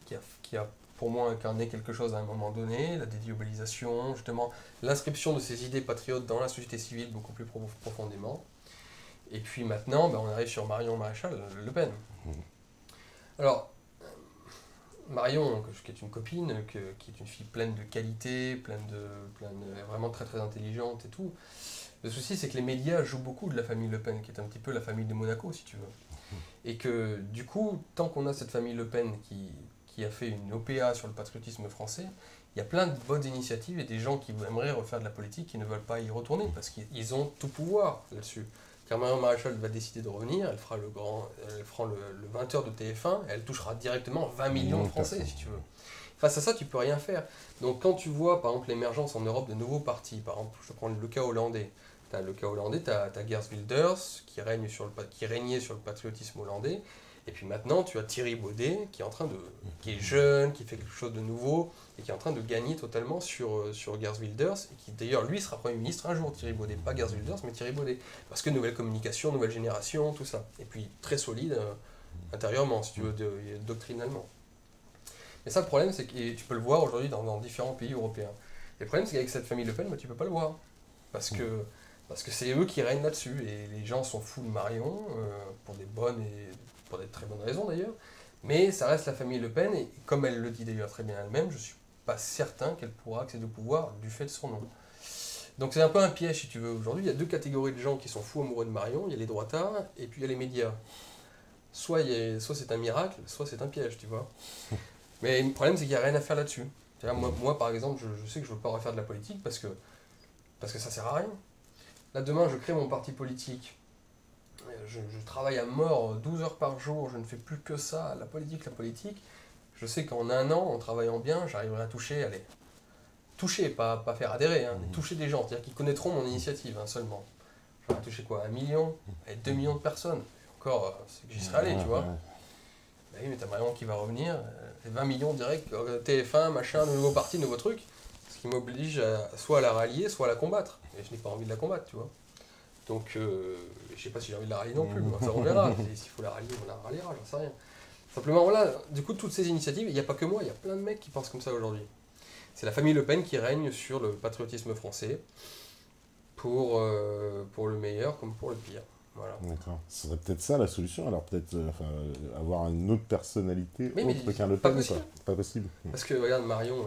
qui a pour moi incarné quelque chose à un moment donné, la dédiabolisation, justement, l'inscription de ses idées patriotes dans la société civile beaucoup plus profondément. Et puis maintenant, on arrive sur Marion Maréchal Le Pen. Alors, Marion, qui est une copine, qui est une fille pleine de qualité, vraiment très très intelligente et tout. Le souci, c'est que les médias jouent beaucoup de la famille Le Pen, qui est un petit peu la famille de Monaco, si tu veux. Et que du coup, tant qu'on a cette famille Le Pen qui a fait une OPA sur le patriotisme français, il y a plein de bonnes initiatives et des gens qui aimeraient refaire de la politique qui ne veulent pas y retourner parce qu'ils ont tout pouvoir là-dessus. Car Marion Maréchal va décider de revenir, elle fera le 20h de TF1, et elle touchera directement 20 millions de Français, si tu veux. Face à ça, tu peux rien faire. Donc quand tu vois, par exemple, l'émergence en Europe de nouveaux partis, par exemple, je prends le cas hollandais, tu as Geert Wilders, qui régnait sur le patriotisme hollandais, et puis maintenant, tu as Thierry Baudet, qui est jeune, qui fait quelque chose de nouveau, et qui est en train de gagner totalement sur Geert Wilders, et qui d'ailleurs, lui, sera Premier ministre un jour, Thierry Baudet. Pas Geert Wilders, mais Thierry Baudet. Parce que nouvelle communication, nouvelle génération, tout ça. Et puis, très solide intérieurement, si tu veux, doctrinalement. Mais ça, le problème, c'est que tu peux le voir aujourd'hui dans différents pays européens. Et le problème, c'est qu'avec cette famille Le Pen, tu peux pas le voir. Parce que c'est eux qui règnent là-dessus. Et les gens sont fous de Marion, pour des très bonnes raisons d'ailleurs. Mais ça reste la famille Le Pen, et comme elle le dit d'ailleurs très bien elle-même, je suis pas certain qu'elle pourra accéder au pouvoir du fait de son nom. Donc c'est un peu un piège, si tu veux. Aujourd'hui, il y a deux catégories de gens qui sont fous amoureux de Marion. Il y a les droitards, et puis il y a les médias. Soit c'est un miracle, soit c'est un piège, tu vois. Mais le problème, c'est qu'il n'y a rien à faire là-dessus. Moi, par exemple, je sais que je ne veux pas refaire de la politique parce que ça sert à rien. Là, demain, je crée mon parti politique. Je travaille à mort 12 heures par jour, je ne fais plus que ça, la politique. Je sais qu'en un an, en travaillant bien, j'arriverai à toucher, pas faire adhérer, mais toucher des gens, c'est-à-dire qu'ils connaîtront mon initiative seulement. J'aurai touché quoi, 1 million, 2 millions de personnes. Et encore, c'est que j'y serais allé, tu vois. Bah oui, mais t'as Marion qui va revenir, 20 millions direct, TF1, machin, nouveau parti, nouveau truc, ce qui m'oblige soit à la rallier, soit à la combattre. Et je n'ai pas envie de la combattre, tu vois. Donc, je sais pas si j'ai envie de la rallier non plus, mais ça on verra. S'il faut la rallier, on la ralliera, j'en sais rien. Simplement, voilà, du coup, toutes ces initiatives, il n'y a pas que moi, il y a plein de mecs qui pensent comme ça aujourd'hui. C'est la famille Le Pen qui règne sur le patriotisme français, pour le meilleur comme pour le pire. Voilà. D'accord. Ce serait peut-être ça la solution, alors peut-être avoir une autre personnalité mais autre qu'un Le Pen, possible. Pas possible. Parce que regarde Marion,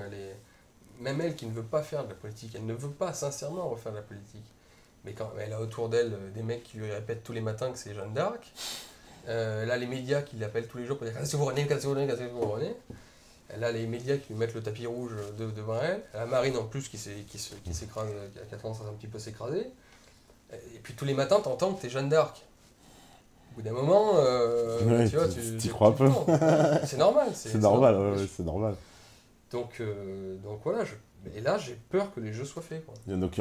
même elle qui ne veut pas faire de la politique, elle ne veut pas sincèrement refaire de la politique. Mais quand elle a autour d'elle des mecs qui lui répètent tous les matins que c'est Jeanne d'Arc, là les médias qui l'appellent tous les jours pour dire cassez-vous René, cassez-vous René, cassez-vous René. Elle a les médias qui lui mettent le tapis rouge devant elle. Elle a Marine en plus qui s'écrase, qui a tendance à un petit peu s'écraser. Et puis tous les matins, t'entends que t'es Jeanne d'Arc. Au bout d'un moment, ouais, tu vois, tu crois un peu. C'est normal. C'est normal, ouais, c'est normal. Donc voilà, et là j'ai peur que les jeux soient faits, quoi. Donc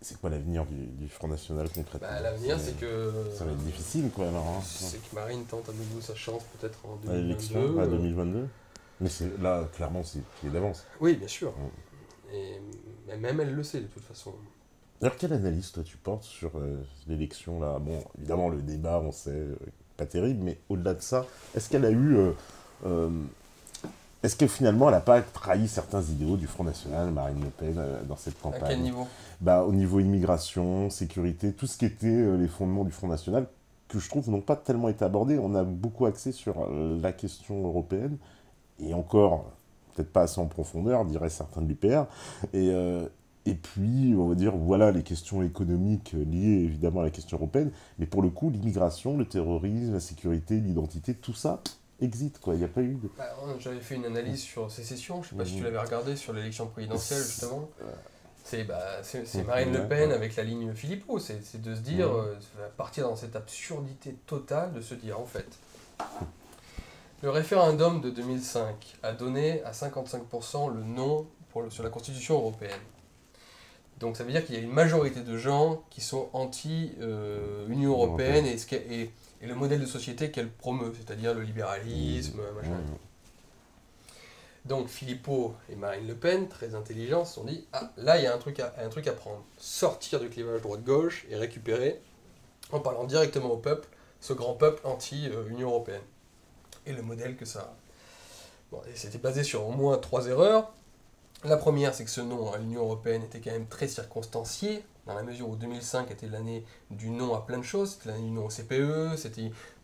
c'est quoi l'avenir du Front National concrètement? L'avenir, c'est que... Ça va être difficile, quoi, alors. Hein. C'est que Marine tente à nouveau sa chance, peut-être en 2022. À l'élection, à 2022. Mais là, clairement, c'est pied d'avance. Oui, bien sûr. Et même elle le sait, de toute façon. Alors, quelle analyse, toi, tu portes sur l'élection, là? Bon, évidemment, le débat, on sait, pas terrible, mais au-delà de ça, est-ce qu'elle a eu... est-ce que finalement, elle n'a pas trahi certains idéaux du Front National, Marine Le Pen, dans cette campagne? À quel niveau? Au niveau immigration, sécurité, tout ce qui était les fondements du Front National, que je trouve n'ont pas tellement été abordés. On a beaucoup axé sur la question européenne, et encore, peut-être pas assez en profondeur, diraient certains de l'UPR. Et puis, on va dire, voilà, les questions économiques liées évidemment à la question européenne, mais pour le coup, l'immigration, le terrorisme, la sécurité, l'identité, tout ça existe, quoi. Il n'y a pas eu de... J'avais fait une analyse sur sécession, je ne sais pas si tu l'avais regardé sur l'élection présidentielle, justement. C'est Marine Le Pen avec la ligne Philippot, c'est de se dire, partir dans cette absurdité totale, de se dire, en fait, le référendum de 2005 a donné à 55% le non sur la Constitution européenne. Donc ça veut dire qu'il y a une majorité de gens qui sont anti-Union européenne et le modèle de société qu'elle promeut, c'est-à-dire le libéralisme, machin. Donc Philippot et Marine Le Pen, très intelligents, se sont dit ah là il y a un truc à prendre, sortir du clivage droite-gauche et récupérer en parlant directement au peuple, ce grand peuple anti-Union européenne. Et le modèle que ça a. Bon, et c'était basé sur au moins 3 erreurs. La première, c'est que ce nom à l'Union européenne était quand même très circonstancié, dans la mesure où 2005 était l'année du non à plein de choses. C'était l'année du non au CPE,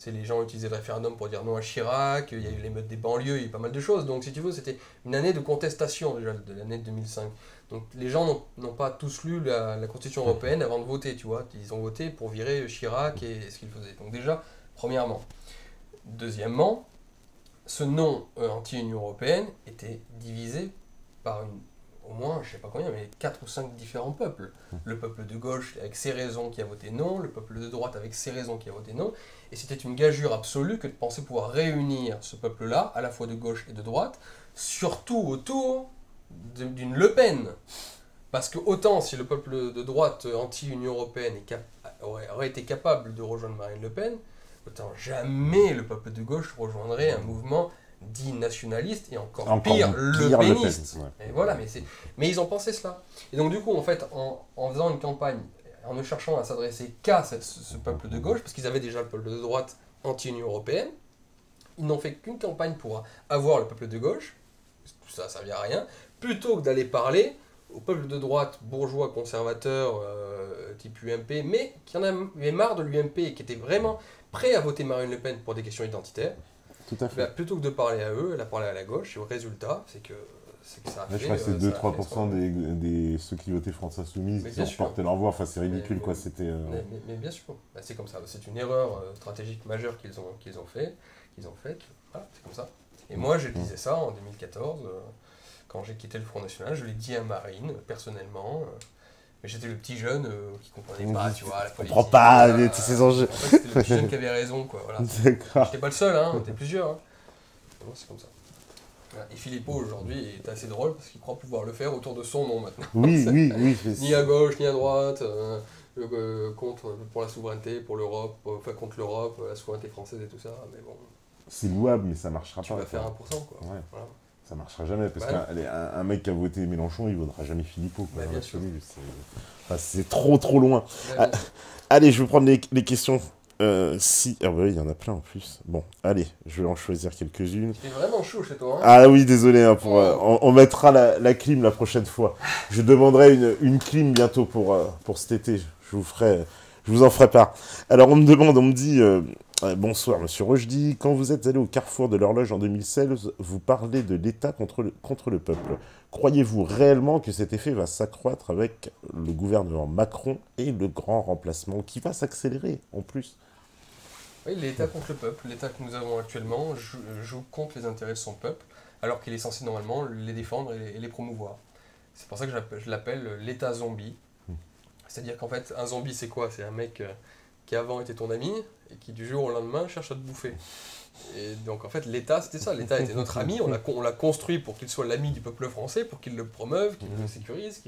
les gens utilisaient le référendum pour dire non à Chirac, il y a eu l'émeute des banlieues, il y a eu pas mal de choses. Donc si tu veux, c'était une année de contestation déjà, de l'année de 2005. Donc les gens n'ont pas tous lu la Constitution européenne avant de voter, tu vois. Ils ont voté pour virer Chirac et ce qu'il faisait. Donc déjà, premièrement. Deuxièmement, ce non anti-Union européenne était divisé par au moins, je ne sais pas combien, mais 4 ou 5 différents peuples. Le peuple de gauche avec ses raisons qui a voté non, le peuple de droite avec ses raisons qui a voté non, et c'était une gageure absolue que de penser pouvoir réunir ce peuple-là, à la fois de gauche et de droite, surtout autour d'une Le Pen. Parce que autant si le peuple de droite anti-Union européenne aurait été capable de rejoindre Marine Le Pen, autant jamais le peuple de gauche rejoindrait un mouvement dit nationaliste et encore pire, le péniste. Ouais. Et voilà, mais ils ont pensé cela. Et donc du coup, en fait, en faisant une campagne, en ne cherchant à s'adresser qu'à ce peuple de gauche, parce qu'ils avaient déjà le peuple de droite anti-Union européenne, ils n'ont fait qu'une campagne pour avoir le peuple de gauche, tout ça, ça ne servait à rien, plutôt que d'aller parler au peuple de droite bourgeois conservateur type UMP, mais qui en avait marre de l'UMP et qui était vraiment prêt à voter Marine Le Pen pour des questions identitaires. Tout à fait. Plutôt que de parler à eux, elle a parlé à la gauche, et le résultat, c'est que ça a fait... Je crois que c'est 2-3% des ceux qui votaient France Insoumise qui ont porté leur voix, enfin c'est ridicule quoi, c'était... Mais bien sûr, c'est comme ça, c'est une erreur stratégique majeure qu'ils ont faite, voilà, c'est comme ça. Et moi je disais ça en 2014, quand j'ai quitté le Front National, je l'ai dit à Marine, personnellement, mais j'étais le petit jeune qui comprenait pas, tu vois, la politique. On comprend pas tous ces enjeux. En fait, c'était le petit jeune qui avait raison, quoi, voilà. D'accord. J'étais pas le seul, hein, on était plusieurs. Hein. Non, c'est comme ça. Et Philippot, aujourd'hui, est assez drôle parce qu'il croit pouvoir le faire autour de son nom, maintenant. Oui. Ni à gauche, ni à droite, contre, pour la souveraineté, pour l'Europe, enfin contre l'Europe, la souveraineté française et tout ça, mais bon... C'est louable, mais ça marchera pas. Tu vas faire 1%, quoi. Ouais. Voilà. Ça marchera jamais, parce qu'un mec qui a voté Mélenchon, il ne vaudra jamais Philippot. Quoi, bien sûr. C'est trop loin. Allez, je vais prendre les questions. Ah bah oui, il y en a plein en plus. Bon, allez, je vais en choisir quelques-unes. C'est vraiment chaud chez toi. Hein. Ah oui, désolé, hein, on mettra la clim la prochaine fois. Je demanderai une clim bientôt pour cet été. Je vous en ferai part. Alors on me dit... bonsoir, monsieur Rochdy. Quand vous êtes allé au carrefour de l'horloge en 2016, vous parlez de l'État contre le peuple. Croyez-vous réellement que cet effet va s'accroître avec le gouvernement Macron et le grand remplacement qui va s'accélérer en plus? Oui, l'État contre le peuple. L'État que nous avons actuellement joue contre les intérêts de son peuple, alors qu'il est censé normalement les défendre et les promouvoir. C'est pour ça que je l'appelle l'État zombie. C'est-à-dire qu'en fait, un zombie, c'est quoi? C'est un mec... qui avant était ton ami, et qui du jour au lendemain cherche à te bouffer. Et donc en fait l'État c'était ça, l'État était notre ami, on l'a construit pour qu'il soit l'ami du peuple français, pour qu'il le promeuve, qu'il le sécurise,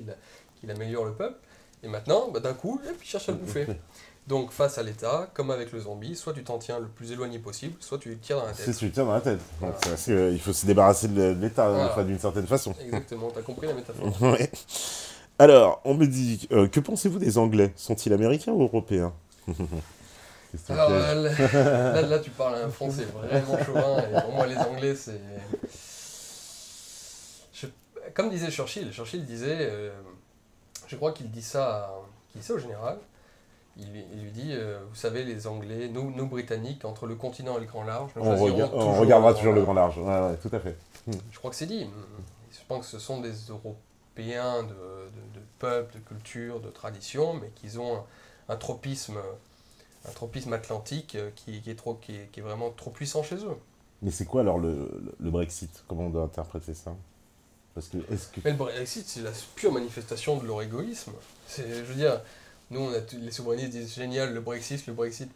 qu'il améliore le peuple, et maintenant d'un coup il cherche à le bouffer. Donc face à l'État, comme avec le zombie, soit tu t'en tiens le plus éloigné possible, soit tu lui tires dans la tête. Tu lui tires dans la tête. Voilà. Il faut se débarrasser de l'État voilà. D'une certaine façon. Exactement, t'as compris la métaphore. Ouais. Alors, on me dit, que pensez-vous des Anglais? Sont-ils américains ou européens? Alors là, tu parles à un français vraiment chauvin, et pour moi les Anglais c'est... Comme disait Churchill disait, je crois qu'il dit ça au général, il lui dit, vous savez les Anglais, nous Britanniques, entre le continent et le grand large, on regardera toujours le grand large, ouais, tout à fait. Je crois que c'est dit, je pense que ce sont des Européens de peuple, de culture, de tradition, mais qu'ils ont un tropisme atlantique qui est vraiment trop puissant chez eux. Mais c'est quoi alors le Brexit? Comment on doit interpréter ça? Mais le Brexit, c'est la pure manifestation de leur égoïsme. Je veux dire, nous, les souverainistes disent génial le Brexit,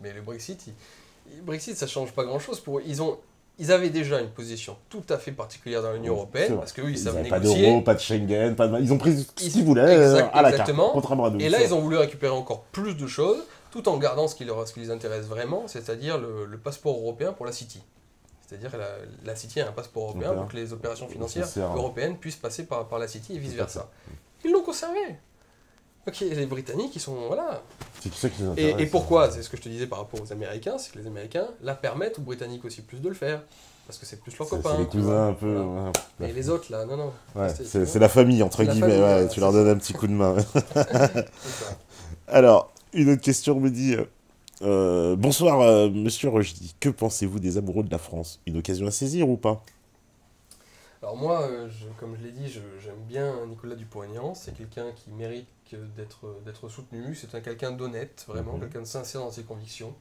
mais le Brexit, ça change pas grand-chose pour eux. Ils avaient déjà une position tout à fait particulière dans l'Union européenne, parce qu'eux, ils savent négocier. Pas d'euro, pas de Schengen, ils ont pris ce qu'ils voulaient à la carte, contrairement à nous. Et là, ils ont voulu récupérer encore plus de choses, tout en gardant ce qui les intéresse vraiment, c'est-à-dire le passeport européen pour la City. C'est-à-dire que la City a un passeport européen pour que les opérations financières Nécessaire, européennes puissent passer par la City et vice-versa. Ils l'ont conservé. Ok, les Britanniques, ils sont... Voilà. C'est ça qui nous intéresse. Et pourquoi? C'est ce que je te disais par rapport aux Américains, c'est que les Américains la permettent aux Britanniques aussi plus de le faire. Parce que c'est plus leurs copains. C'est les cousins un peu... Voilà. Ouais. Et les autres, là, non. Ouais, c'est la famille, entre guillemets. Famille, Ouais, voilà, tu leur c'est donnes ça. un petit coup de main. C'est ça. Alors, une autre question me dit... bonsoir, monsieur Rochdy. Que pensez-vous des amoureux de la France? Une occasion à saisir ou pas? Alors moi, comme je l'ai dit, j'aime bien Nicolas Dupont-Aignan. C'est quelqu'un qui mérite d'être soutenu. C'est quelqu'un d'honnête, vraiment, quelqu'un de sincère dans ses convictions.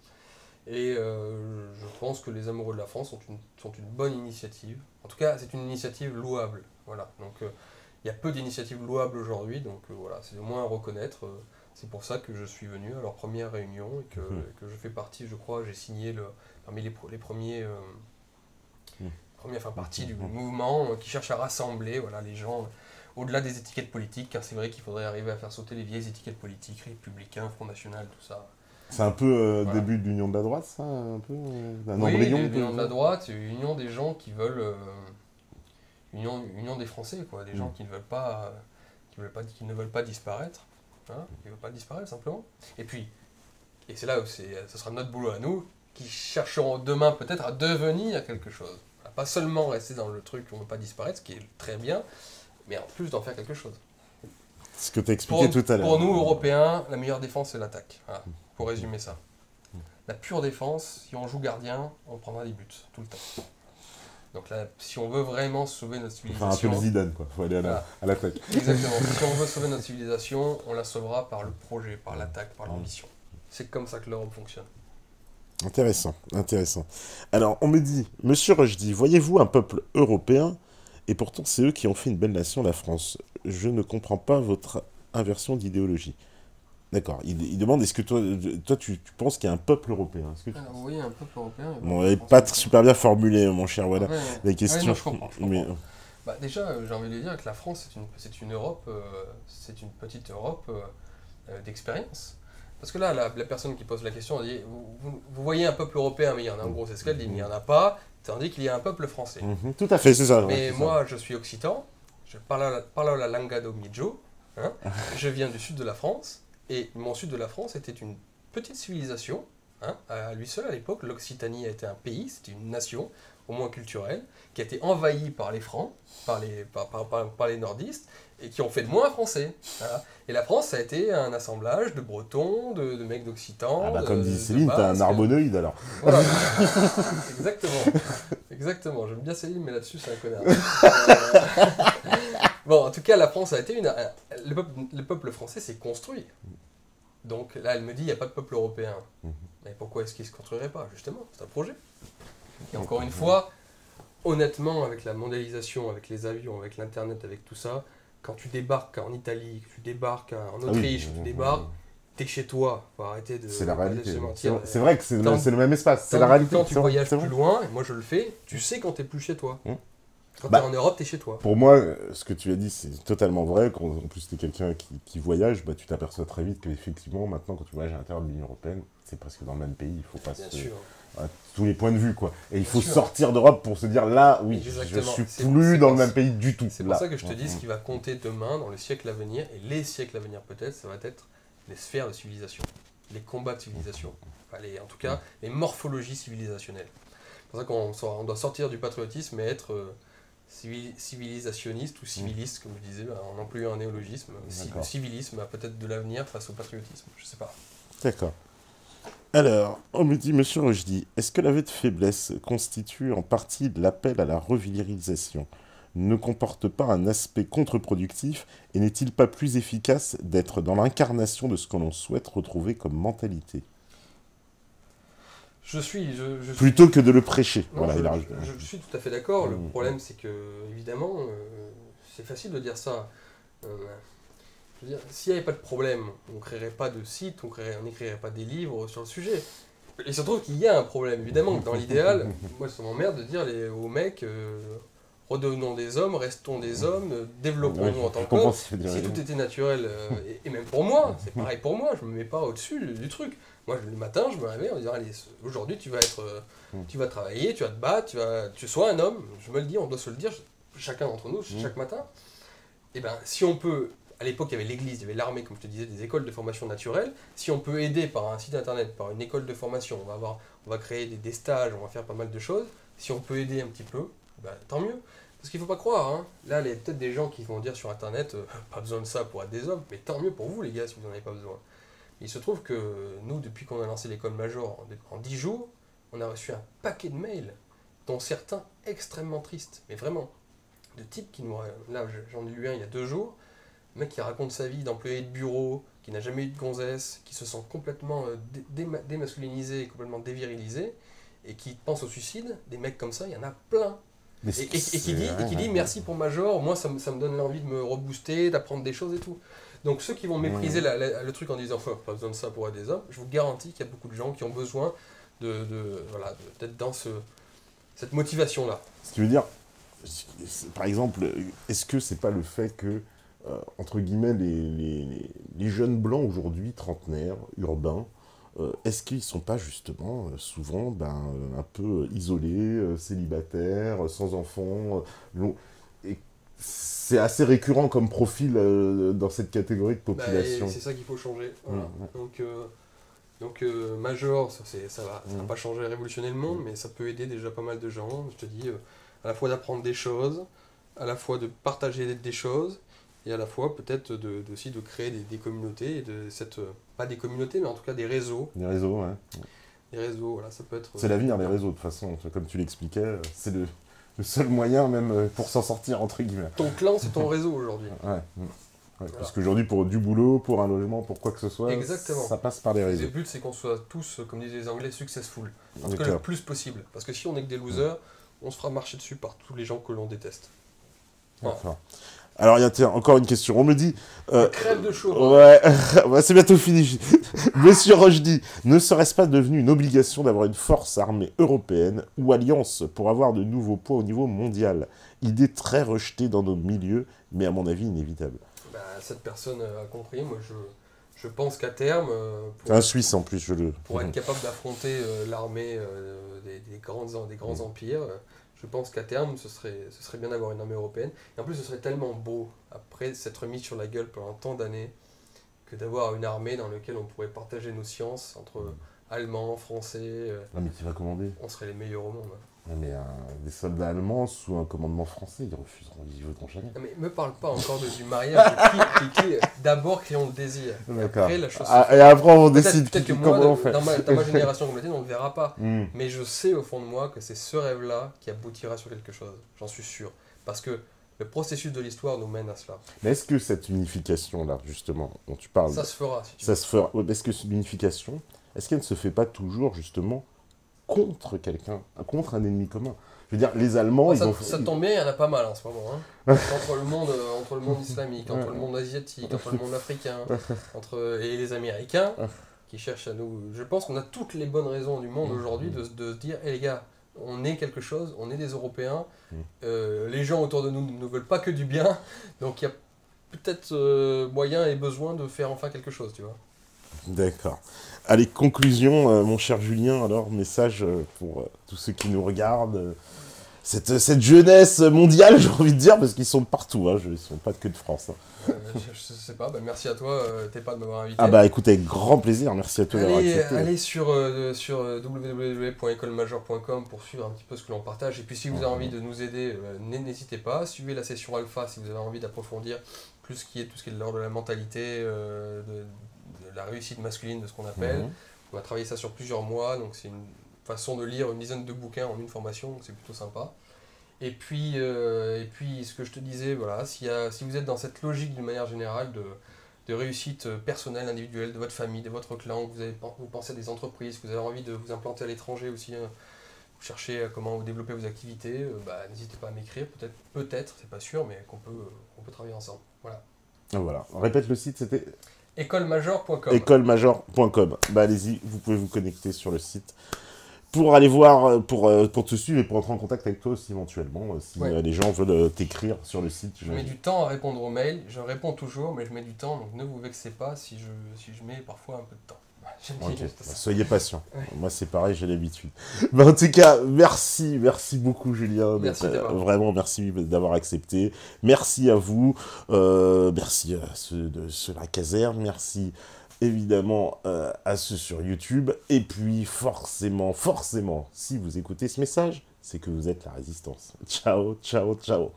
Et je pense que les amoureux de la France sont une bonne initiative. En tout cas, c'est une initiative louable. Voilà. Donc il y a peu d'initiatives louables aujourd'hui. Donc voilà, c'est au moins à reconnaître. C'est pour ça que je suis venu à leur première réunion et que je fais partie, je crois, j'ai signé parmi les premiers... Enfin, partie du mouvement qui cherche à rassembler voilà, les gens au-delà des étiquettes politiques, car c'est vrai qu'il faudrait arriver à faire sauter les vieilles étiquettes politiques, républicains, Front National, tout ça. C'est un peu Voilà. début de l'union de la droite, ça? Un peu un Oui, embryon l'union de la droite, c'est une union des gens qui veulent... union des Français, quoi, des gens qui ne veulent pas, qui ne veulent pas disparaître. Hein, qui ne veulent pas disparaître, simplement. Et puis, et c'est là où ce sera notre boulot à nous, qui chercheront demain peut-être à devenir quelque chose. Pas seulement rester dans le truc qu'on ne veut pas disparaître, ce qui est très bien, mais en plus d'en faire quelque chose. Ce que tu as expliqué tout à l'heure. Pour nous, Européens, la meilleure défense, c'est l'attaque. Voilà, pour résumer ça. La pure défense, si on joue gardien, on prendra des buts, tout le temps. Donc là, si on veut vraiment sauver notre civilisation... Enfin, un peu le Zidane, quoi. Faut aller à l'attaque. Exactement. Si on veut sauver notre civilisation, on la sauvera par le projet, par l'attaque, par l'ambition. C'est comme ça que l'Europe fonctionne. Intéressant, intéressant. Alors, on me dit, monsieur Rochdy, voyez-vous un peuple européen, et pourtant c'est eux qui ont fait une belle nation, la France. Je ne comprends pas votre inversion d'idéologie. D'accord, il demande, est-ce que toi tu penses qu'il y a un peuple européen? Alors, vous voyez, un peuple européen... Bon, elle n'est pas super bien formulée, mon cher, voilà, la question. Non, je comprends. Bah, déjà, j'ai envie de dire que la France, c'est une Europe, c'est une petite Europe d'expérience. Parce que là, la personne qui pose la question, elle dit, vous voyez un peuple européen, mais il y en a, en gros, c'est ce qu'elle dit, mais il n'y en a pas, tandis qu'il y a un peuple français. Tout à fait, c'est ça. Mais moi, je suis occitan, je parle la langa do mijo, hein, je viens du sud de la France, et mon sud de la France était une petite civilisation, hein, à lui seul à l'époque. L'Occitanie a été un pays, c'était une nation, au moins culturelle, qui a été envahie par les Francs, par les nordistes, et qui ont fait de moi un Français. Voilà. Et la France, ça a été un assemblage de Bretons, de mecs d'Occitans. Ah bah comme dit Céline, t'es un arbonoïde alors. Voilà. Exactement. J'aime bien Céline, mais là-dessus, c'est un connard. Bon, en tout cas, la France a été le peuple français s'est construit. Donc là, elle me dit, il n'y a pas de peuple européen. Mais pourquoi est-ce qu'il ne se construirait pas? Justement, c'est un projet. Et encore une fois, honnêtement, avec la mondialisation, avec les avions, avec l'Internet, avec tout ça, quand tu débarques en Italie, que tu débarques en Autriche, que tu débarques, t'es chez toi. Faut arrêter de... C'est la réalité. se mentir. C'est vrai que c'est le même espace. C'est la réalité. Quand tu voyages plus loin, et moi je le fais, tu sais quand t'es plus chez toi. Quand Bah, t'es en Europe, t'es chez toi. Pour moi, ce que tu as dit, c'est totalement vrai. Quand, en plus, t'es quelqu'un qui voyage, bah, tu t'aperçois très vite qu'effectivement, maintenant, quand tu voyages à l'intérieur de l'Union Européenne, c'est presque dans le même pays. Il faut pas Bien se... sûr. À tous les points de vue, quoi. Et il faut sûr. sortir d'Europe pour se dire, là, oui, Exactement. je suis C'est plus dans le pour même pays du tout. C'est pour ça que je te dis, ce qui va compter demain, dans le siècle à venir, et les siècles à venir peut-être, ça va être les sphères de civilisation, les combats de civilisation, enfin, en tout cas, les morphologies civilisationnelles. C'est pour ça qu'on doit sortir du patriotisme et être civilisationniste ou civiliste, comme je disais, en employant un néologisme. Le civilisme a peut-être de l'avenir face au patriotisme, je sais pas. D'accord. Alors, on me dit, monsieur Rochdy, est-ce que l'aveu de faiblesse constitue en partie de l'appel à la revirilisation? Ne comporte pas un aspect contre-productif et n'est-il pas plus efficace d'être dans l'incarnation de ce que l'on souhaite retrouver comme mentalité? Plutôt que de le prêcher. Non, voilà, je suis tout à fait d'accord. Le problème, c'est que, évidemment, c'est facile de dire ça. Je veux dire, s'il n'y avait pas de problème, on ne créerait pas de site, on n'écrirait pas des livres sur le sujet. Il se trouve qu'il y a un problème, évidemment. Dans l'idéal, moi, ça m'emmerde de dire aux mecs, redevenons des hommes, restons des hommes, développons-nous en tant je comprends qu'hommes. ce que tu veux dire. Si tout était naturel, et même pour moi, c'est pareil pour moi, je me mets pas au-dessus du truc. Moi, le matin, je me réveille en disant, allez, aujourd'hui, tu vas travailler, tu vas te battre, tu sois un homme. Je me le dis, on doit se le dire, chacun d'entre nous, chaque matin. Et ben, si on peut, à l'époque, il y avait l'église, il y avait l'armée, comme je te disais, des écoles de formation naturelle. Si on peut aider par un site internet, par une école de formation, on va créer des stages, on va faire pas mal de choses. Si on peut aider un petit peu, ben, tant mieux. Parce qu'il ne faut pas croire, hein. Là, il y a peut-être des gens qui vont dire sur internet, pas besoin de ça pour être des hommes, mais tant mieux pour vous, les gars, si vous n'en avez pas besoin. Il se trouve que nous, depuis qu'on a lancé l'école Major, en 10 jours, on a reçu un paquet de mails, dont certains extrêmement tristes, mais vraiment, de types qui nous... Là, j'en ai lu un il y a 2 jours, un mec qui raconte sa vie d'employé de bureau, qui n'a jamais eu de gonzesse, qui se sent complètement démasculinisé et complètement dévirilisé, et qui pense au suicide. Des mecs comme ça, il y en a plein. Et qui dit merci pour Major, moi ça me donne l'envie de me rebooster, d'apprendre des choses et tout. Donc ceux qui vont mépriser le truc en disant pas besoin de ça pour être des hommes, je vous garantis qu'il y a beaucoup de gens qui ont besoin d'être dans cette motivation-là. Ce qui veut dire, par exemple, est-ce que c'est pas le fait que, entre guillemets, les jeunes blancs aujourd'hui, trentenaires, urbains, est-ce qu'ils ne sont pas justement souvent un peu isolés, célibataires, sans enfants et c'est assez récurrent comme profil dans cette catégorie de population. C'est ça qu'il faut changer. Voilà. Donc Major, ça va pas changer, révolutionner le monde, mais ça peut aider déjà pas mal de gens. Je te dis, à la fois d'apprendre des choses, à la fois de partager des choses, et à la fois peut-être aussi de créer des communautés, pas des communautés, mais en tout cas des réseaux. Des réseaux, ouais. Des réseaux, voilà, ça peut être... C'est l'avenir des réseaux, de toute façon, comme tu l'expliquais, c'est le seul moyen même pour s'en sortir, entre guillemets. Ton clan, c'est ton réseau aujourd'hui. Ouais. Voilà. Parce qu'aujourd'hui, pour du boulot, pour un logement, pour quoi que ce soit, exactement, ça passe par les réseaux. Le but, c'est qu'on soit tous, comme disaient les Anglais, successful. En tout cas, le plus possible. Parce que si on est que des losers, on se fera marcher dessus par tous les gens que l'on déteste. Voilà. D'accord. Alors, tiens, encore une question. On me dit... crève de chaud. Ouais, c'est bientôt fini. Monsieur Rochdy, ne serait-ce pas devenu une obligation d'avoir une force armée européenne ou alliance pour avoir de nouveaux poids au niveau mondial? Idée très rejetée dans nos milieux, mais à mon avis inévitable. Cette personne a compris. Moi, je pense qu'à terme... C'est un Suisse en plus, pour être capable d'affronter l'armée des grands empires... Je pense qu'à terme, ce serait bien d'avoir une armée européenne. Et en plus, ce serait tellement beau, après s'être mis sur la gueule pendant tant d'années, que d'avoir une armée dans laquelle on pourrait partager nos sciences entre Allemands, Français. Non, mais qui va commander? On serait les meilleurs au monde. Non, mais des soldats allemands sous un commandement français, ils voudront jamais. Non, mais me parle pas encore du mariage qui d'abord créons le désir. Après, la chose et après, on décide peut-être que comment moi, on fait. dans ma génération complète, on ne le verra pas. Mais je sais au fond de moi que c'est ce rêve-là qui aboutira sur quelque chose. J'en suis sûr. Parce que le processus de l'histoire nous mène à cela. Mais est-ce que cette unification-là, justement, dont tu parles... Ça se fera, si tu veux. Ça se fera. Est-ce que cette unification, est-ce qu'elle ne se fait pas toujours, justement, contre quelqu'un, contre un ennemi commun? Je veux dire, les Allemands, ça tombe bien, il y en a pas mal en ce moment. Hein. entre le monde islamique, entre le monde asiatique, entre le monde africain, et les Américains, qui cherchent à nous... Je pense qu'on a toutes les bonnes raisons du monde aujourd'hui de se dire, hé les gars, on est quelque chose, on est des Européens, les gens autour de nous ne veulent pas que du bien, donc il y a peut-être moyen et besoin de faire enfin quelque chose, tu vois. D'accord. Allez, conclusion, mon cher Julien, alors, message pour tous ceux qui nous regardent. Cette jeunesse mondiale, j'ai envie de dire, parce qu'ils sont partout, hein, ils ne sont pas que de France. Hein. Je sais pas, merci à toi, Tepa, de m'avoir invité. Ah bah écoute, avec grand plaisir, merci à toi d'avoir accepté. Allez sur www.ecolemajor.com pour suivre un petit peu ce que l'on partage. Et puis si vous avez envie de nous aider, n'hésitez pas. Suivez la session alpha si vous avez envie d'approfondir tout ce qui est de l'ordre de la mentalité, de la réussite masculine, de ce qu'on appelle. On a travaillé ça sur plusieurs mois, donc c'est une façon de lire une dizaine de bouquins en une formation, donc c'est plutôt sympa. Et puis ce que je te disais, voilà, si vous êtes dans cette logique d'une manière générale de réussite personnelle, individuelle, de votre famille, de votre clan, que vous pensez à des entreprises, que vous avez envie de vous implanter à l'étranger aussi, vous cherchez à comment développer vos activités, n'hésitez pas à m'écrire, peut-être, c'est pas sûr, mais qu'on peut travailler ensemble. Voilà. Voilà. On répète le site, c'était ecolemajor.com. ecolemajor.com. Allez-y, vous pouvez vous connecter sur le site. pour aller voir, pour te suivre et pour entrer en contact avec toi aussi éventuellement, si Ouais. les gens veulent t'écrire sur le site. Je mets du temps à répondre aux mails, je réponds toujours, mais je mets du temps, donc ne vous vexez pas si je mets parfois un peu de temps. J'aime bien Ok, juste bah, ça. soyez patient. Ouais. Moi, c'est pareil, j'ai l'habitude. Bah, en tout cas, merci beaucoup, Julien. Merci, Théma. Vraiment, merci d'avoir accepté. Merci à vous. Merci à ceux de la caserne. Merci évidemment à ceux sur YouTube. Et puis, forcément, si vous écoutez ce message, c'est que vous êtes la résistance. Ciao, ciao, ciao.